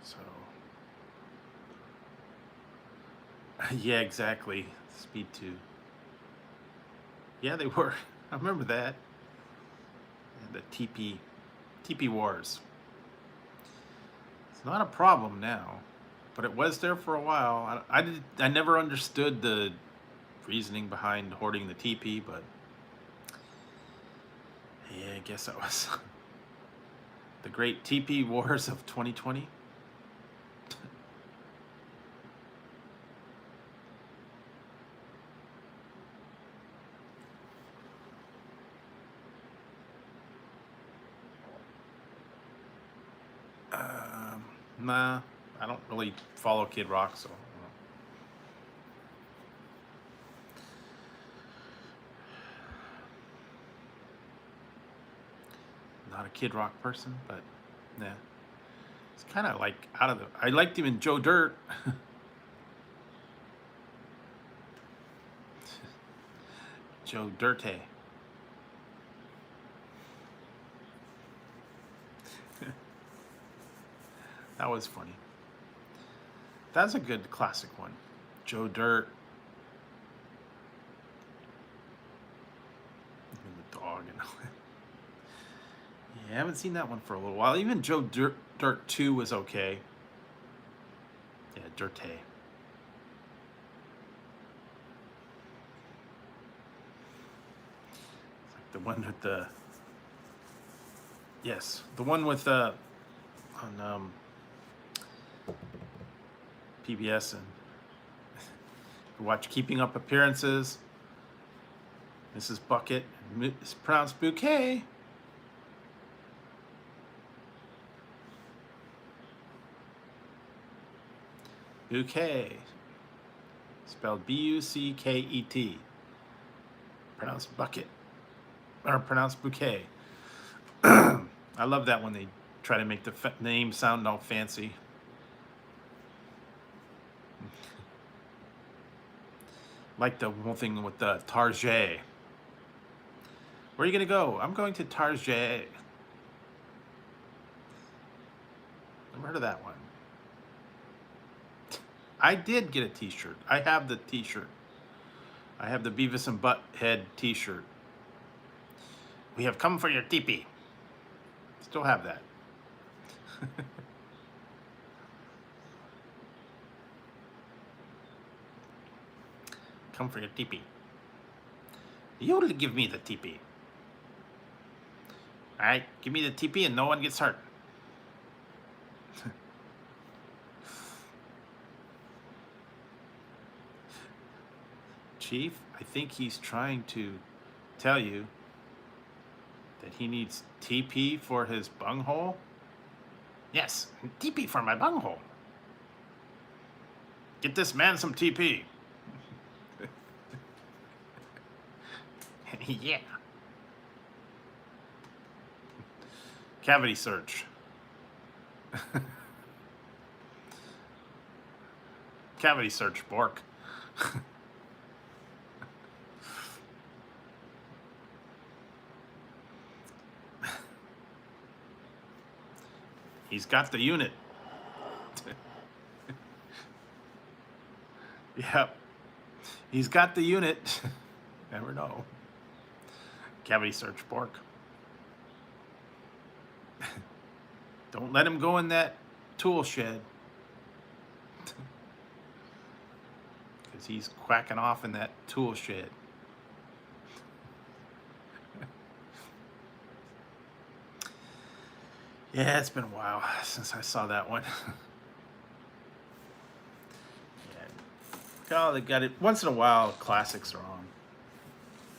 So, yeah, exactly. Speed 2. Yeah, they were. I remember that. And the TP Wars. It's not a problem now, but it was there for a while. I never understood the reasoning behind hoarding the TP, but yeah, I guess that was the great TP Wars of 2020. Nah, I don't really follow Kid Rock, so. Not a Kid Rock person, but yeah. It's kind of like out of the. I liked him in Joe Dirt. Joe Dirte. That was funny. That's a good classic one. Joe Dirt. And the dog and all that. Yeah, I haven't seen that one for a little while. Even Joe Dirt 2 was okay. Yeah, Dirte. It's like the one with the. Yes, the one with on PBS, and watch Keeping Up Appearances. Mrs. Bucket, it's pronounced bouquet. Bouquet, spelled Bucket, pronounced bucket, or pronounced bouquet. I love that when they try to make the name sound all fancy. Like the whole thing with the Target. Where are you gonna go? I'm going to Target. Never heard of that one. I did get a t-shirt. I have the t-shirt. I have the Beavis and Butthead t-shirt. We have come for your teepee. Still have that. Come for your teepee. You'll give me the teepee. Alright, give me the teepee and no one gets hurt. Chief, I think he's trying to tell you that he needs TP for his bunghole? Yes, TP for my bunghole. Get this man some TP. Yeah. Cavity search. Cavity search, Bork. He's got the unit. Yep. He's got the unit. Never know. Cavity search, Bork. Don't let him go in that tool shed. Because he's quacking off in that tool shed. Yeah, it's been a while since I saw that one. Yeah. Oh, they got it. Once in a while, classics are on.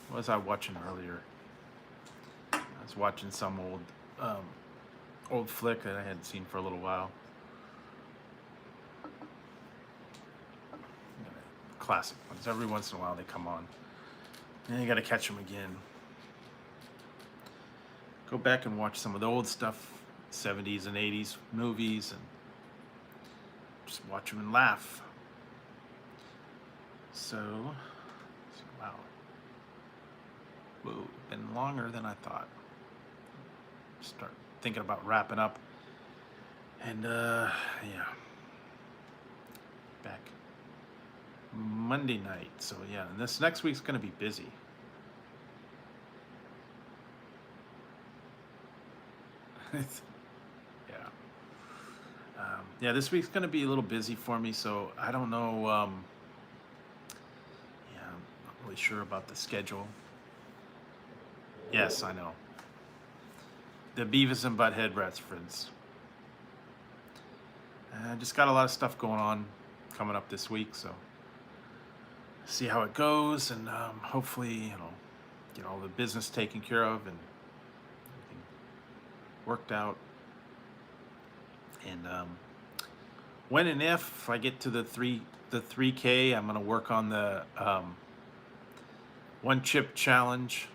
What was I watching earlier? I was watching some old flick that I hadn't seen for a little while. Classic ones. Every once in a while they come on. And you got to catch them again. Go back and watch some of the old stuff, 70s and 80s movies, and just watch them and laugh. So, wow. Whoa, been longer than I thought. Start thinking about wrapping up. And, yeah. Back Monday night. So, yeah, and this next week's going to be busy. Yeah. Yeah, this week's going to be a little busy for me, so I don't know. Yeah, I'm not really sure about the schedule. Yes, I know. The Beavis and Butthead reference. I just got a lot of stuff going on coming up this week, so see how it goes, and hopefully, get all the business taken care of and everything worked out. And when and if I get to the 3K, I'm gonna work on the one chip challenge.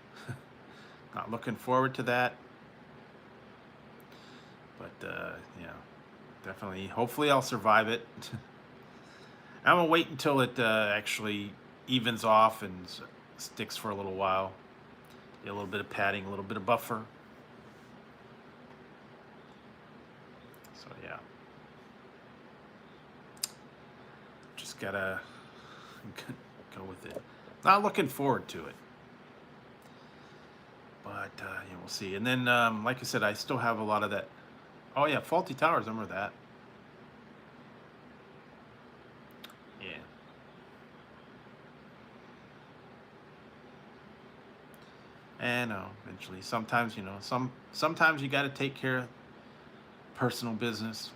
Not looking forward to that, but yeah, definitely. Hopefully, I'll survive it. I'm gonna wait until it actually evens off and sticks for a little while. Get a little bit of padding, a little bit of buffer. So yeah, just gotta go with it. Not looking forward to it, but yeah, we'll see. And then, like I said, I still have a lot of that. Oh yeah, faulty towers. I remember that. Yeah. And eventually, sometimes sometimes you got to take care of personal business.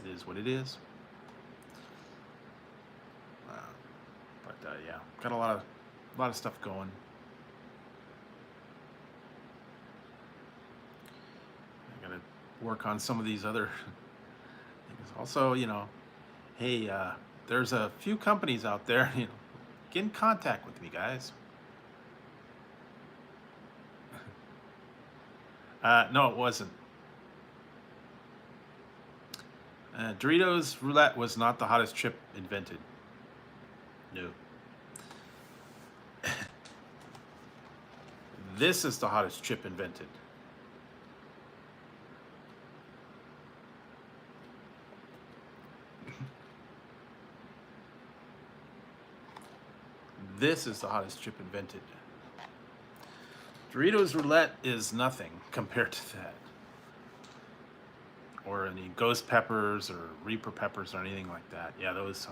It is what it is. But yeah, got a lot of stuff going. I gotta work on some of these other things. Also, hey, there's a few companies out there. Get in contact with me, guys. No, it wasn't. Doritos Roulette was not the hottest chip invented. No. This is the hottest chip invented. This is the hottest chip invented. Doritos Roulette is nothing compared to that. Or any ghost peppers or Reaper peppers or anything like that. Yeah, those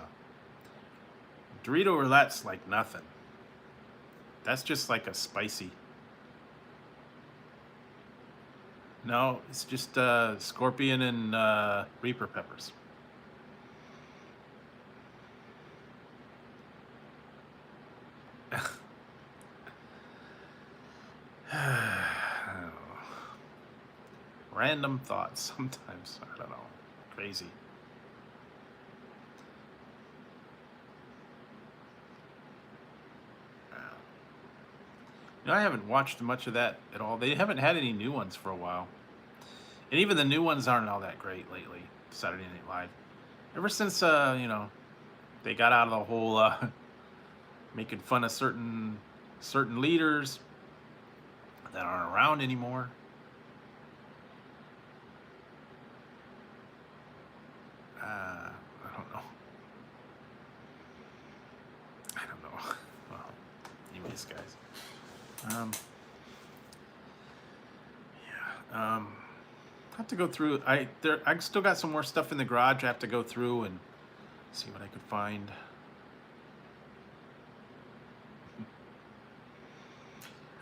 Dorito Roulette's like nothing. That's just like a spicy. No, it's just scorpion and Reaper peppers. Random thoughts sometimes. I don't know. Crazy. You know, I haven't watched much of that at all. They haven't had any new ones for a while. And even the new ones aren't all that great lately. Saturday Night Live. Ever since, you know, they got out of the whole making fun of certain leaders that aren't around anymore. I don't know. Well, anyways, guys. I have to go through. I still got some more stuff in the garage. I have to go through and see what I could find.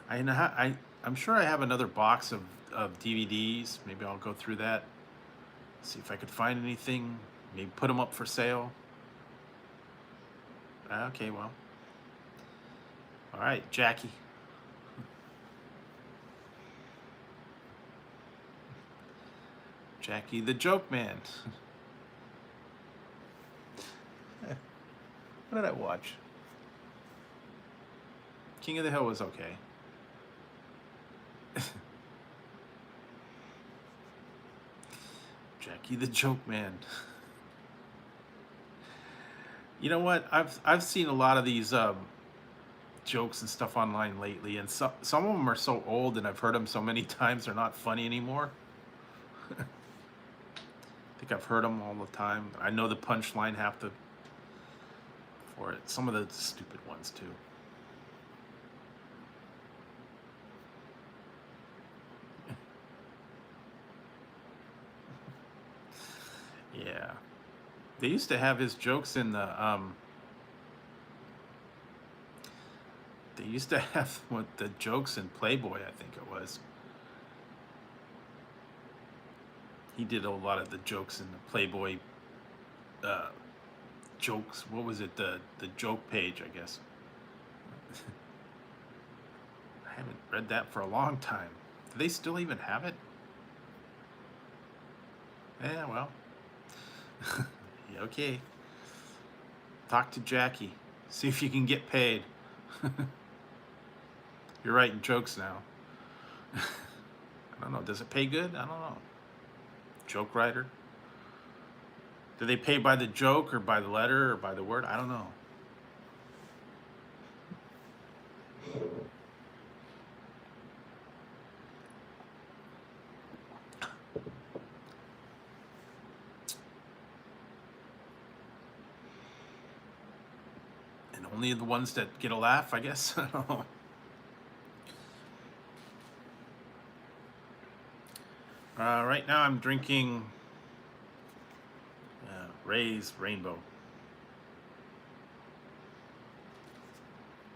I'm sure I have another box of DVDs. Maybe I'll go through that. See if I could find anything. Maybe put them up for sale. Okay, well. All right, Jackie. Jackie the Joke Man. What did I watch? King of the Hill was okay. Jackie the Joke Man. You know what? I've seen a lot of these jokes and stuff online lately, and some of them are so old, and I've heard them so many times they're not funny anymore. I think I've heard them all the time. I know the punchline for it. Some of the stupid ones too. Yeah. They used to have his jokes in the they used to have the jokes in Playboy, I think it was. He did a lot of the jokes in the Playboy jokes. What was it? The joke page, I guess. I haven't read that for a long time. Do they still even have it? Yeah, well. Yeah, okay. Talk to Jackie. See if you can get paid. You're writing jokes now. I don't know. Does it pay good? I don't know. Joke writer? Do they pay by the joke or by the letter or by the word? I don't know. And only the ones that get a laugh, I guess. I don't know. Right now I'm drinking Ray's Rainbow.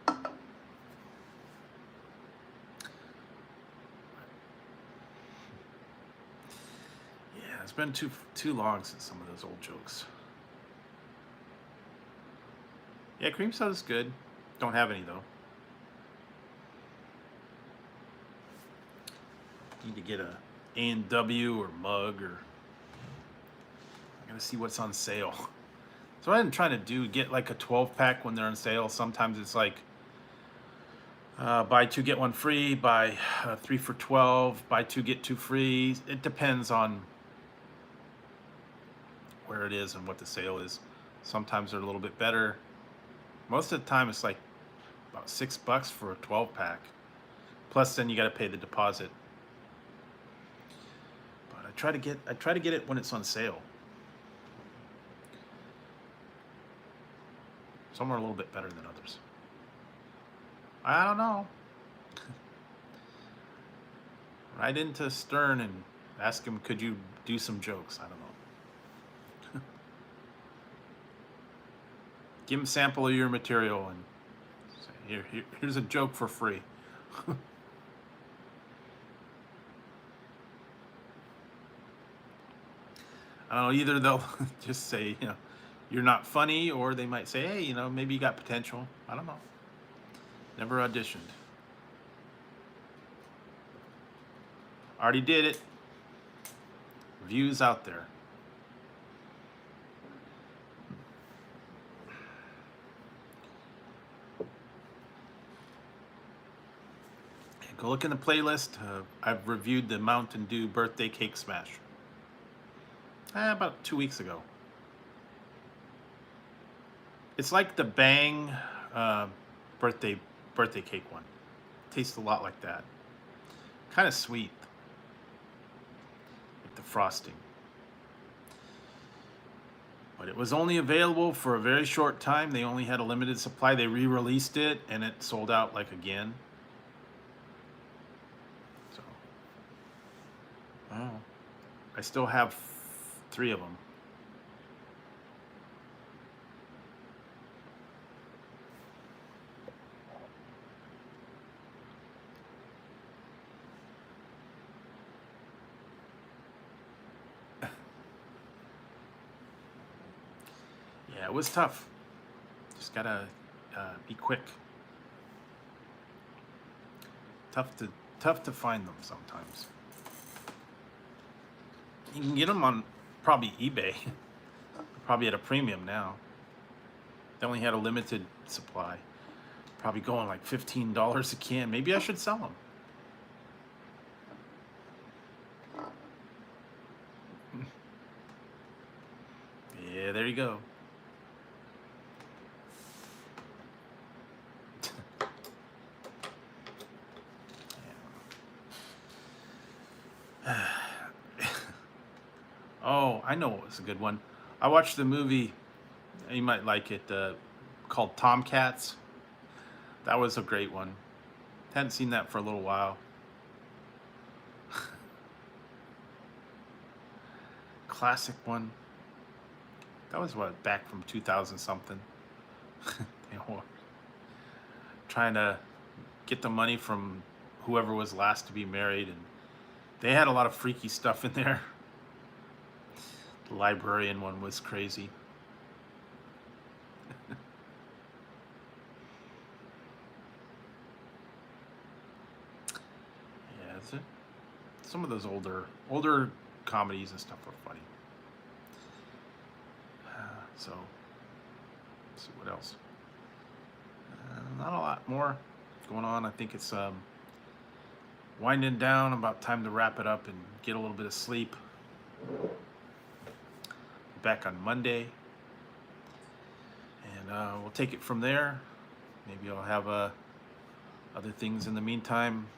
Yeah, it's been too long since some of those old jokes. Yeah, cream soda's good. Don't have any though. Need to get a A&W or mug, or I gotta see what's on sale. So what I'm trying to get like a 12-pack when they're on sale. Sometimes it's like buy 2 get 1 free, buy 3 for $12, buy 2 get 2 free. It depends on where it is and what the sale is. Sometimes they're a little bit better. Most of the time it's like about $6 for a 12-pack. Plus then you gotta pay the deposit. I try to get it when it's on sale. Some are a little bit better than others. I don't know. Write into Stern and ask him, could you do some jokes? I don't know. Give him a sample of your material and say, here's a joke for free. I don't know, either they'll just say, you're not funny, or they might say, hey, maybe you got potential. I don't know. Never auditioned. Already did it. Views out there. Go look in the playlist. I've reviewed the Mountain Dew birthday cake smash. About 2 weeks ago. It's like the Bang birthday cake one. Tastes a lot like that. Kind of sweet. Like the frosting. But it was only available for a very short time. They only had a limited supply. They re-released it and it sold out like again. So, oh, I still have 3 of them. Yeah, it was tough. Just gotta be quick. Tough to find them sometimes. You can get them on probably eBay. Probably at a premium now. They only had a limited supply. Probably going like $15 a can. Maybe I should sell them. Yeah, there you go. Oh, I know what was a good one. I watched the movie, you might like it, called Tomcats. That was a great one. Hadn't seen that for a little while. Classic one. That was what, back from 2000 something. Trying to get the money from whoever was last to be married, and they had a lot of freaky stuff in there. The librarian one was crazy. Yeah, some of those older comedies and stuff were funny. So, let's see what else. Not a lot more going on. I think it's winding down. About time to wrap it up and get a little bit of sleep. Back on Monday, and we'll take it from there. Maybe I'll have other things in the meantime.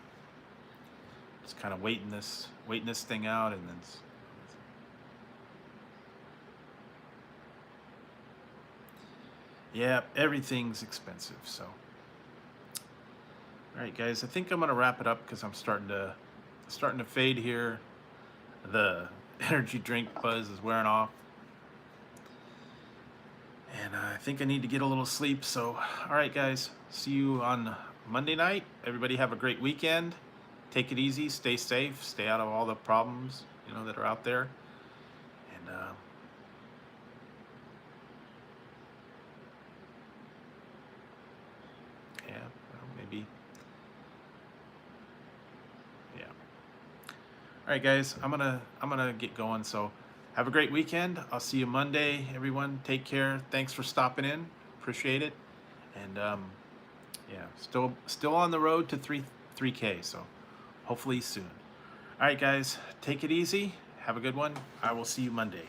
Just kind of waiting this thing out, and then yeah, everything's expensive. So, all right, guys, I think I'm gonna wrap it up because I'm starting to fade here. The energy drink buzz is wearing off. And I think I need to get a little sleep. So, all right, guys, see you on Monday night. Everybody have a great weekend. Take it easy. Stay safe. Stay out of all the problems, that are out there. And yeah, well, maybe. Yeah. All right, guys, I'm gonna get going. So. Have a great weekend. I'll see you Monday, everyone. Take care. Thanks for stopping in. Appreciate it. And yeah, still on the road to 3K. So hopefully soon. All right, guys, take it easy. Have a good one. I will see you Monday.